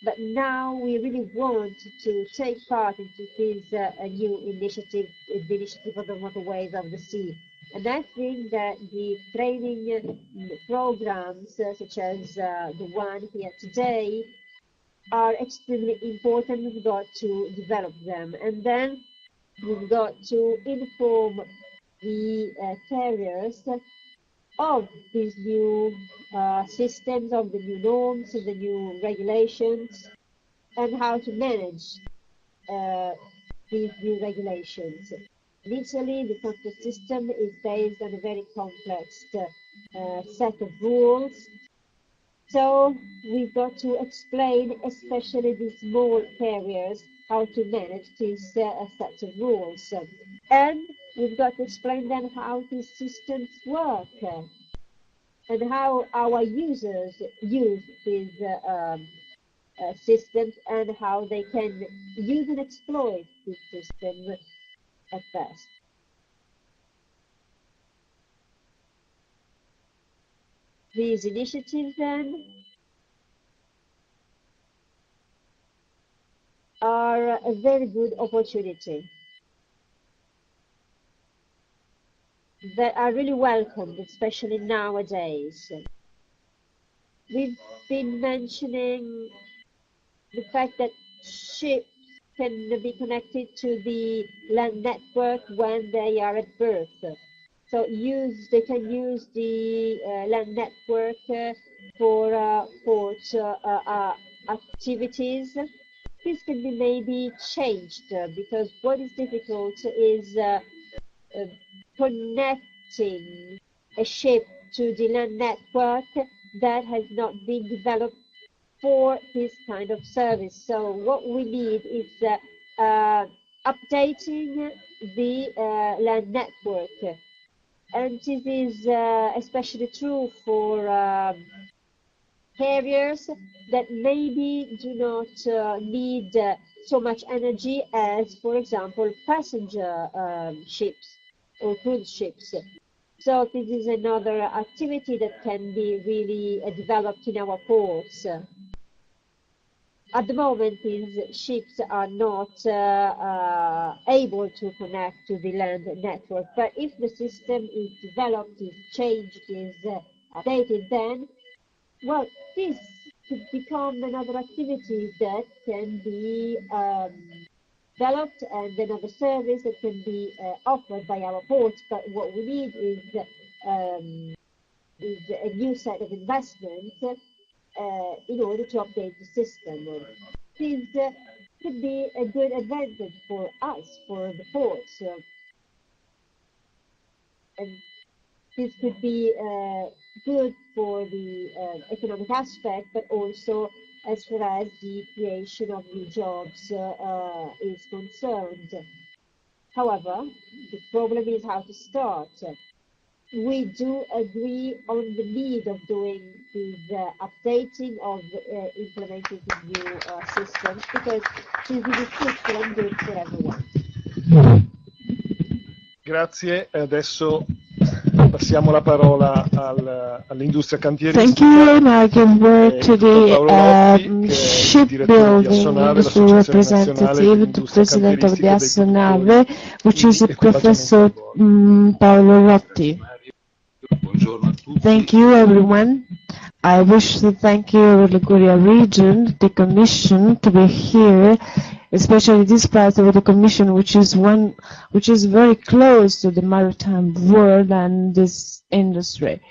but now we really want to take part into this new initiative, the initiative of the Motorways of the Sea. And I think that the training programs, such as the one here today, are extremely important. We've got to develop them. And then we've got to inform the carriers of these new systems, of the new norms, of the new regulations, and how to manage these new regulations. In Italy, the transport system is based on a very complex set of rules. So we've got to explain, especially the small carriers, how to manage these sets of rules. And we've got to explain them how these systems work and how our users use these systems and how they can use and exploit these systems at best. These initiatives then are a very good opportunity that are really welcomed, especially nowadays. We've been mentioning the fact that ships can be connected to the land network when they are at berth. So they can use the land network for port activities. This can be maybe changed because what is difficult is connecting a ship to the land network that has not been developed for this kind of service. So what we need is updating the land network. And this is especially true for carriers that maybe do not need so much energy as, for example, passenger ships or cruise ships. So this is another activity that can be really developed in our ports. at the moment, these ships are not able to connect to the land network. But if the system is developed, is changed, is updated, then, well, this could become another activity that can be developed and another service that can be offered by our ports. But what we need is a new set of investments in order to update the system. This could be a good advantage for us, for the ports. And this could be good for the economic aspect, but also as far as the creation of new jobs is concerned. However, the problem is how to start. We do agree on the need of doing this updating of implementing the new systems, because this is useful and good for everyone. Grazie, adesso passiamo la parola all'industria cantieristica. Thank you, and I give word to the shipbuilding industry representative, the president of the Assonave, which is Professor Paolo Rotti. Thank you, everyone. I wish to thank you, Liguria region, the Commission, to be here, especially this part of the Commission, which is very close to the maritime world and this industry.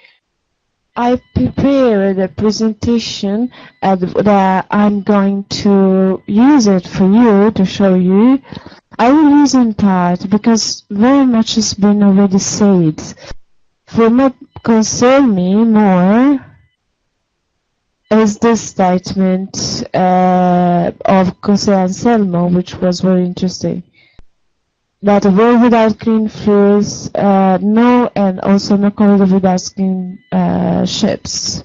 I prepared a presentation that I'm going to use it for you to show you. I will use in part because very much has been already said. For what concern me more is this statement of Jose Anselmo, which was very interesting. That a world without clean fuels, no, and also no corridor without clean ships.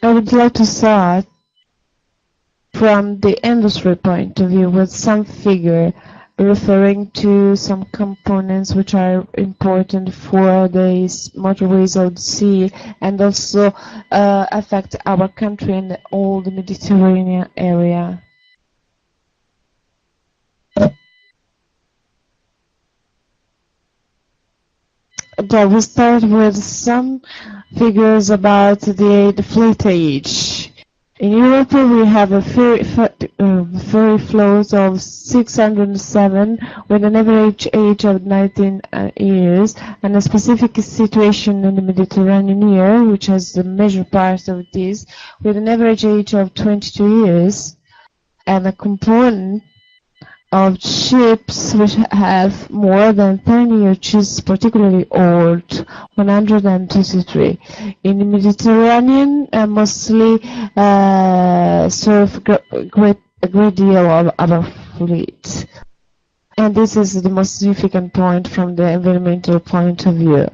I would like to start from the industry point of view with some figure referring to some components which are important for the motorways of the sea and also affect our country and all the Mediterranean area. Okay, we start with some figures about the fleet age. In Europe, we have a ferry float of 607 with an average age of 19 years, and a specific situation in the Mediterranean area, which has the major part of this, with an average age of 22 years, and a component of ships which have more than 10 years, which is particularly old, 123. In the Mediterranean, mostly serve a great deal of our fleet. And this is the most significant point from the environmental point of view.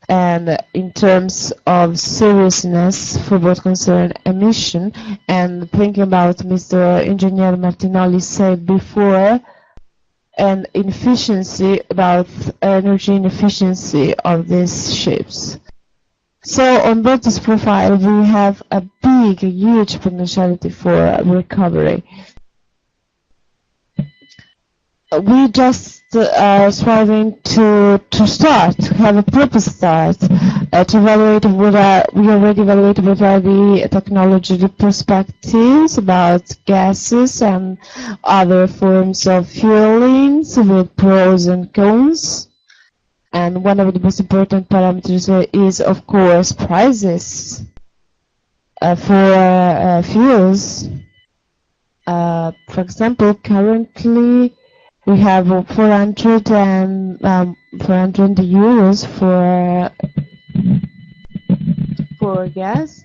And in terms of seriousness for what concerns emission, and thinking about Mr. Engineer Martinoli said before, and efficiency, about energy inefficiency of these ships. So on board this profile, we have a huge potentiality for recovery. We just are striving to start, to have a proper start, to evaluate what we already evaluated what are the technology perspectives about gases and other forms of fuelings with pros and cons. And one of the most important parameters is, of course, prices for fuels. For example, currently, we have 400 euros for gas,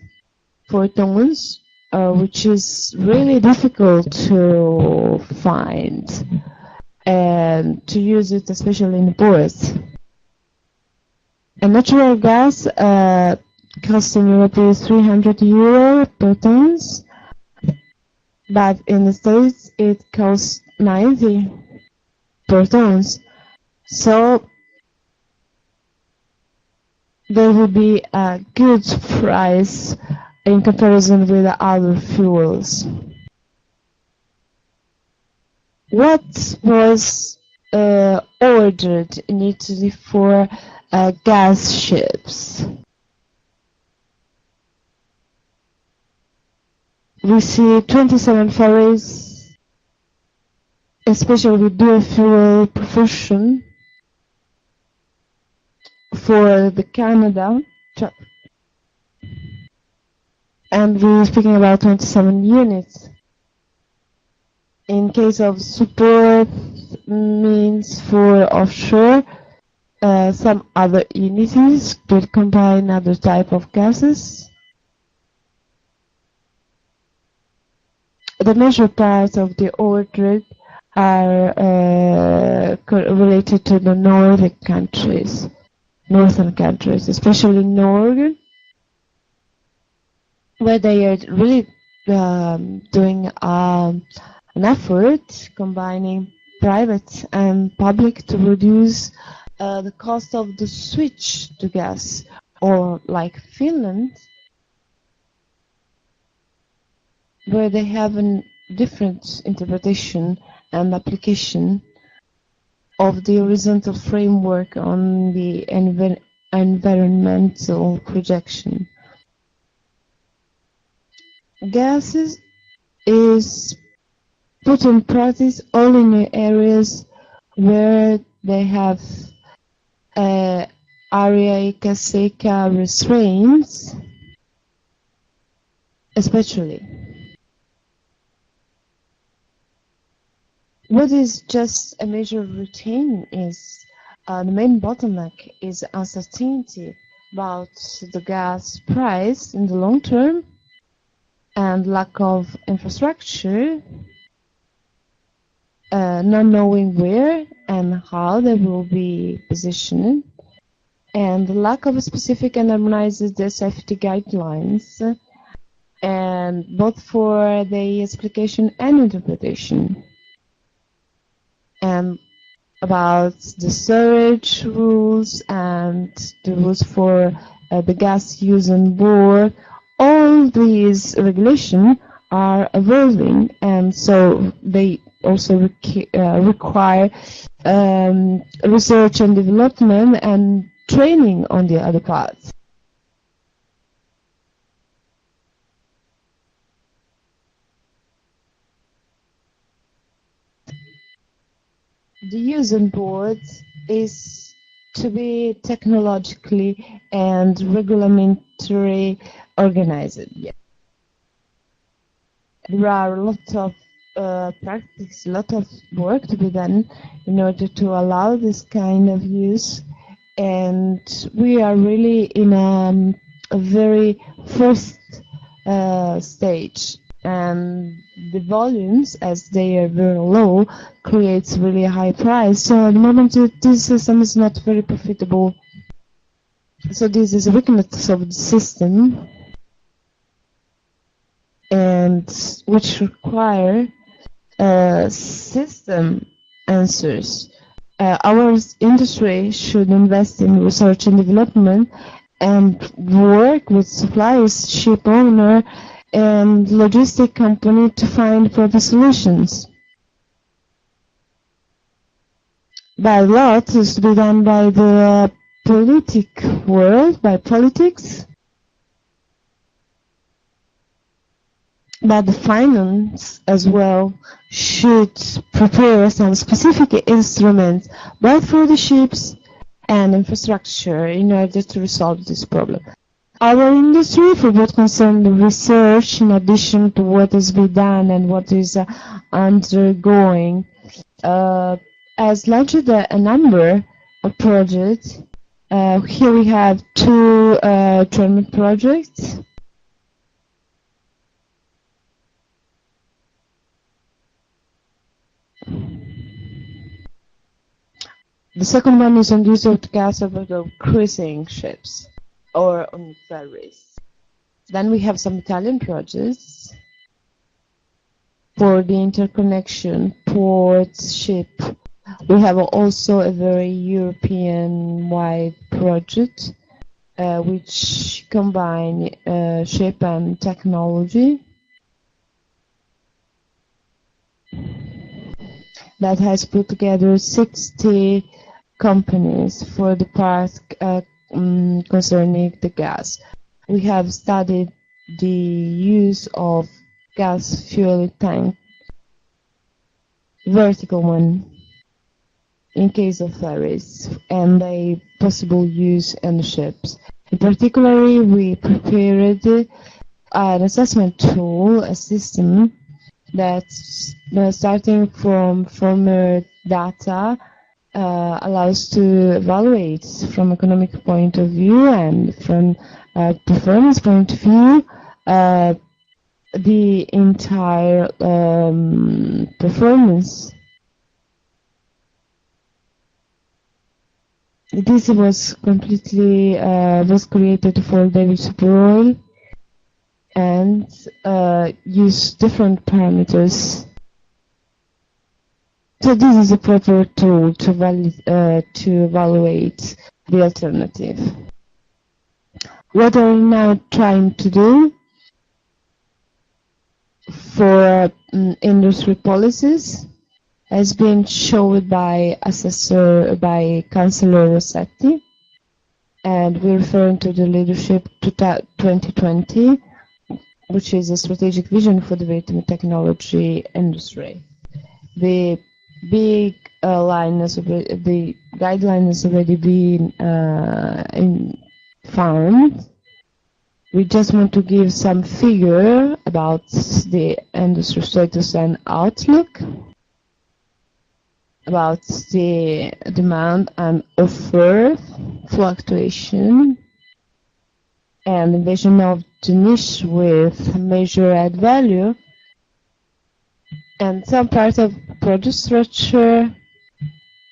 4 tons, which is really difficult to find and to use it, especially in the ports. And natural gas cost in Europe is €300 per tons, but in the States it costs 90 per tons. So there will be a good price in comparison with the other fuels. What was ordered in Italy for gas ships? We see 27 ferries, especially with dual fuel propulsion for the Canada, and we're speaking about 27 units. In case of support means for offshore, some other unities could combine other type of gases. The major part of the order are related to the northern countries, especially Norway, where they are really doing an effort combining private and public to reduce the cost of the switch to gas, or like Finland, where they have a different interpretation and application of the horizontal framework on the environmental projection. Gases is put in practice only in the areas where they have area seca restraints, especially. What is just a major routine is the main bottleneck is uncertainty about the gas price in the long term and lack of infrastructure, not knowing where and how they will be positioned, and the lack of specific and harmonized safety guidelines, and both for the application and interpretation. And about the storage rules and the rules for the gas use on board, all these regulations are evolving, and so they also require research and development and training on the other parts. The use on board is to be technologically and regulatory organized. Yeah. There are a lot of practice, a lot of work to be done in order to allow this kind of use, and we are really in a very first stage, and the volumes, as they are very low, creates really a high price. So at the moment this system is not very profitable. So this is a weakness of the system, and which require system answers. Our industry should invest in research and development and work with suppliers, ship owner, and logistic company to find proper solutions. But a lot is to be done by the world, by politics. But the finance as well should prepare some specific instruments, both for the ships and infrastructure, in order to resolve this problem. Our industry, for what concerns the research, in addition to what has been done and what is undergoing, has launched a number of projects. Here we have two German projects. The second one is on use of gas of cruising ships. or on ferries. Then we have some Italian projects for the interconnection ports, ship. We have also a very European-wide project which combine ship and technology that has put together 60 companies for the part concerning the gas. We have studied the use of gas fuel tank, vertical one, in case of ferries, and a possible use in ships. In particular, we prepared an assessment tool, a system that's starting from former data allows to evaluate from economic point of view and from performance point of view the entire performance. This was completely was created for David Superoil and use different parameters. So this is a proper tool to evaluate the alternative. What are we now trying to do for industry policies has been shown by Councillor Rossetti, and we're referring to the leadership to 2020, which is a strategic vision for the maritime technology industry. The big the guideline has already been found. We just want to give some figure about the industry status and outlook, about the demand and offer fluctuation, and vision of the niche with major add value, and some part of product structure,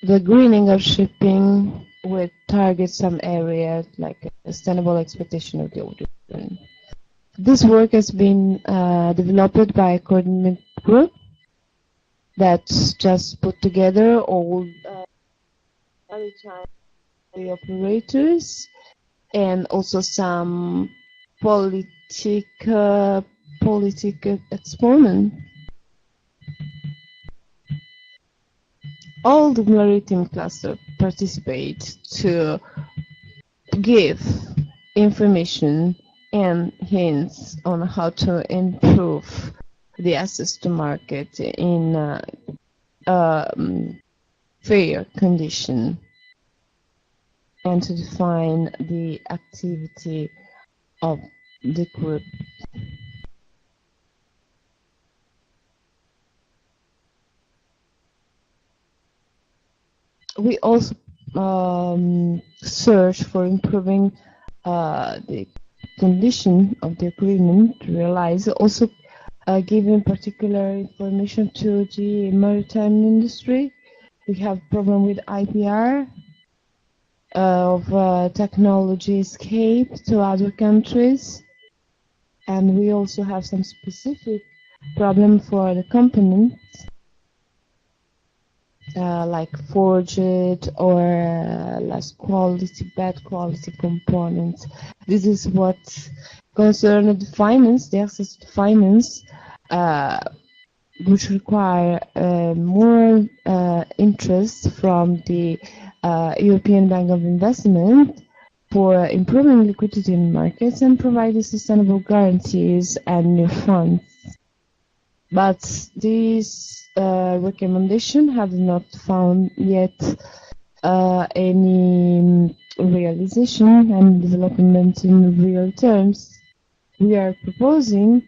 the greening of shipping with target some areas like sustainable exploitation of the ocean. This work has been developed by a coordinate group that's just put together all maritime operators and also some political exponents. All the maritime cluster participate to give information and hints on how to improve the access to market in fair condition and to define the activity of the group. We also search for improving the condition of the agreement to realize, also giving particular information to the maritime industry. We have problem with IPR of technology escape to other countries, and we also have some specific problem for the components like forged or less quality, bad quality components. This is what concerns the finance, the access to finance, which require more interest from the European Bank of Investment for improving liquidity in markets and providing sustainable guarantees and new funds. But these recommendations have not found yet any realization and development in real terms. We are proposing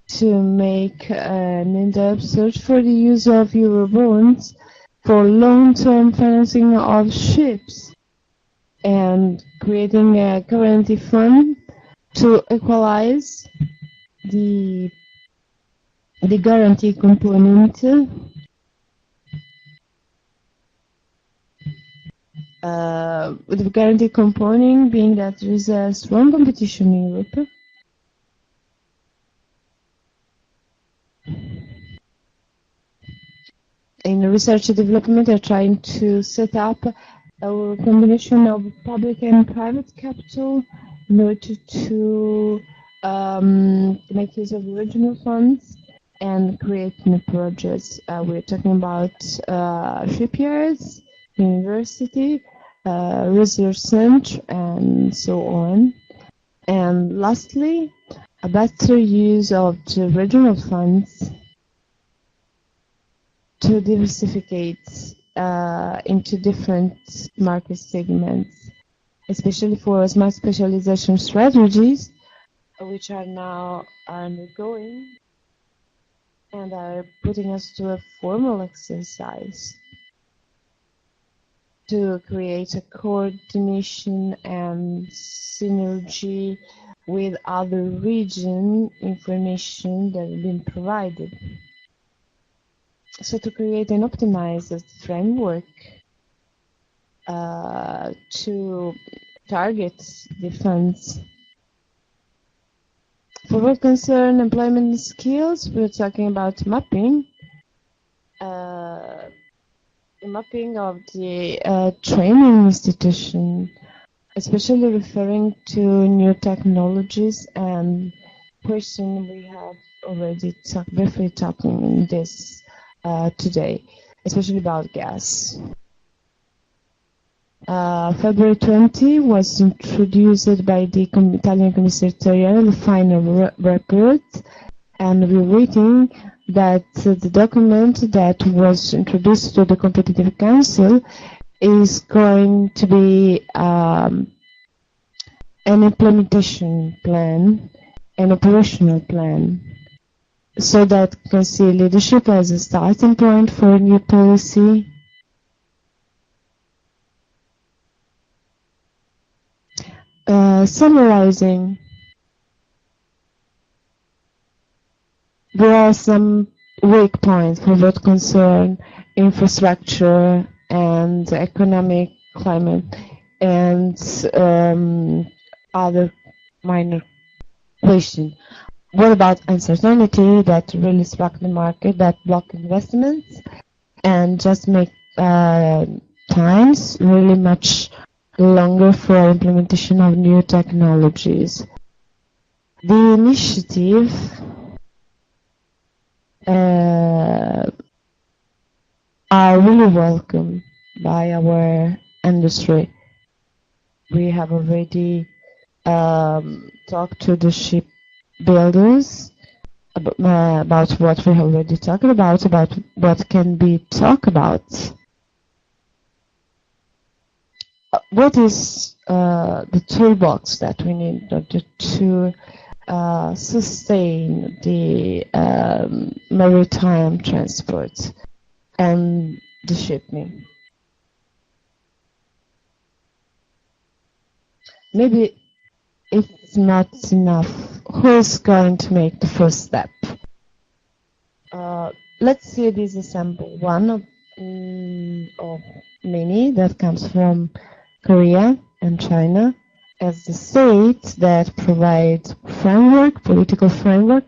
to make an in-depth search for the use of Eurobonds for long-term financing of ships and creating a guarantee fund to equalize the guarantee component with the guarantee component being that there is a strong competition in Europe. In research and development, they're trying to set up a combination of public and private capital in order to make use of regional funds and create new projects. We're talking about shipyards, university, research center, and so on. And lastly, a better use of the regional funds to diversificate into different market segments, especially for smart specialization strategies, which are now undergoing and are putting us to a formal exercise to create a coordination and synergy with other region information that have been provided. So to create an optimized framework to target the funds. For what concern employment skills, we're talking about mapping. Mapping of the training institution, especially referring to new technologies and question we have already briefly talking in this today, especially about gas. February 20 was introduced by the Italian Commissariat, the final report, and we're waiting that the document that was introduced to the Competitive Council is going to be an implementation plan, an operational plan, so that you can see leadership as a starting point for a new policy. Summarizing, there are some weak points for what concern infrastructure and economic climate and other minor questions. What about uncertainty that really struck the market, that block investments and just make times really much longer for implementation of new technologies? The initiative are really welcome by our industry. We have already talked to the shipbuilders about what we have already talked about what can be talked about. What is the toolbox that we need in order to sustain the maritime transport and the shipping? Maybe it's not enough. Who's going to make the first step? Let's see this example, one of many that comes from Korea and China as the states that provide framework, political framework,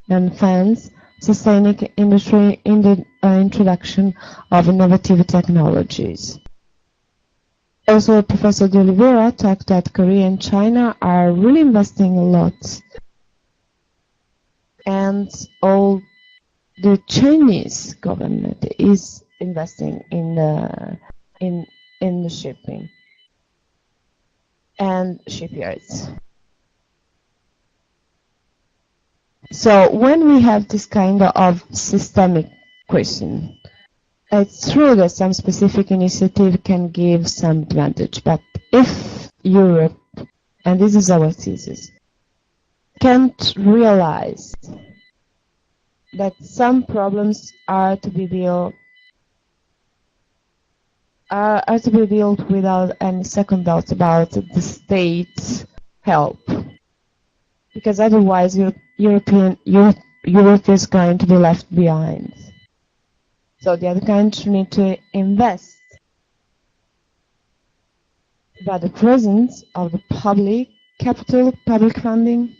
and funds sustaining industry in the introduction of innovative technologies. Also, Professor Oliveira talked that Korea and China are really investing a lot, and all the Chinese government is investing in the shipping and shipyards. So when we have this kind of systemic question, it's true that some specific initiative can give some advantage, but if Europe, and this is our thesis, can't realize that some problems are to be dealt without any second thought about the state's help, because otherwise Europe is going to be left behind. So the other country need to invest but the presence of the public capital, public funding,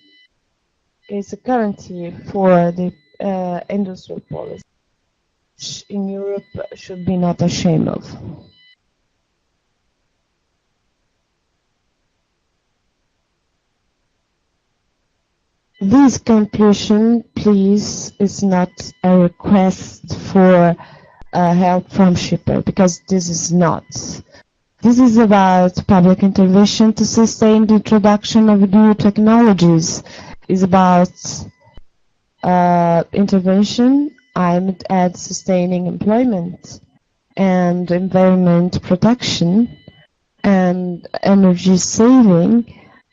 is a guarantee for the industrial policy, which in Europe should be not ashamed of. This conclusion, please, is not a request for help from shipper, because this is not. This is about public intervention to sustain the introduction of new technologies. It's about intervention aimed at sustaining employment and environment protection and energy saving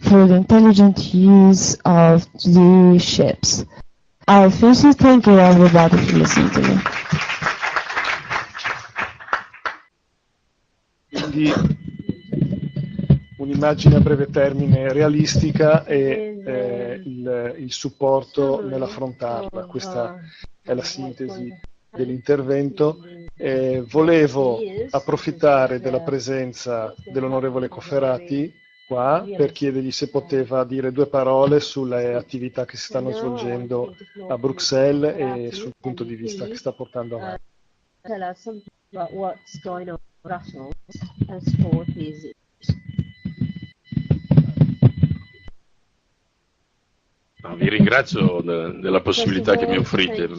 through the intelligent use of the ships. I officially thank you everybody for listening to me. Quindi un'immagine a breve termine realistica e il supporto nell'affrontarla. Questa è la sintesi dell'intervento. Volevo approfittare della presenza dell'onorevole Cofferati qua per chiedergli se poteva dire due parole sulle attività che si stanno svolgendo a Bruxelles e sul punto di vista che sta portando avanti. Vi ringrazio della possibilità che mi offrite.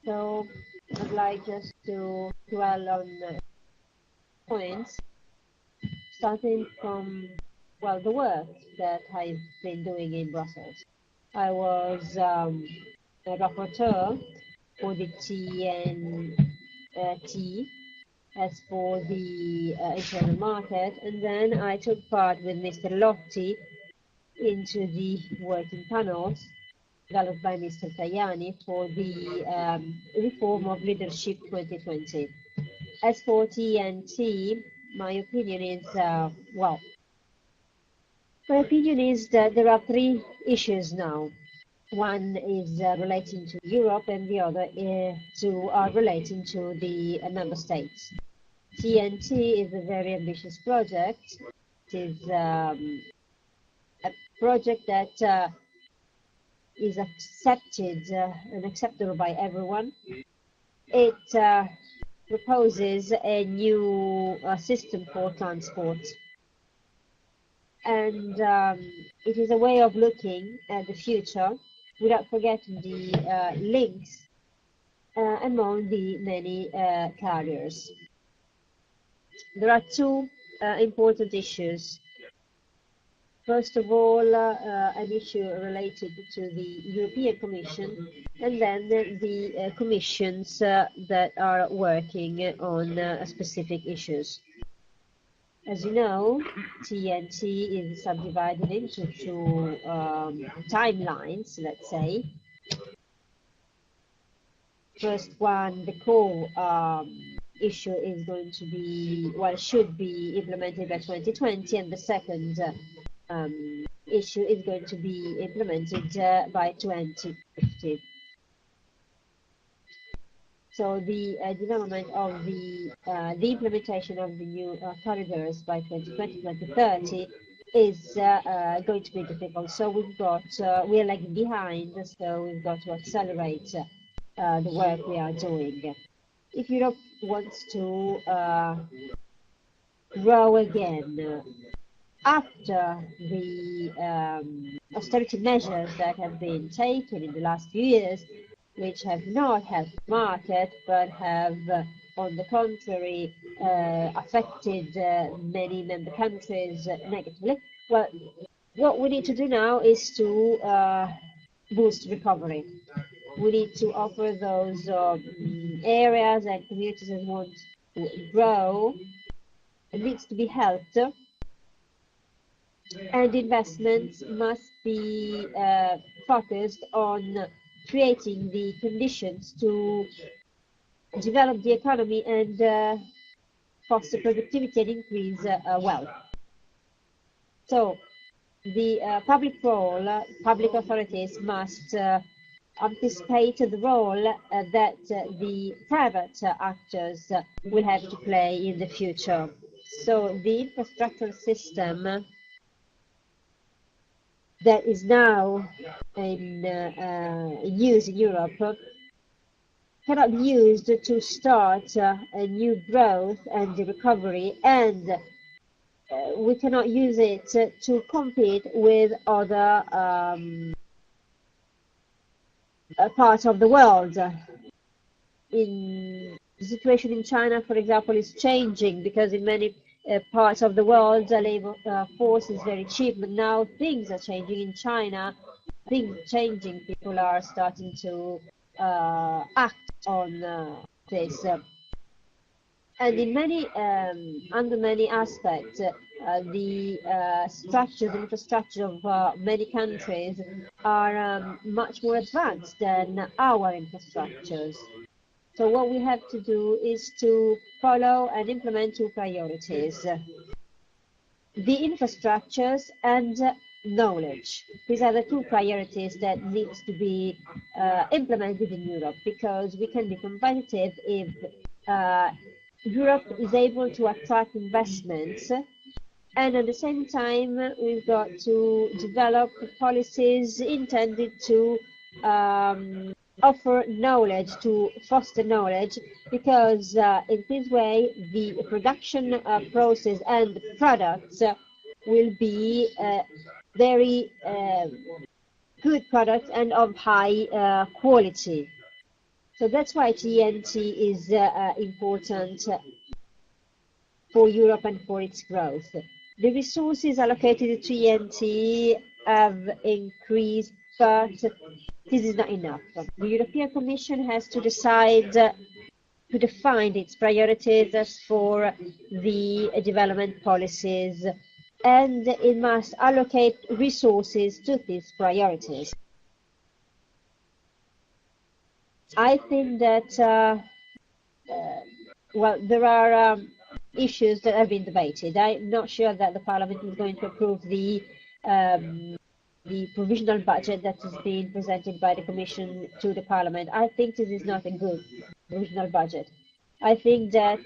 So I'd like just to dwell on points, starting from, well, the work that I've been doing in Brussels. I was a rapporteur for the TNT as for the internal market, and then I took part with Mr. Lotti into the working panels developed by Mr. Tajani for the reform of Leadership 2020. As for TNT, my opinion is, well, my opinion is that there are three issues now. One is relating to Europe and the other two are relating to the member states. TNT is a very ambitious project. It is a project that is accepted and acceptable by everyone. It proposes a new system for transport. And it is a way of looking at the future without forgetting the links among the many carriers. There are two important issues. First of all, an issue related to the European Commission, and then the commissions that are working on specific issues. As you know, TNT is subdivided into two timelines, let's say. First one, the core issue is going to be, well, should be implemented by 2020, and the second issue is going to be implemented by 2050. So the development of the implementation of the new corridors by 2020-2030 is going to be difficult. So we've got, we are lagging behind, so we've got to accelerate the work we are doing. If Europe wants to grow again, after the austerity measures that have been taken in the last few years, which have not helped the market, but have, on the contrary, affected many member countries negatively, well, what we need to do now is to boost recovery. We need to offer those areas and communities that want to grow. It needs to be helped. And investments must be focused on creating the conditions to develop the economy and foster productivity and increase wealth. So the public role, public authorities must anticipate the role that the private actors will have to play in the future. So the infrastructure system that is now in use in Europe cannot be used to start a new growth and recovery, and we cannot use it to compete with other parts of the world. The situation in China, for example, is changing because in many parts of the world the labor force is very cheap, but now things are changing in China. Things changing, people are starting to act on this. And in many, under many aspects, the infrastructure of many countries are much more advanced than our infrastructures. So what we have to do is to follow and implement two priorities: the infrastructures and knowledge. These are the two priorities that needs to be implemented in Europe, because we can be competitive if Europe is able to attract investments, and at the same time we've got to develop policies intended to offer knowledge, to foster knowledge, because in this way the production process and products will be very good products and of high quality. So that's why TNT is important for Europe and for its growth. The resources allocated to TNT have increased, but this is not enough. The European Commission has to decide to define its priorities for the development policies, and it must allocate resources to these priorities. I think that, well, there are issues that have been debated. I'm not sure that the Parliament is going to approve the provisional budget that is being presented by the Commission to the Parliament. I think this is not a good provisional budget. I think that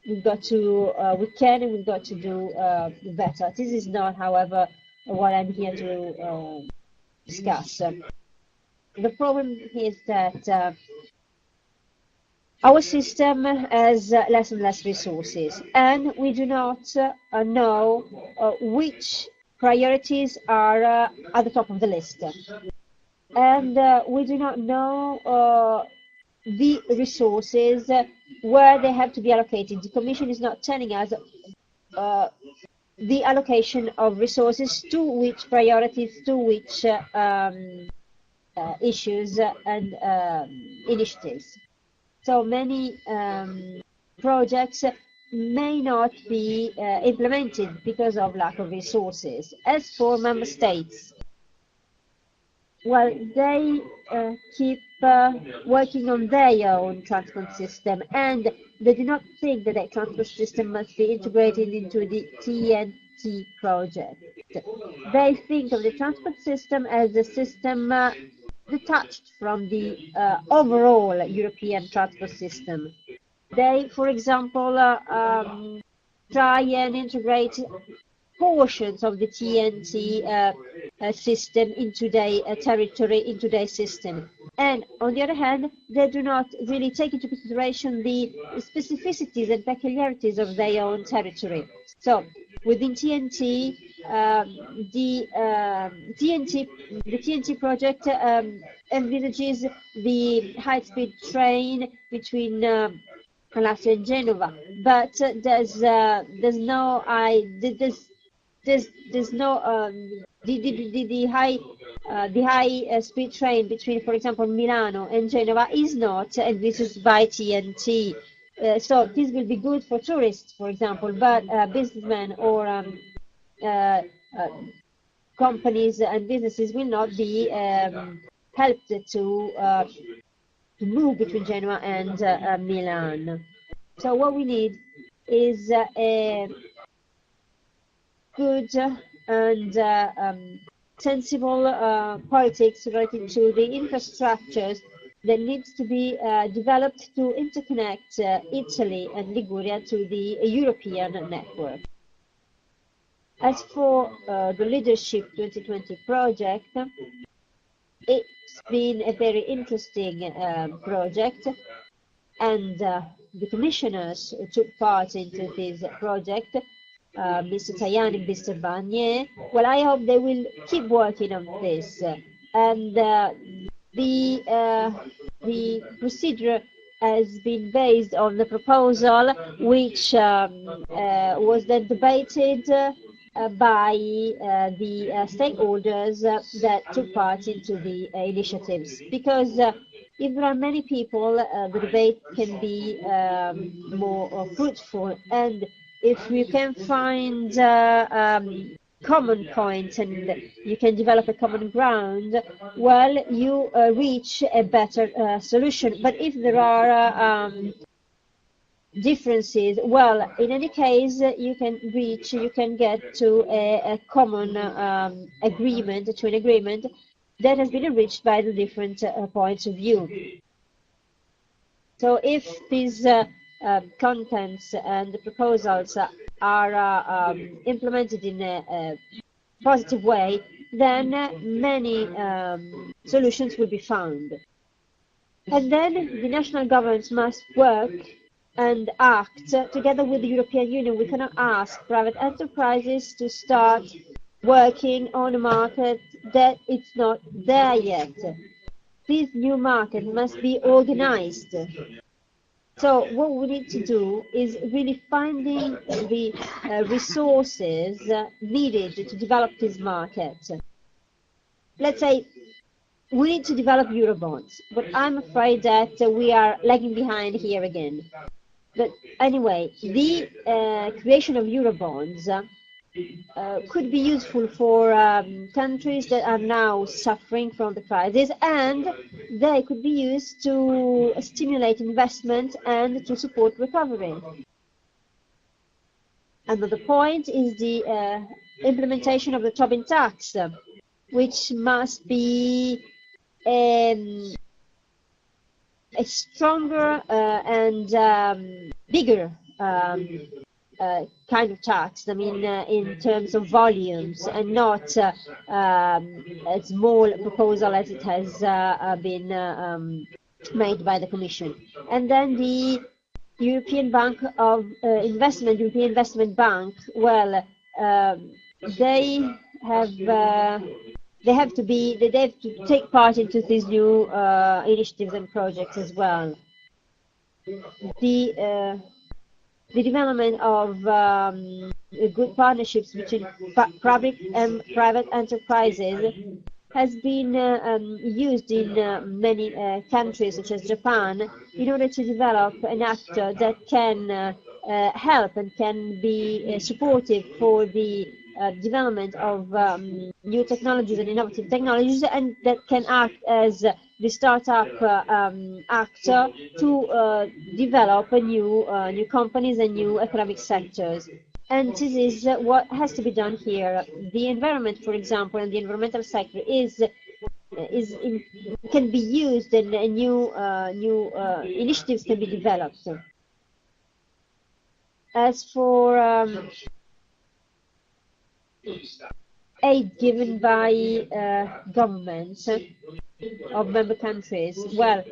we've got to, we can and we've got to do better. This is not, however, what I'm here to discuss. The problem is that our system has less and less resources, and we do not know which priorities are at the top of the list. And we do not know the resources where they have to be allocated. The Commission is not telling us the allocation of resources to which priorities, to which issues and initiatives. So many projects may not be implemented because of lack of resources. As for member states, well, they keep working on their own transport system, and they do not think that their transport system must be integrated into the TNT project. They think of the transport system as a system detached from the overall European transport system. They, for example, try and integrate portions of the TNT system into their territory, into their system. And on the other hand, they do not really take into consideration the specificities and peculiarities of their own territory. So within TNT, the TNT project envisages the high-speed train between Alexio and Genoa, but there's no the high speed train between, for example, Milano and Genoa is not envisaged by TNT. So this will be good for tourists, for example, but businessmen or companies and businesses will not be helped to move between Genoa and Milan. So what we need is a good and sensible politics related to the infrastructures that needs to be developed to interconnect Italy and Liguria to the European network. As for the Leadership 2020 project, it's been a very interesting project, and the commissioners who took part into this project, Mr. Tajani, Mr. Barnier, well, I hope they will keep working on this. And the procedure has been based on the proposal which was then debated by the stakeholders that took part into the initiatives. Because if there are many people, the debate can be more fruitful, and if you can find common points and you can develop a common ground, well, you reach a better solution. But if there are differences, well, in any case, you can get to a common agreement, to an agreement that has been reached by the different points of view. So if these contents and the proposals are implemented in a positive way, then many solutions will be found. And then the national governments must work and act together with the European Union. We cannot ask private enterprises to start working on a market that it's not there yet. This new market must be organized. So what we need to do is really finding the resources needed to develop this market. Let's say we need to develop Eurobonds, but I'm afraid that we are lagging behind here again. But anyway, the creation of Eurobonds could be useful for countries that are now suffering from the crisis, and they could be used to stimulate investment and to support recovery. Another point is the implementation of the Tobin tax, which must be a stronger and bigger kind of tax. I mean, in terms of volumes, and not a small proposal as it has been made by the Commission. And then the European Bank of Investment, European Investment Bank, well, they have to take part into these new initiatives and projects as well. The development of good partnerships between public and private enterprises has been used in many countries, such as Japan, in order to develop an actor that can help and can be supportive for the development of new technologies and innovative technologies, and that can act as the startup actor to develop new companies and new economic sectors. And this is what has to be done here. The environment, for example, and the environmental sector can be used, and new initiatives can be developed. As for aid given by governments of member countries, well,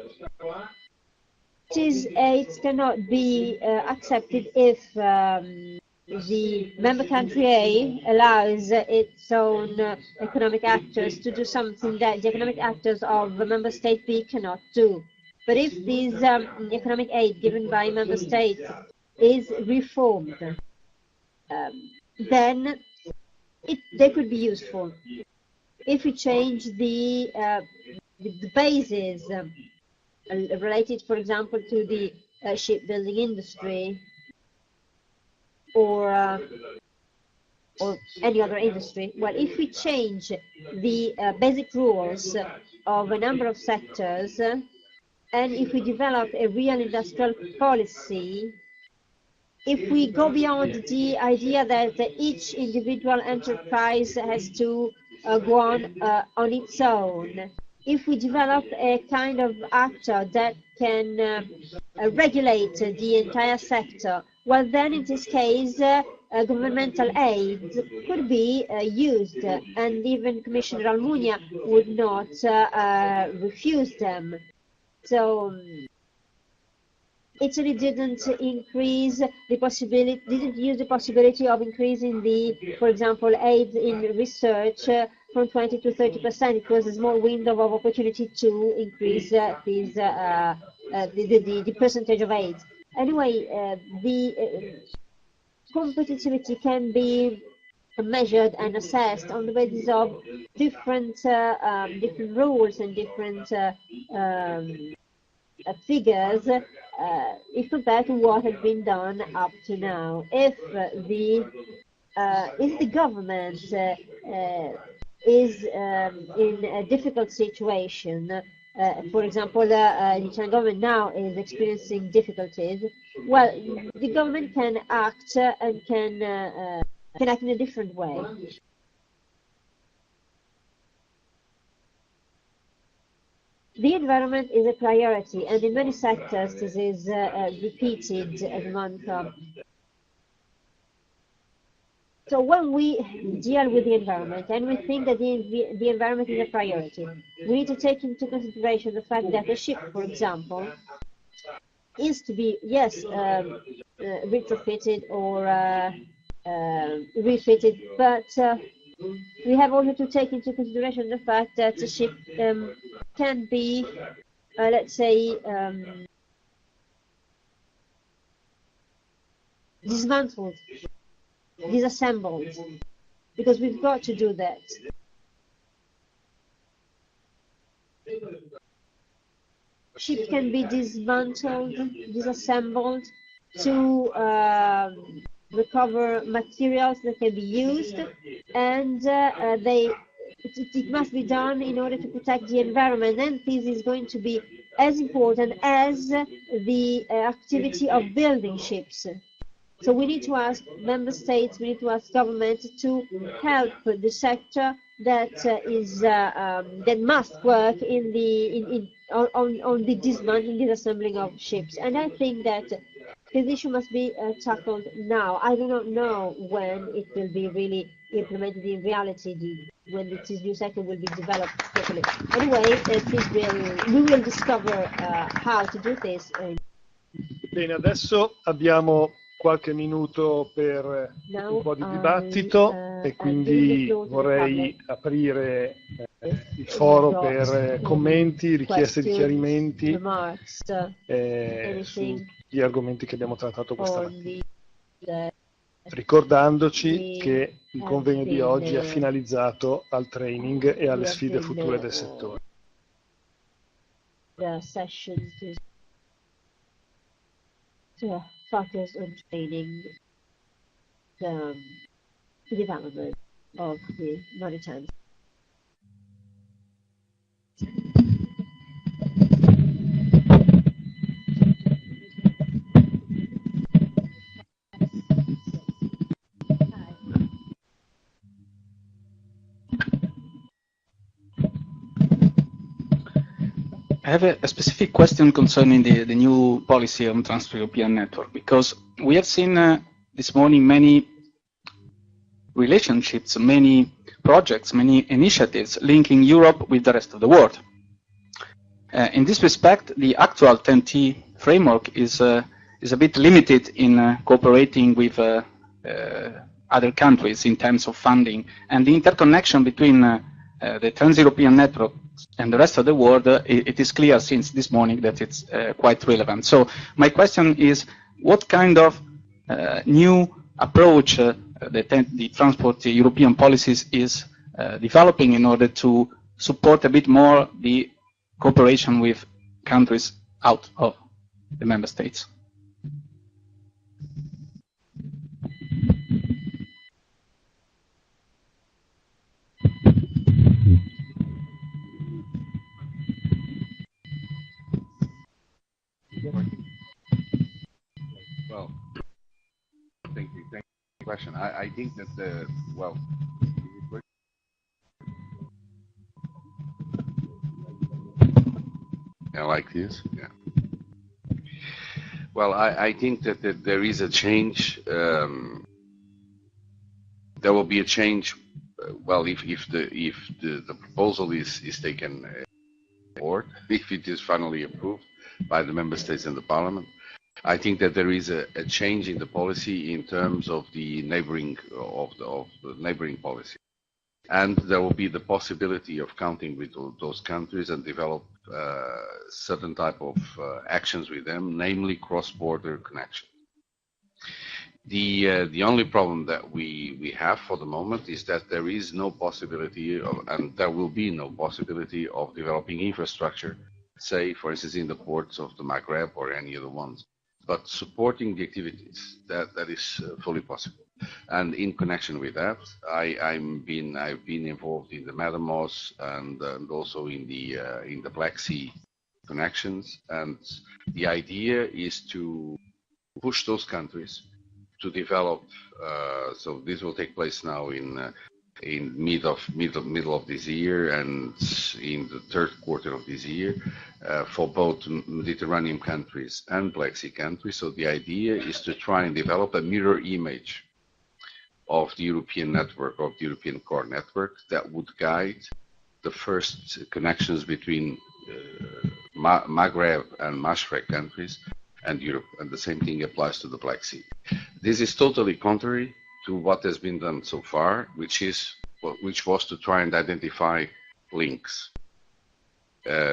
these aids cannot be accepted if the member country A allows its own economic actors to do something that the economic actors of the member state B cannot do. But if this economic aid given by member states is reformed, then they could be useful. If we change the bases related, for example, to the shipbuilding industry or any other industry, well, if we change the basic rules of a number of sectors, and if we develop a real industrial policy, if we go beyond the idea that each individual enterprise has to go on its own. If we develop a kind of actor that can regulate the entire sector, well then in this case governmental aid could be used, and even Commissioner Almunia would not refuse them. So Italy didn't increase the possibility, didn't use the possibility of increasing the, for example, aid in research from 20 to 30%. It was a small window of opportunity to increase the percentage of aid. Anyway, the competitivity can be measured and assessed on the basis of different rules and different figures if compared to what has been done up to now. If the government is in a difficult situation, for example, the Italian government now is experiencing difficulties, well, the government can act and can act in a different way. The environment is a priority, and in many sectors this is repeated every month. So when we deal with the environment and we think that the environment is a priority, we need to take into consideration the fact that a ship, for example, is to be, yes, retrofitted or refitted, but we have also to take into consideration the fact that a ship can be, let's say, dismantled, disassembled, because we've got to do that. Ship can be dismantled, disassembled to recover materials that can be used, and it must be done in order to protect the environment, and this is going to be as important as the activity of building ships. So we need to ask member states, we need to ask government to help the sector that that must work on the dismantling, disassembling of ships. And I think that this issue must be tackled now. I do not know when it will be really implemented in reality, when this new sector will be developed properly. Anyway, we will discover how to do this. Bene, adesso abbiamo qualche minuto per un po' di dibattito e quindi vorrei aprire il foro per commenti, richieste di chiarimenti sugli argomenti che abbiamo trattato questa mattina. Ricordandoci che il convegno di oggi è finalizzato al training e alle sfide future del settore. Focus on training the development of the maritime. I have a specific question concerning the new policy on Trans-European Network, because we have seen this morning many relationships, many projects, many initiatives linking Europe with the rest of the world. In this respect, the actual TEN-T framework is a bit limited in cooperating with other countries in terms of funding, and the interconnection between the Trans-European Network and the rest of the world, it is clear since this morning that it's quite relevant. So my question is, what kind of new approach the transport European policies is developing in order to support a bit more the cooperation with countries out of the member states? Well, thank you. Thank you for the question. I think that like this. Yeah. Well, I think that there is a change. There will be a change. Well, if the proposal is taken forward, if it is finally approved by the member states and the parliament, I think that there is a change in the policy in terms of the neighboring policy, and there will be the possibility of counting with those countries and develop certain type of actions with them, namely cross-border connection. The only problem that we have for the moment is that there is no possibility of, and there will be no possibility of developing infrastructure, say, for instance, in the ports of the Maghreb or any other ones, but supporting the activities, that is fully possible. And in connection with that, I've been involved in the MOS and also in the Black Sea connections, and the idea is to push those countries to develop. So this will take place now in middle of this year and in the third quarter of this year for both Mediterranean countries and Black Sea countries. So the idea is to try and develop a mirror image of the European network, of the European core network, that would guide the first connections between Maghreb and Mashrek countries and Europe, and the same thing applies to the Black Sea. This is totally contrary to what has been done so far, which was to try and identify links.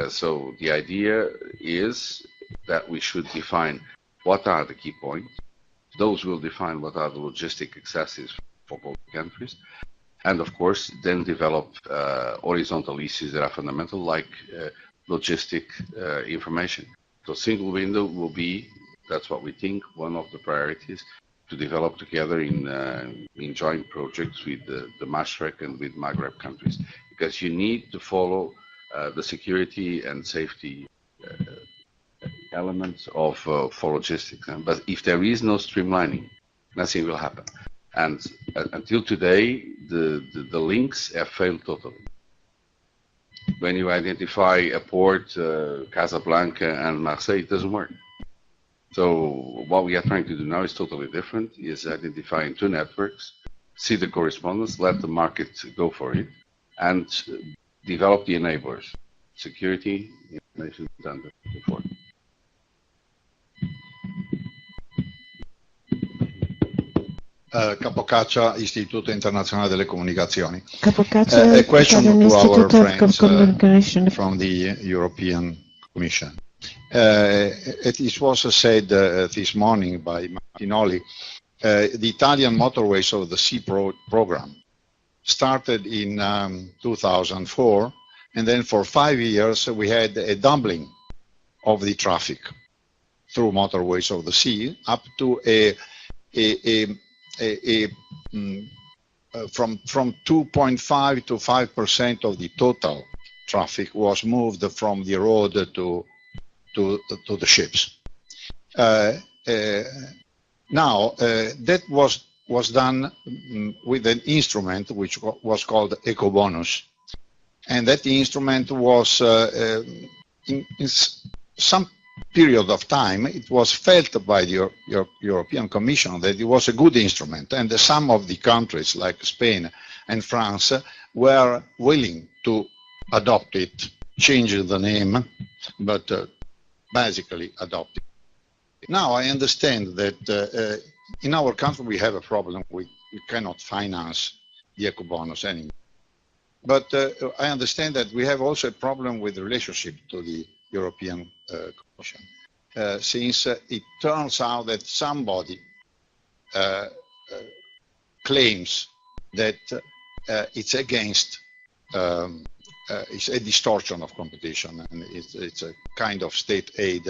So the idea is that we should define what are the key points. Those will define what are the logistic accesses for both countries, and of course then develop horizontal issues that are fundamental, like logistic information. So single window will be, that's what we think, one of the priorities to develop together in joint projects with the Mashrek and with Maghreb countries, because you need to follow the security and safety elements of for logistics. But if there is no streamlining, nothing will happen. And until today, the links have failed totally. When you identify a port, Casablanca and Marseille, it doesn't work. So what we are trying to do now is totally different, is identifying two networks, see the correspondence, let the market go for it, and develop the enablers, security, information, and so forth. Capocaccia, Istituto Internazionale delle Comunicazioni. Capocaccia, a question to our friends from the European Commission. It was said this morning by Martinoli, the Italian Motorways of the Sea program started in 2004, and then for 5 years we had a doubling of the traffic through Motorways of the Sea, up to from 2.5 to 5% of the total traffic was moved from the road to the ships. Now that was done with an instrument which was called Ecobonus, and that instrument was in some period of time, it was felt by the European Commission that it was a good instrument, and some of the countries like Spain and France were willing to adopt it, change the name, but basically adopt it. Now I understand that in our country we have a problem. We cannot finance the Ecobonus anymore. But I understand that we have also a problem with the relationship to the European Commission, since it turns out that somebody claims that it's against, it's a distortion of competition, and it's a kind of state aid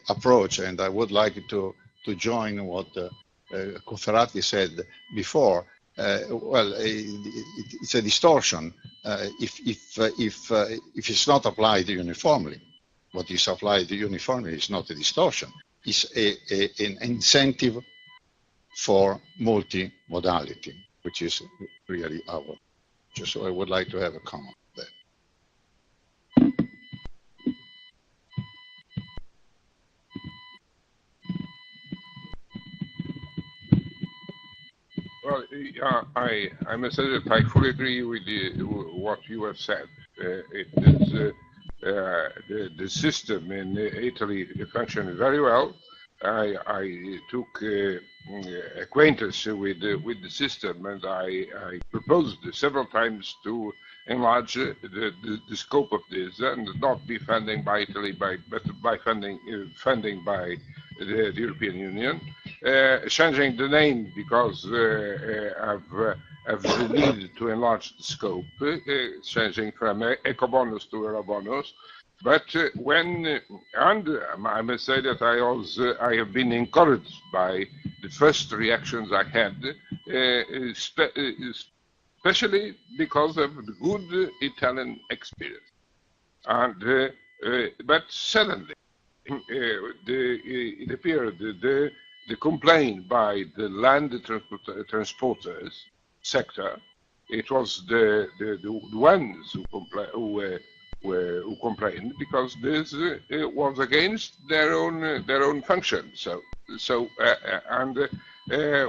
approach. And I would like to join what Cofferati said before. Well, it's a distortion if it's not applied uniformly. What is applied uniformly is not a distortion. It's an incentive for multimodality, which is really our. So I would like to have a comment there. Well, I must say that I fully agree with what you have said. It is, the system in Italy functioned very well. I took acquaintance with the system, and I proposed several times to enlarge the scope of this and not be funding by Italy, but by funding by the European Union, changing the name because of the need to enlarge the scope, changing from Ecobonus to Eurobonus. But and I must say that I have been encouraged by the first reactions I had, especially because of the good Italian experience. And but suddenly, it appeared the complaint by the land transporters sector, it was the ones who complained because this was against their own function. So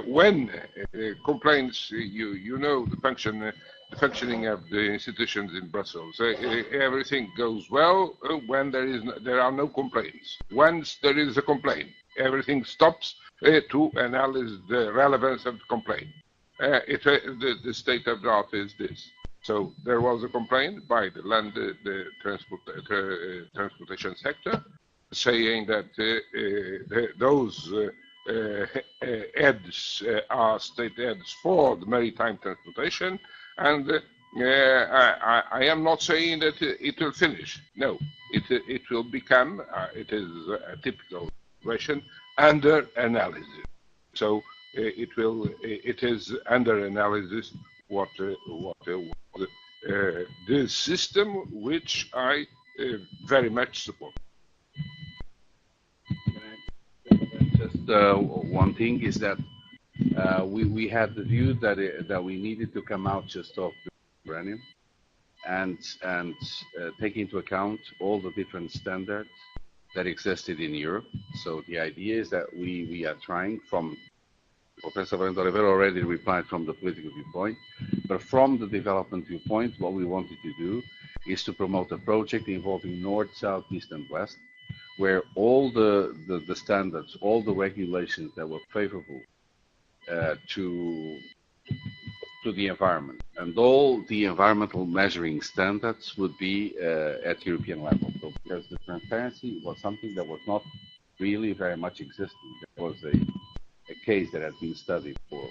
when complaints, you know the functioning of the institutions in Brussels. Everything goes well when there are no complaints. Once there is a complaint, everything stops to analyze the relevance of the complaint. The state of the art is this. So there was a complaint by the land, the transportation sector, saying that those heads are state heads for the maritime transportation, and I am not saying that it will finish. No, it will become. It is a typical situation under analysis. So it is under analysis what the system which I very much support. Just one thing is that we had the view that we needed to come out just of the uranium and take into account all the different standards that existed in Europe. So the idea is that we are trying from Professor Oliveira already replied from the political viewpoint, but from the development viewpoint, what we wanted to do is to promote a project involving North, South, East, and West, where all the standards, all the regulations that were favorable to the environment, and all the environmental measuring standards would be at European level. So because the transparency was something that was not really very much existing. There was a case that had been studied for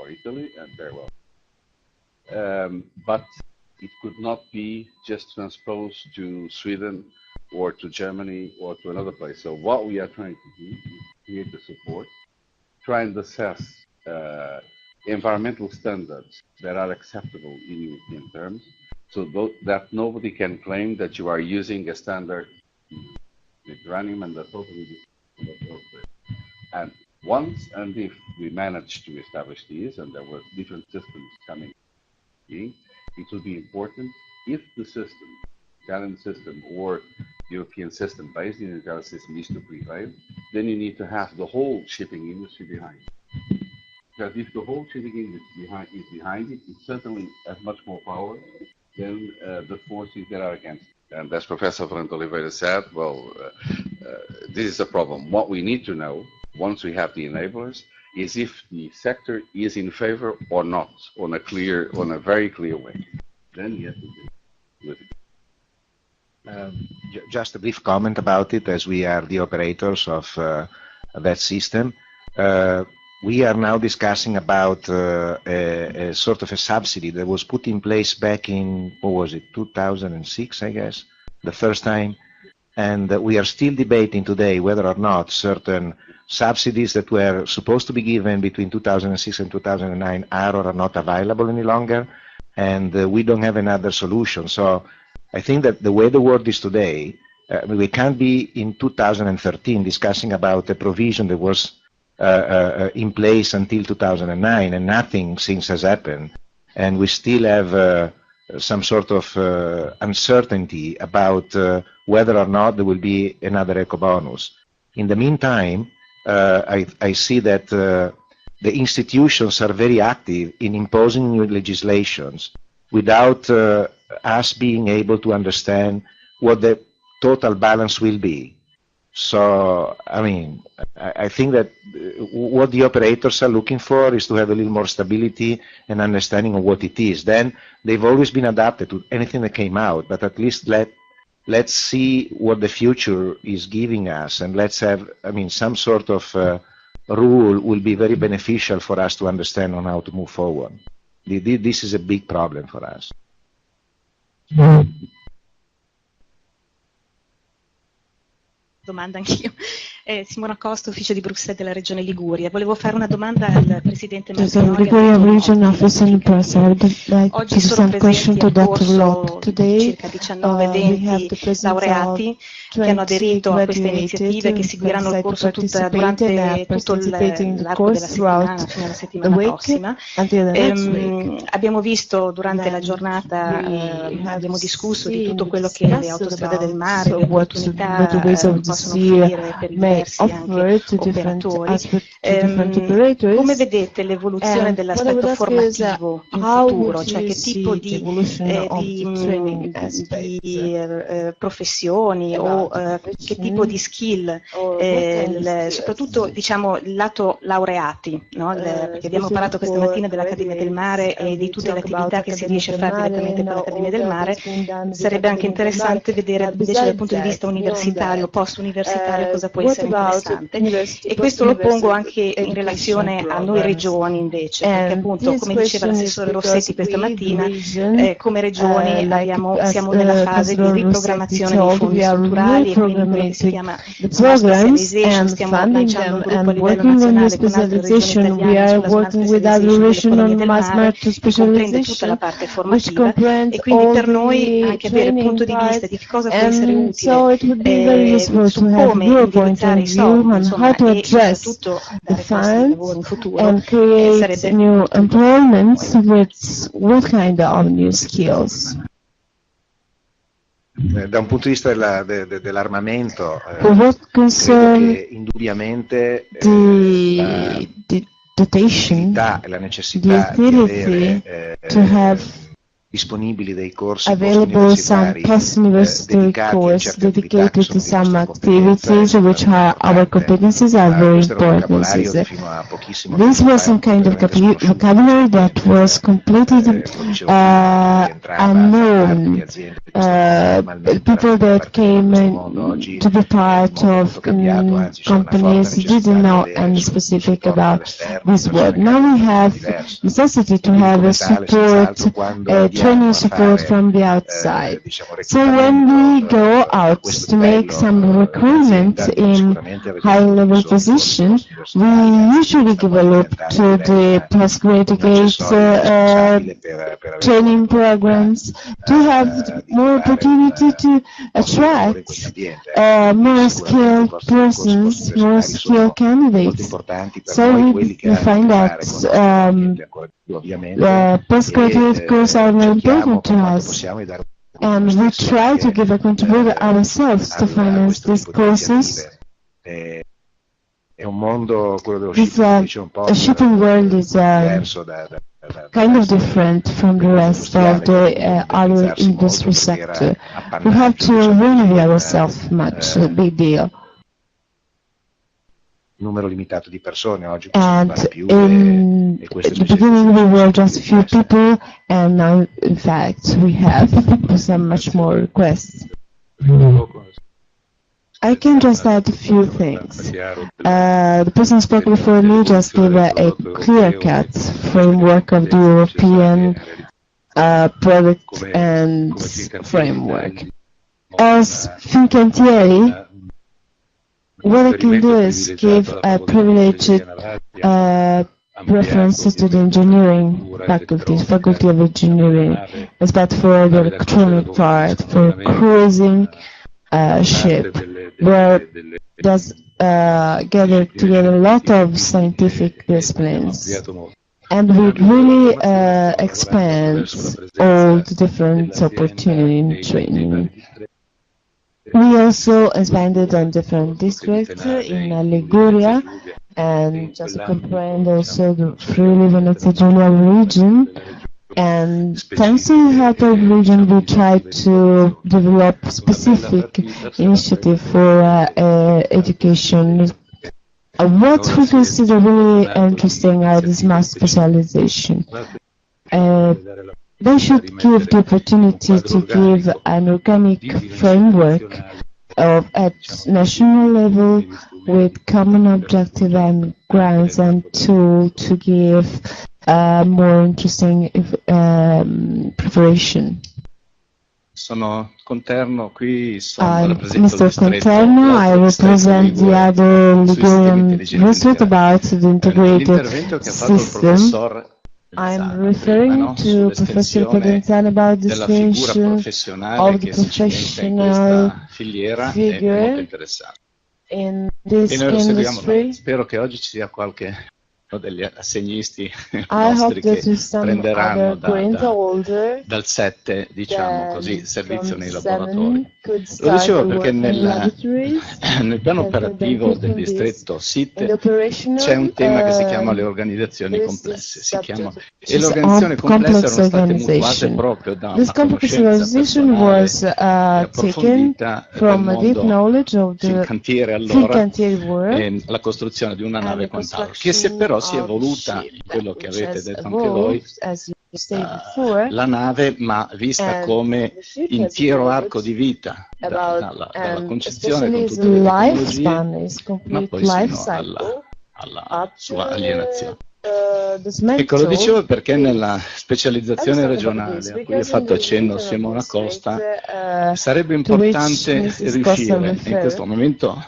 Italy and very well. But it could not be just transposed to Sweden or to Germany or to another place. So what we are trying to do is create the support, try and assess environmental standards that are acceptable in European terms, so that nobody can claim that you are using a standard with uranium and that's totally different. And once and if we manage to establish these, and there were different systems coming in, it will be important if the system, Italian system or European system based in the Italian system is to prevail, then you need to have the whole shipping industry behind it. Because if the whole shipping industry is behind it, it certainly has much more power than the forces that are against it. And as Professor Oliveira said, well, this is a problem. What we need to know, once we have the enablers, is if the sector is in favor or not, on a very clear way. Then yes, we do it. Just a brief comment about it, as we are the operators of that system. We are now discussing about a sort of a subsidy that was put in place back in, what was it, 2006, I guess, the first time. And we are still debating today whether or not certain subsidies that were supposed to be given between 2006 and 2009 are or are not available any longer. And we don't have another solution. So I think that the way the world is today, we can't be in 2013 discussing about a provision that was in place until 2009 and nothing since has happened. And we still have some sort of uncertainty about whether or not there will be another eco bonus. In the meantime, I see that the institutions are very active in imposing new legislations without us being able to understand what the total balance will be. So, I mean, I think that what the operators are looking for is to have a little more stability and understanding of what it is. Then they've always been adapted to anything that came out, but at least let's see what the future is giving us, and let's have, I mean, some sort of rule will be very beneficial for us to understand on how to move forward. This is a big problem for us. Domanda anch'io. Simona Costa, ufficio di Bruxelles della Regione Liguria. Volevo fare una domanda al Presidente Martinoli. Oggi sono presenti al corso circa 19-20 laureati che hanno aderito a queste iniziative che seguiranno il corso durante tutto l'arco della settimana, fino alla settimana prossima. Abbiamo visto durante la giornata, abbiamo discusso di tutto quello che le autostrade del mare, le opportunità possono offrire per diversi anche operatori. Come vedete l'evoluzione dell'aspetto formativo in futuro? Cioè che tipo di professioni o che tipo di skill, soprattutto diciamo il lato laureati, no? Perché abbiamo parlato questa mattina dell'Accademia del Mare e di tutte le attività che si riesce a fare direttamente per l'Accademia del Mare. Sarebbe anche interessante vedere invece dal punto di vista universitario, post-universitario, cosa può essere interessante. E questo lo pongo anche in relazione a noi regioni invece, perché appunto, come diceva l'assessore Rossetti questa mattina, come regioni siamo nella fase di riprogrammazione dei fondi strutturali e quindi quello che si chiama smart specialization, stiamo lanciando un gruppo a livello nazionale con altre regioni italiane sulla smart specialization dell'economia del mare, che comprende tutta la parte formativa e quindi per noi anche avere il punto di vista di cosa può essere utile su come indirizzare i soldi, insomma, e soprattutto dare posti di lavoro in futuro sarebbe new employment with what kind of new skills? Da un punto di vista dell'armamento, credo che indubbiamente l'utilità e la necessità di avere disponibili dei corsi available some post-university course dedicated to some activities which are our competencies are very important. This was some kind of vocabulary that was completely unknown. People that came to be part of companies didn't know any specific about this word. Now we have necessity to have a support, training support from the outside. So when we go out to make some recruitment in high-level position, we usually give a look to the postgraduate training programs to have more opportunity to attract more skilled persons, more skilled candidates. So we find that postgraduate courses are very important to us, and we try to give a contribution ourselves to finance these courses. The shipping world is kind of different from the rest of the other industry sector. We have to renew ourselves much, a big deal. Numero limitato di persone, oggi and in the beginning we were just few people, and now in fact we have some much more requests. I can just add a few things. The person who spoke before me just gave a clear-cut framework of the European product and framework. As Fincantieri, what I can do is give a privileged preference to the engineering faculty of engineering, except for the electronic part, for cruising ship, where there's gathered together a lot of scientific disciplines. And we really expand all the different opportunities in training. We also expanded on different districts in Liguria, and just comprehend also the Friuli Venezia Giulia region. And thanks to the help of the region, we try to develop specific initiative for education. What we consider really interesting are the smart specialization. They should give the opportunity to give an organic framework at national level with common objective and grants and tool to give more interesting preparation. Sono Conterno, qui I'm Mr. Conterno. I represent the other Ligurian district about the integrated system. I'm referring to Professor Podenzana about the distinction of the professional figure in this industry. Spero che oggi ci sia qualche degli assegnisti I nostri che prenderanno dal 7, diciamo così, servizio nei laboratori. Lo dicevo perché nel piano operativo del distretto SIT c'è un tema che si chiama le organizzazioni complesse, e le organizzazioni complesse erano state mutuate proprio da una conoscenza approfondita del mondo del cantiere allora e la costruzione di una nave e quant'altro, che però si è evoluta in quello che avete detto anche voi, la nave, ma vista come intero arco di vita, dalla concezione con tutte le tecnologie, ma poi sino alla sua alienazione. Ecco, lo dicevo perché nella specializzazione regionale a cui ha fatto accenno Simona Costa sarebbe importante riuscire, in questo momento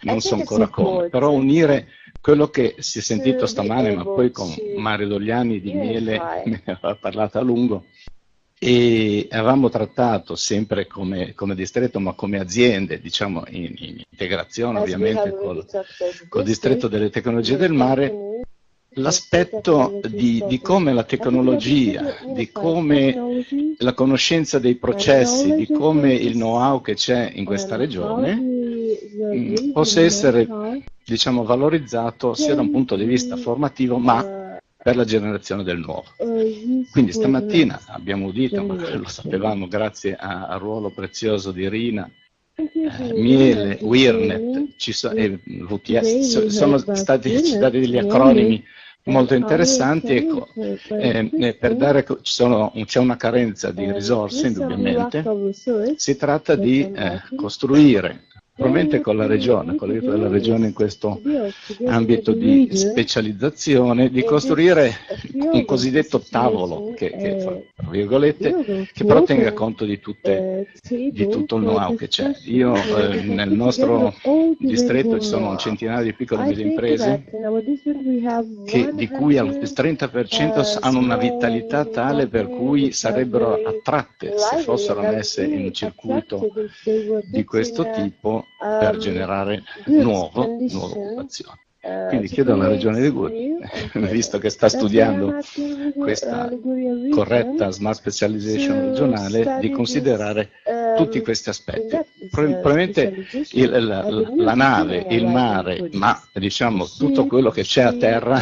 non so ancora come, però unire quello che si è sentito stamane, ma poi con Mario Dogliani di MIELE ne aveva parlato a lungo, e avevamo trattato sempre come distretto, ma come aziende, diciamo in integrazione ovviamente col distretto delle tecnologie del mare, l'aspetto di come la tecnologia, di come la conoscenza dei processi, di come il know-how che c'è in questa regione possa essere, diciamo, valorizzato sia da un punto di vista formativo, ma per la generazione del nuovo. Quindi stamattina abbiamo udito, ma lo sapevamo grazie al ruolo prezioso di Rina, MIELE, UIRNet e VTS, sono stati citati degli acronimi molto interessanti, ecco, per dare, c'è una carenza di risorse indubbiamente, si tratta di costruire, probabilmente con la regione, con l'aiuto della regione in questo ambito di specializzazione, di costruire un cosiddetto tavolo che tra virgolette, che però tenga conto di tutto il know-how che c'è. Io nel nostro distretto ci sono un centinaio di piccole e medie imprese di cui il 30% hanno una vitalità tale per cui sarebbero attratte se fossero messe in un circuito di questo tipo per generare nuova occupazione. Quindi chiedo alla Regione Liguria, visto che sta studiando questa corretta smart specialization regionale, di considerare tutti questi aspetti. Probabilmente la nave, il mare, ma diciamo tutto quello che c'è a terra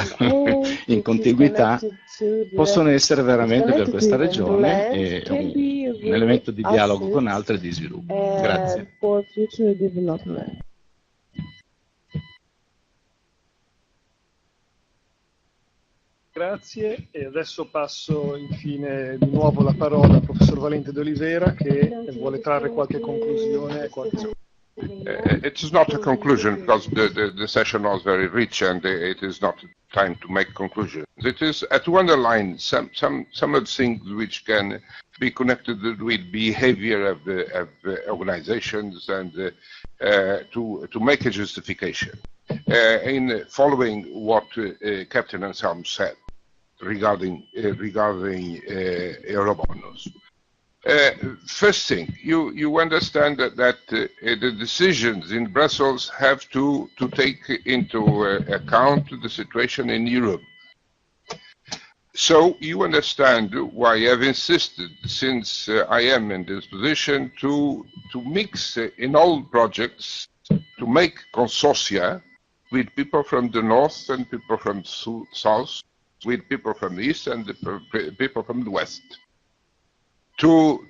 in contiguità possono essere veramente per questa regione un elemento di dialogo con altre e di sviluppo. Grazie. Grazie, e adesso passo infine di nuovo la parola al professor Valente di Oliveira che vuole trarre qualche conclusione. It is not a conclusion because the session was very rich and it is not time to make conclusions. It is to underline some of the things which can be connected with behavior of the organizations and to make a justification. In following what Captain Anselmo said regarding Eurobonus. First thing, you understand that the decisions in Brussels have to take into account the situation in Europe. So you understand why I have insisted, since I am in this position, to mix in all projects, to make consortia with people from the north and people from the south, with people from the east and the people from the west, to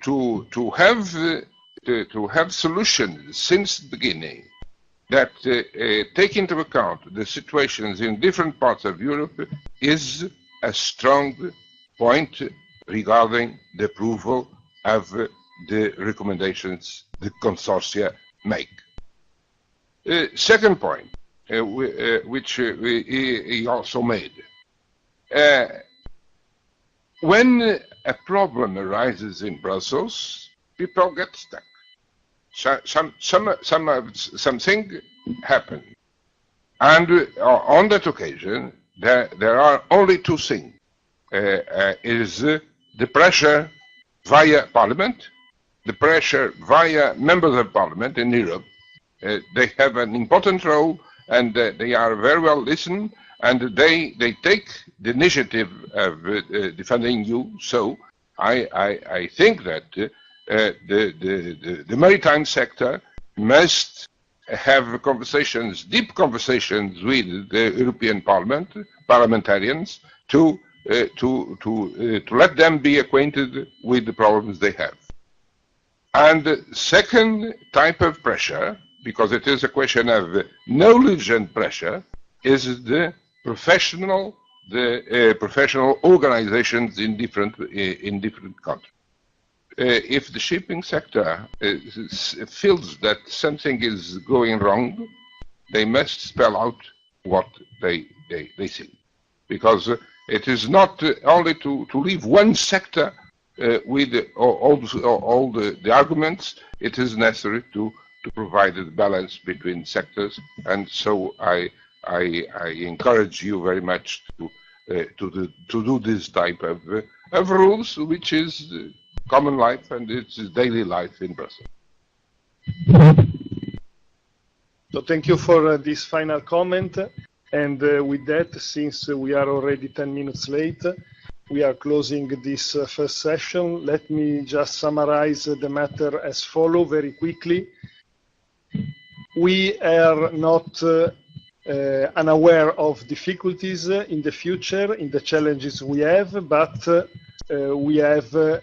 have solutions since the beginning that take into account the situations in different parts of Europe is a strong point regarding the approval of the recommendations the consortia make. Second point, which he also made. When a problem arises in Brussels, people get stuck. Something happened. And on that occasion, there are only two things. Is the pressure via Parliament, the pressure via members of Parliament in Europe. They have an important role, and they are very well listened, and they take the initiative of defending you. So I think that the maritime sector must have conversations, deep conversations with the European Parliament, parliamentarians, to let them be acquainted with the problems they have. And the second type of pressure, because it is a question of knowledge and pressure, is the professional organizations in different countries. If the shipping sector feels that something is going wrong, they must spell out what they see, because it is not only to leave one sector with all the arguments. It is necessary to provide a balance between sectors, and so I encourage you very much to do this type of rules, which is common life and it's daily life in Brussels. So thank you for this final comment. And with that, since we are already 10 minutes late, we are closing this first session. Let me just summarize the matter as follows very quickly. We are not unaware of difficulties in the future, in the challenges we have, but we have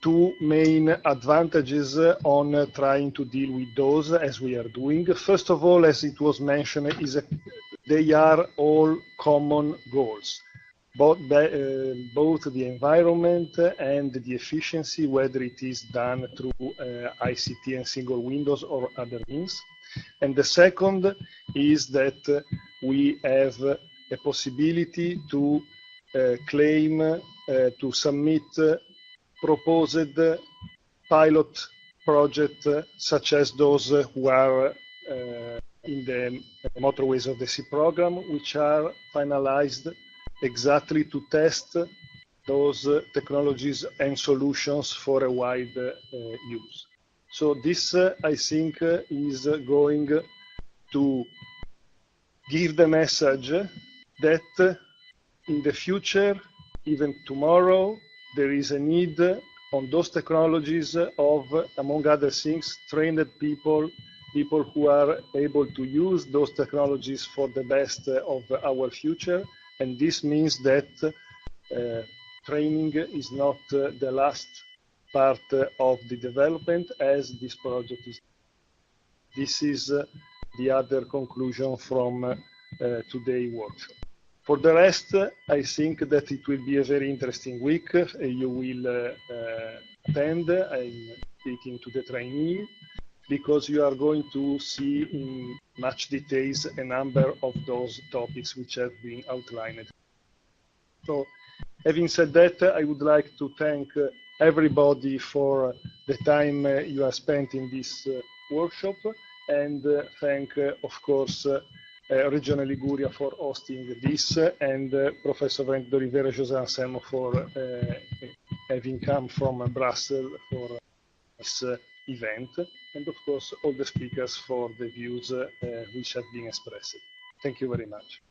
two main advantages on trying to deal with those as we are doing. First of all, as it was mentioned, they are all common goals, both the environment and the efficiency, whether it is done through ICT and single windows or other means. And the second is that we have a possibility to claim, to submit proposed pilot projects such as those who are in the Motorways of the Sea program, which are finalized exactly to test those technologies and solutions for a wide use. So this, I think, is going to give the message that in the future, even tomorrow, there is a need on those technologies of, among other things, trained people who are able to use those technologies for the best of our future. And this means that training is not the last part of the development, as this project is. This is the other conclusion from today's workshop. For the rest, I think that it will be a very interesting week. You will attend. I'm speaking to the trainee, because you are going to see in much details a number of those topics which have been outlined. So, having said that, I would like to thank everybody for the time you have spent in this workshop, and thank, of course, Regione Liguria for hosting this, and Professor Valente Oliveira, José Anselmo for having come from Brussels for this event, and of course all the speakers for the views which have been expressed. Thank you very much.